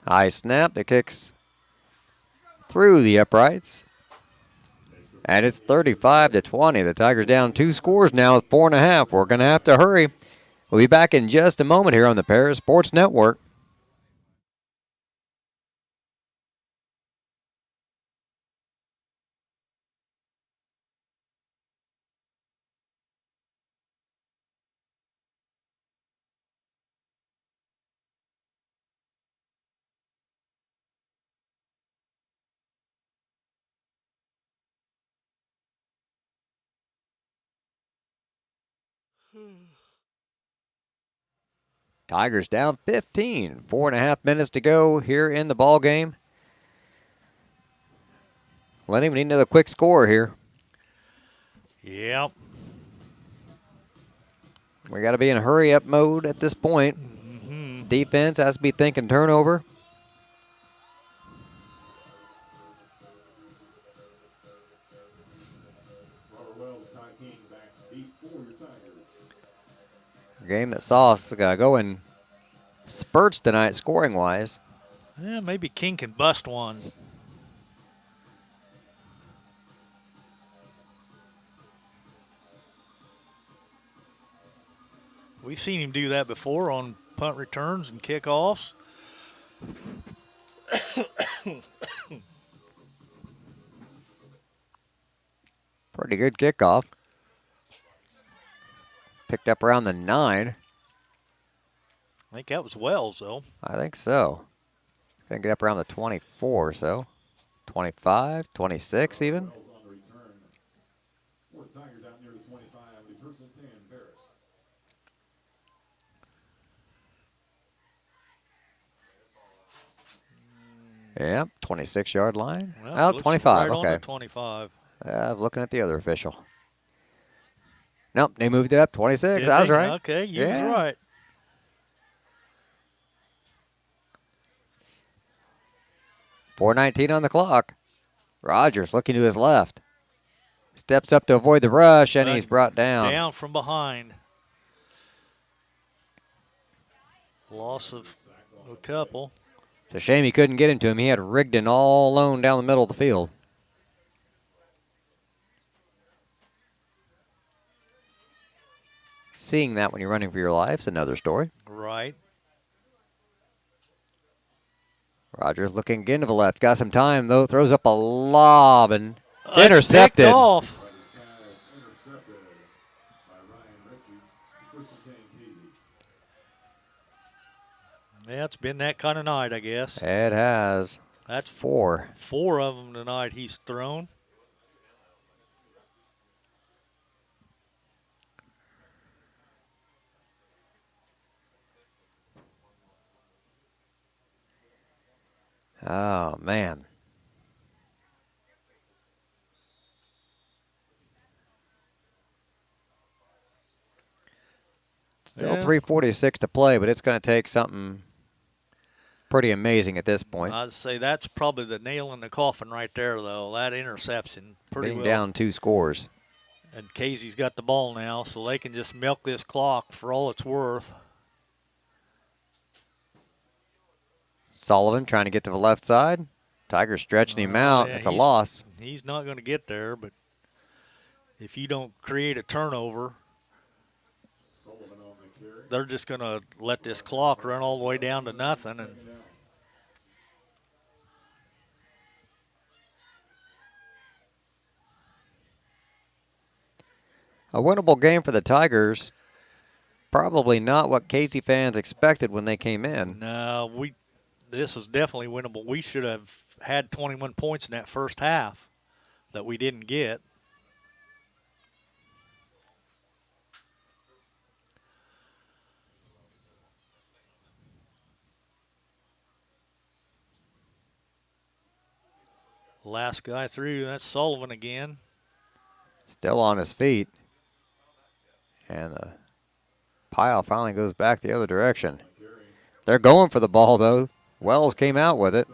High snap, the kicks through the uprights. And it's 35-20. The Tigers down 2 scores now with 4.5. We're going to have to hurry. We'll be back in just a moment here on the Paris Sports Network. Tigers down 15. 4.5 minutes to go here in the ball game. Lenny, we need another quick score here. Yep. We got to be in hurry-up mode at this point. Defense has to be thinking turnover. A game that saw us go in spurts tonight, scoring-wise. Yeah, maybe King can bust one. We've seen him do that before on punt returns and kickoffs. Pretty good kickoff. Picked up around the 9. I think that was Wells, though. I think so. Gonna get up around the 24 or so. 25, 26 even. Yep, 26-yard line. Well, Oh, 25, right okay. On the 25. I'm looking at the other official. Nope, they moved it up, 26. Did I was they? right. Okay, you was right. .419 on the clock. Rogers looking to his left. Steps up to avoid the rush, and he's brought down. Down from behind. Loss of a couple. It's a shame he couldn't get into him. He had Rigdon all alone down the middle of the field. Seeing that when you're running for your life is another story. Right. Rogers looking again to the left. Got some time, though. Throws up a lob and That's intercepted. picked off. Yeah, it's been that kind of night, I guess. It has. That's 4. 4 of them tonight he's thrown. Oh, man. Still Yeah. 3:46 to play, but it's going to take something pretty amazing at this point. I'd say that's probably the nail in the coffin right there, though. That interception. Pretty Being well. down 2 scores. And Casey's got the ball now, so they can just milk this clock for all it's worth. Sullivan trying to get to the left side. Tigers stretching him out. Yeah, It's a loss. He's not going to get there, but if you don't create a turnover, they're just going to let this clock run all the way down to nothing. And a winnable game for the Tigers. Probably not what Casey fans expected when they came in. no, this was definitely winnable. We should have had 21 points in that first half that we didn't get. Last guy through, that's Sullivan again. Still on his feet. And the pile finally goes back the other direction. They're going for the ball, though. Wells came out with it.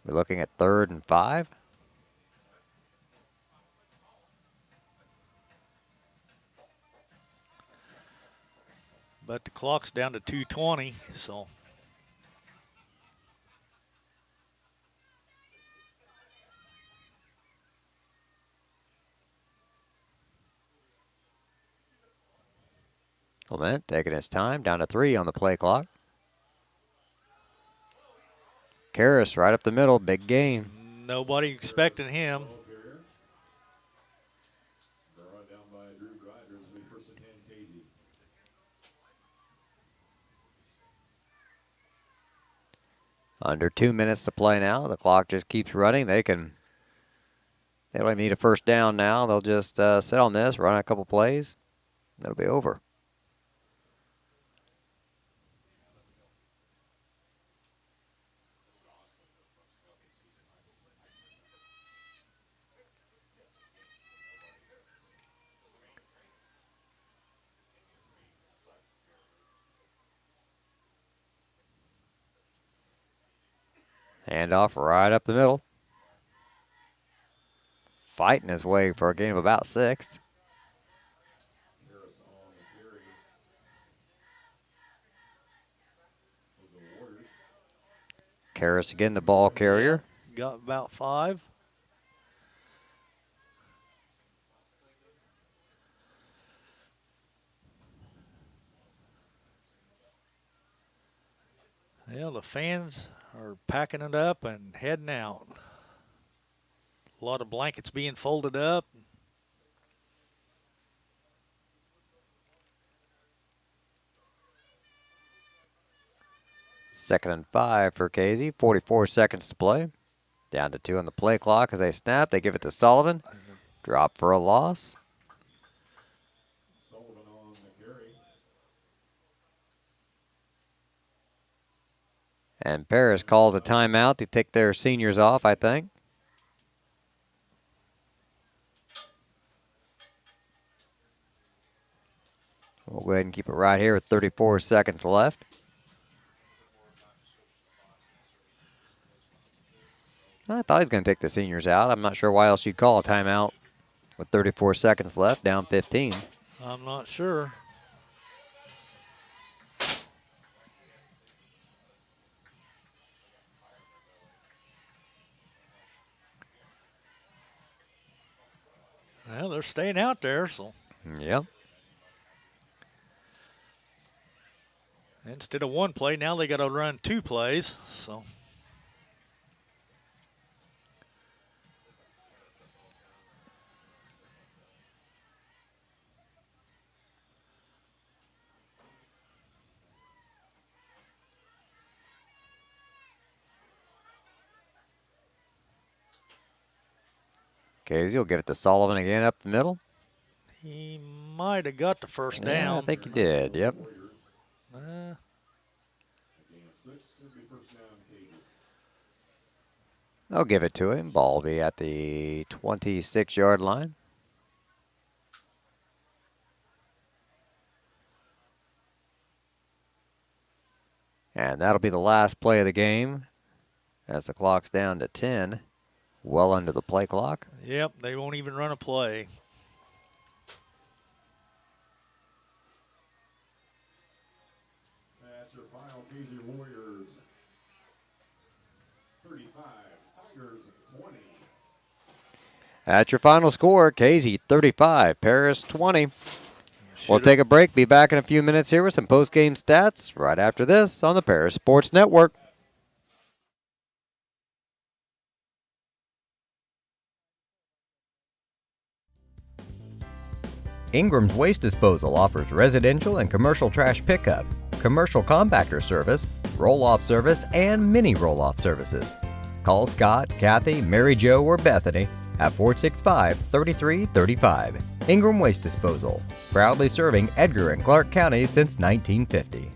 We're looking at 3rd and 5. But the clock's down to 2:20, so. Clement taking his time, down to 3 on the play clock. Karras right up the middle, big game. Nobody expecting him. Under 2 minutes to play now. The clock just keeps running. They don't even need a first down now. They'll just sit on this, run a couple plays. That'll be over. Handoff right up the middle. Fighting his way for a gain of about 6. Karras again, the ball carrier. Got about 5. Yeah, the fans are packing it up and heading out. A lot of blankets being folded up. Second and 5 for Casey. 44 seconds to play. Down to 2 on the play clock as they snap. They give it to Sullivan. Drop for a loss. And Paris calls a timeout to take their seniors off, I think. We'll go ahead and keep it right here with 34 seconds left. I thought he was going to take the seniors out. I'm not sure why else you'd call a timeout with 34 seconds left, down 15. I'm not sure. Well, they're staying out there, so. Yep. Instead of 1 play, now they got to run 2 plays, so. Casey will give it to Sullivan again up the middle. He might have got the first down. I think he did, yep. They'll give it to him. Ball will be at the 26-yard line. And that'll be the last play of the game as the clock's down to 10, well under the play clock. Yep, they won't even run a play. That's your final KZ Warriors 35, Tigers 20. That's your final score, KZ 35, Paris 20. We'll take a break, be back in a few minutes here with some post-game stats right after this on the Paris Sports Network. Ingram's Waste Disposal offers residential and commercial trash pickup, commercial compactor service, roll-off service, and mini roll-off services. Call Scott, Kathy, Mary Jo, or Bethany at 465-3335. Ingram Waste Disposal, proudly serving Edgar and Clark counties since 1950.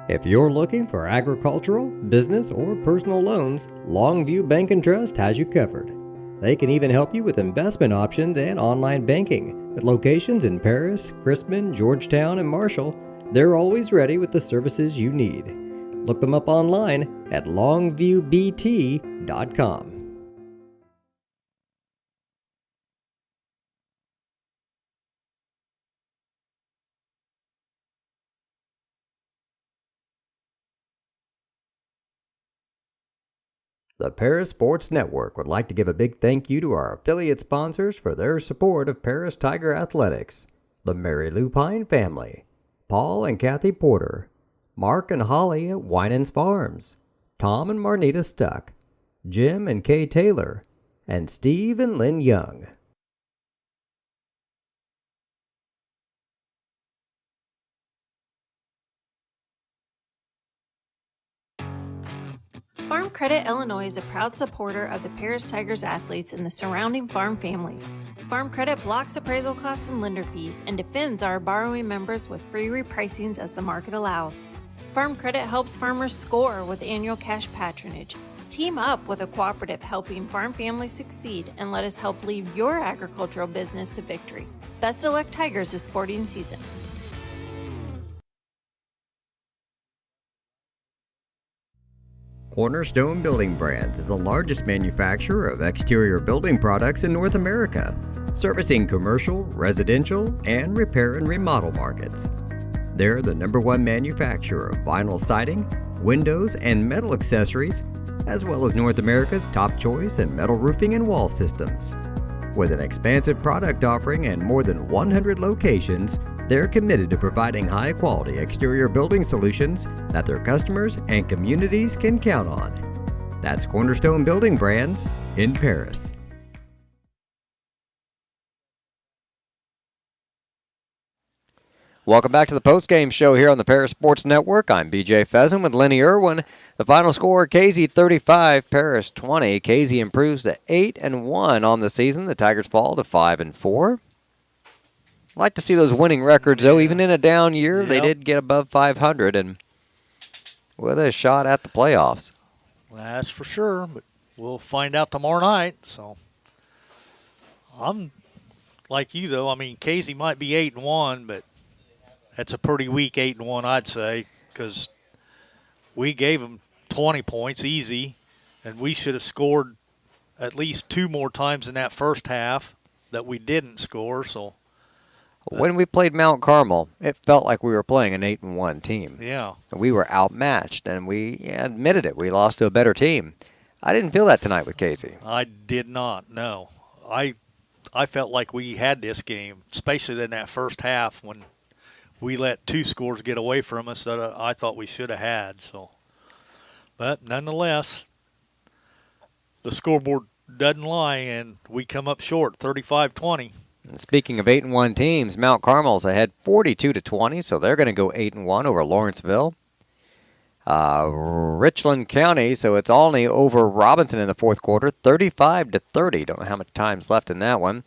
If you're looking for agricultural, business, or personal loans, Longview Bank and Trust has you covered. They can even help you with investment options and online banking. With locations in Paris, Crispin, Georgetown, and Marshall, they're always ready with the services you need. Look them up online at longviewbt.com. The Paris Sports Network would like to give a big thank you to our affiliate sponsors for their support of Paris Tiger Athletics: the Mary Lupine family, Paul and Kathy Porter, Mark and Holly at Winans Farms, Tom and Marnita Stuck, Jim and Kay Taylor, and Steve and Lynn Young. Farm Credit Illinois is a proud supporter of the Paris Tigers athletes and the surrounding farm families. Farm Credit blocks appraisal costs and lender fees and defends our borrowing members with free repricings as the market allows. Farm Credit helps farmers score with annual cash patronage. Team up with a cooperative helping farm families succeed and let us help lead your agricultural business to victory. Best of luck, Tigers, this sporting season. Cornerstone Building Brands is the largest manufacturer of exterior building products in North America, servicing commercial, residential, and repair and remodel markets. They're the #1 manufacturer of vinyl siding, windows, and metal accessories, as well as North America's top choice in metal roofing and wall systems. With an expansive product offering and more than 100 locations, they're committed to providing high-quality exterior building solutions that their customers and communities can count on. That's Cornerstone Building Brands in Paris. Welcome back to the postgame show here on the Paris Sports Network. I'm BJ Pheasant with Lenny Irwin. The final score, KZ 35, Paris 20. KZ improves to 8-1 on the season. The Tigers fall to 5-4. Like to see those winning records, though. Even in a down year, they did get above 500 and with a shot at the playoffs. Well, that's for sure, but we'll find out tomorrow night. So I'm like you, though. I mean, Casey might be 8-1, but that's a pretty weak 8-1, I'd say, because we gave them 20 points easy, and we should have scored at least 2 more times in that first half that we didn't score. So when we played Mount Carmel, it felt like we were playing an 8-1 team. Yeah. We were outmatched, and we admitted it. We lost to a better team. I didn't feel that tonight with Casey. I did not, no. I felt like we had this game, especially in that first half when we let 2 scores get away from us that I thought we should have had. So, but nonetheless, the scoreboard doesn't lie, and we come up short, 35-20. And speaking of 8-1 teams, Mount Carmel's ahead 42-20, so they're going to go 8-1 over Lawrenceville. Richland County, so it's Olney over Robinson in the fourth quarter, 35-30. Don't know how much time's left in that one.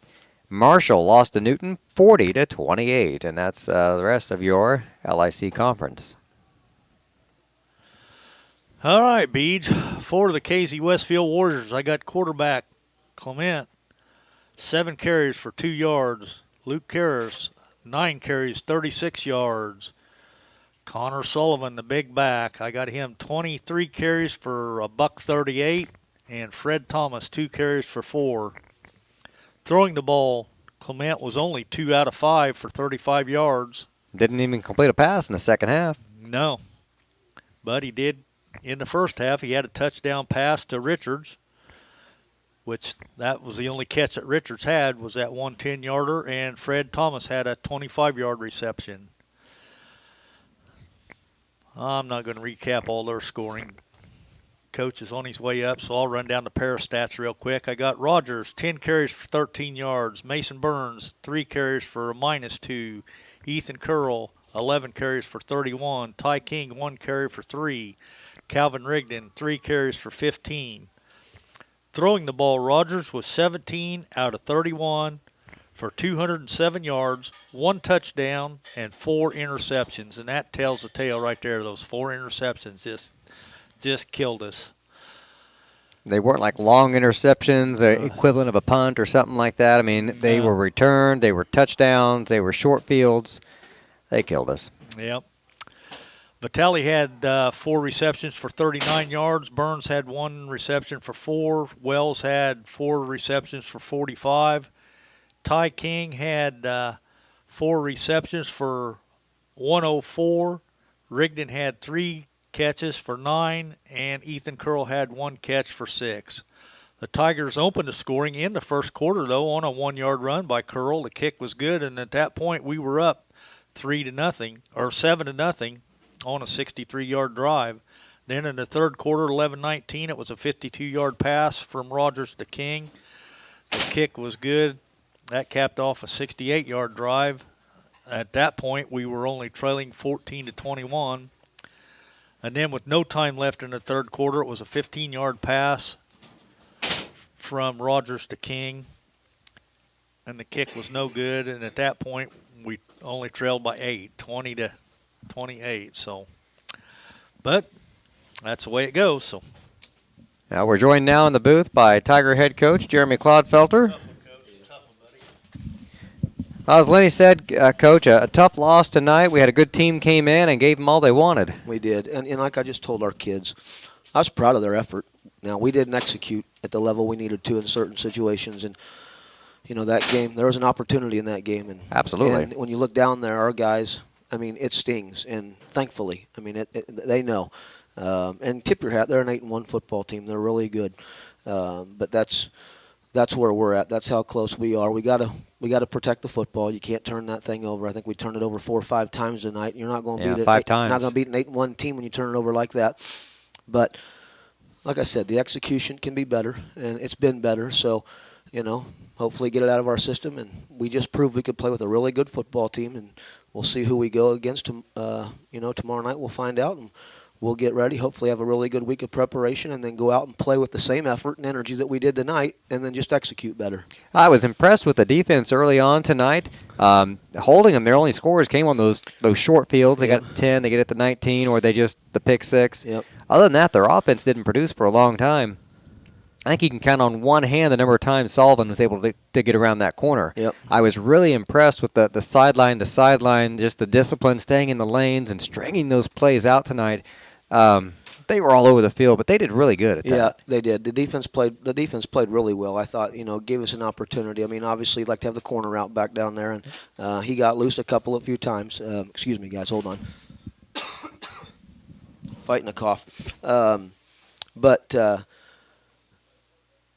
Marshall lost to Newton 40-28, and that's the rest of your LIC conference. All right, Beej. For the KZ Westfield Warriors, I got quarterback Clement, 7 carries for 2 yards. Luke Karras, 9 carries, 36 yards. Connor Sullivan, the big back, I got him 23 carries for $138, and Fred Thomas, 2 carries for 4. Throwing the ball, Clement was only 2 out of 5 for 35 yards. Didn't even complete a pass in the second half. No, but he did in the first half. He had a touchdown pass to Richards, which that was the only catch that Richards had, was that 1 10-yarder, and Fred Thomas had a 25-yard reception. I'm not going to recap all their scoring. Coach is on his way up, so I'll run down the pair of stats real quick. I got Rogers, 10 carries for 13 yards. Mason Burns, 3 carries for a -2. Ethan Curl, 11 carries for 31. Ty King, 1 carry for 3. Calvin Rigdon, 3 carries for 15. Throwing the ball, Rogers was 17 out of 31 for 207 yards, 1 touchdown, and 4 interceptions. And that tells the tale right there. Those 4 interceptions just killed us. They weren't like long interceptions, equivalent of a punt or something like that. I mean, they were returned, they were touchdowns, they were short fields. They killed us. Yep. Vitale had 4 receptions for 39 yards. Burns had 1 reception for 4. Wells had 4 receptions for 45. Ty King had 4 receptions for 104. Rigdon had 3 catches for 9, and Ethan Curl had 1 catch for 6. The Tigers opened the scoring in the first quarter, though, on a 1-yard run by Curl. The kick was good, and at that point we were up 3-0 or 7-0 on a 63-yard drive. Then in the third quarter, 11-19, it was a 52-yard pass from Rogers to King. The kick was good. That capped off a 68-yard drive. At that point, we were only trailing 14-21. And then with no time left in the third quarter, it was a 15-yard pass from Rogers to King. And the kick was no good. And at that point, we only trailed by 8, 20-28. So, but that's the way it goes. So Now we're joined now in the booth by Tiger head coach Jeremy Clodfelter. As Lenny said, Coach, a tough loss tonight. We had a good team came in and gave them all they wanted. We did. And like I just told our kids, I was proud of their effort. Now, we didn't execute at the level we needed to in certain situations. And, you know, that game, there was an opportunity in that game. And absolutely. And when you look down there, our guys, I mean, it stings. And thankfully, I mean, they know. And tip your hat, they're an 8-1 football team. They're really good. But that's where we're at. That's how close we are. We got to protect the football. You can't turn that thing over. I think we turned it over 4 or 5 times tonight. You're not going to beat it 5 times. Not going to beat an 8-1 team when you turn it over like that. But like I said, the execution can be better, and it's been better. So, you know, hopefully get it out of our system. And we just proved we could play with a really good football team, and we'll see who we go against. Tomorrow night we'll find out. And we'll get ready, hopefully have a really good week of preparation, and then go out and play with the same effort and energy that we did tonight, and then just execute better. I was impressed with the defense early on tonight. Holding them, their only scores came on those short fields. They got 10, they get it to 19, or they just the pick 6. Yep. Other than that, their offense didn't produce for a long time. I think you can count on one hand the number of times Sullivan was able to get around that corner. Yep. I was really impressed with the sideline to sideline, just the discipline, staying in the lanes and stringing those plays out tonight. They were all over the field, but they did really good at that. Yeah, they did. The defense played really well. I thought, gave us an opportunity. I mean, obviously, you'd like to have the corner out back down there, and he got loose a few times. Excuse me, guys, hold on. Fighting a cough. But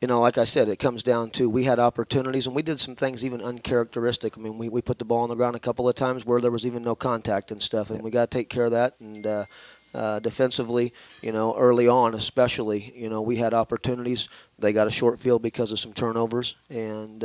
like I said, it comes down to we had opportunities, and we did some things even uncharacteristic. I mean, we put the ball on the ground a couple of times where there was even no contact and stuff, and we got to take care of that. And defensively, early on especially, we had opportunities. They got a short field because of some turnovers, and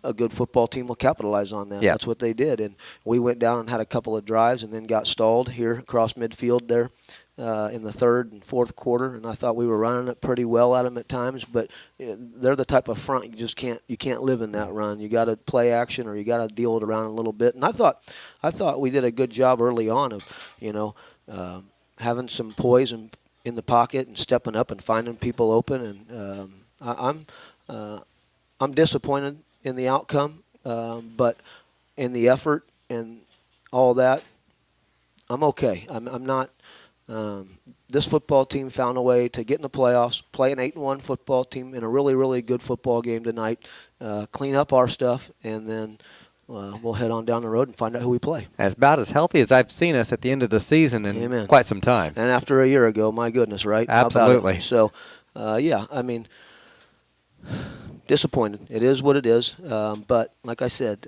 a good football team will capitalize on that. Yeah. That's what they did. And we went down and had a couple of drives and then got stalled here across midfield there in the third and fourth quarter. And I thought we were running it pretty well at them at times, but they're the type of front you can't live in that run. You got to play action, or you got to deal it around a little bit. And I thought we did a good job early on of, having some poise in the pocket and stepping up and finding people open. And I'm disappointed in the outcome, but in the effort and all that, I'm okay. I'm not. This football team found a way to get in the playoffs, play an 8-1 football team in a really, really good football game tonight, clean up our stuff, and then we'll head on down the road and find out who we play. As about as healthy as I've seen us at the end of the season in Amen. quite some time. And after a year ago, my goodness, right? Absolutely. How about it? So, yeah, I mean, disappointed. It is what it is. But like I said,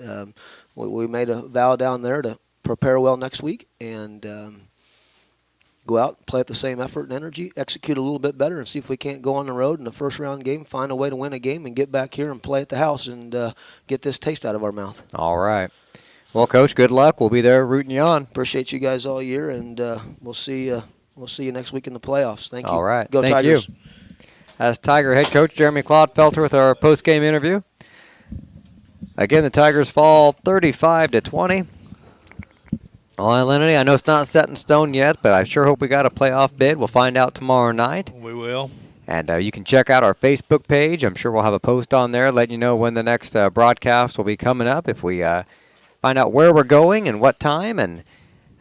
we made a vow down there to prepare well next week and go out, play at the same effort and energy, execute a little bit better, and see if we can't go on the road in the first round game, find a way to win a game, and get back here and play at the house and get this taste out of our mouth. All right. Well, Coach, good luck. We'll be there rooting you on. Appreciate you guys all year, and we'll see you next week in the playoffs. Thank you. All right. Go Thank Tigers. you. As Tiger head coach Jeremy Clodfelter with our post-game interview. Again, the Tigers fall 35-20. Well, Illini, I know it's not set in stone yet, but I sure hope we got a playoff bid. We'll find out tomorrow night. We will. And you can check out our Facebook page. I'm sure we'll have a post on there letting you know when the next broadcast will be coming up if we find out where we're going and what time. And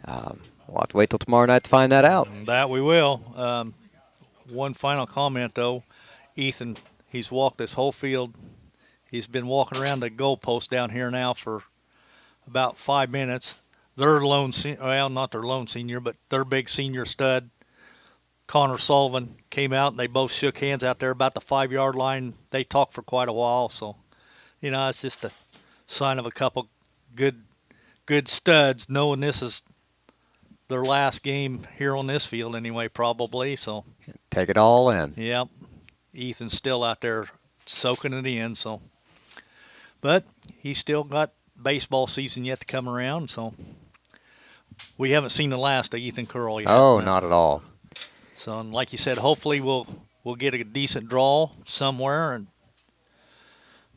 we'll have to wait till tomorrow night to find that out. That we will. One final comment, though. Ethan, he's walked this whole field. He's been walking around the goalpost down here now for about 5 minutes. Their lone senior, well, not their lone senior, but their big senior stud, Connor Sullivan, came out, and they both shook hands out there about the 5-yard line. They talked for quite a while, so, you know, it's just a sign of a couple good studs, knowing this is their last game here on this field anyway, probably. So take it all in. Yep. Ethan's still out there soaking it in, so. But he's still got baseball season yet to come around, so we haven't seen the last of Ethan Curl yet. Oh, not at all. So, and like you said, hopefully we'll get a decent draw somewhere,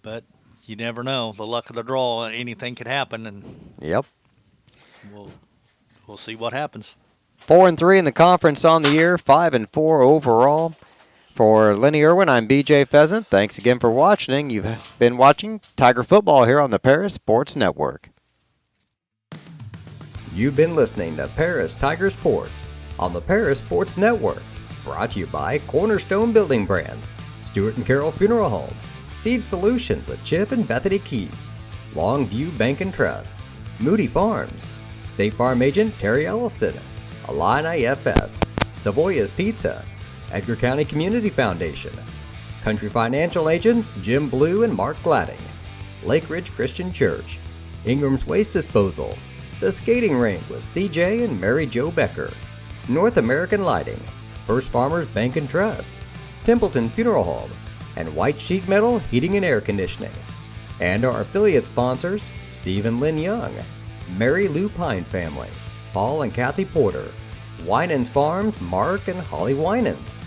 but you never know. The luck of the draw, anything could happen, and yep, we'll see what happens. 4-3 in the conference on the year, 5-4 overall. For Lenny Irwin, I'm BJ Pheasant. Thanks again for watching. You've been watching Tiger Football here on the Paris Sports Network. You've been listening to Paris Tiger Sports on the Paris Sports Network. Brought to you by Cornerstone Building Brands, Stewart & Carroll Funeral Home, Seed Solutions with Chip and Bethany Keys, Longview Bank and Trust, Moody Farms, State Farm Agent Terry Elliston, Illini FS, Savoya's Pizza, Edgar County Community Foundation, Country Financial Agents Jim Blue and Mark Gladding, Lake Ridge Christian Church, Ingram's Waste Disposal, The Skating Rink with CJ and Mary Jo Becker, North American Lighting, First Farmers Bank and Trust, Templeton Funeral Home, and White Sheet Metal Heating and Air Conditioning. And our affiliate sponsors, Steve and Lynn Young, Mary Lou Pine Family, Paul and Kathy Porter, Winans Farms Mark and Holly Winans,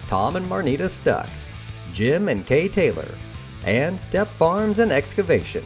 Tom and Marnita Stuck, Jim and Kay Taylor, and Step Farms and Excavation.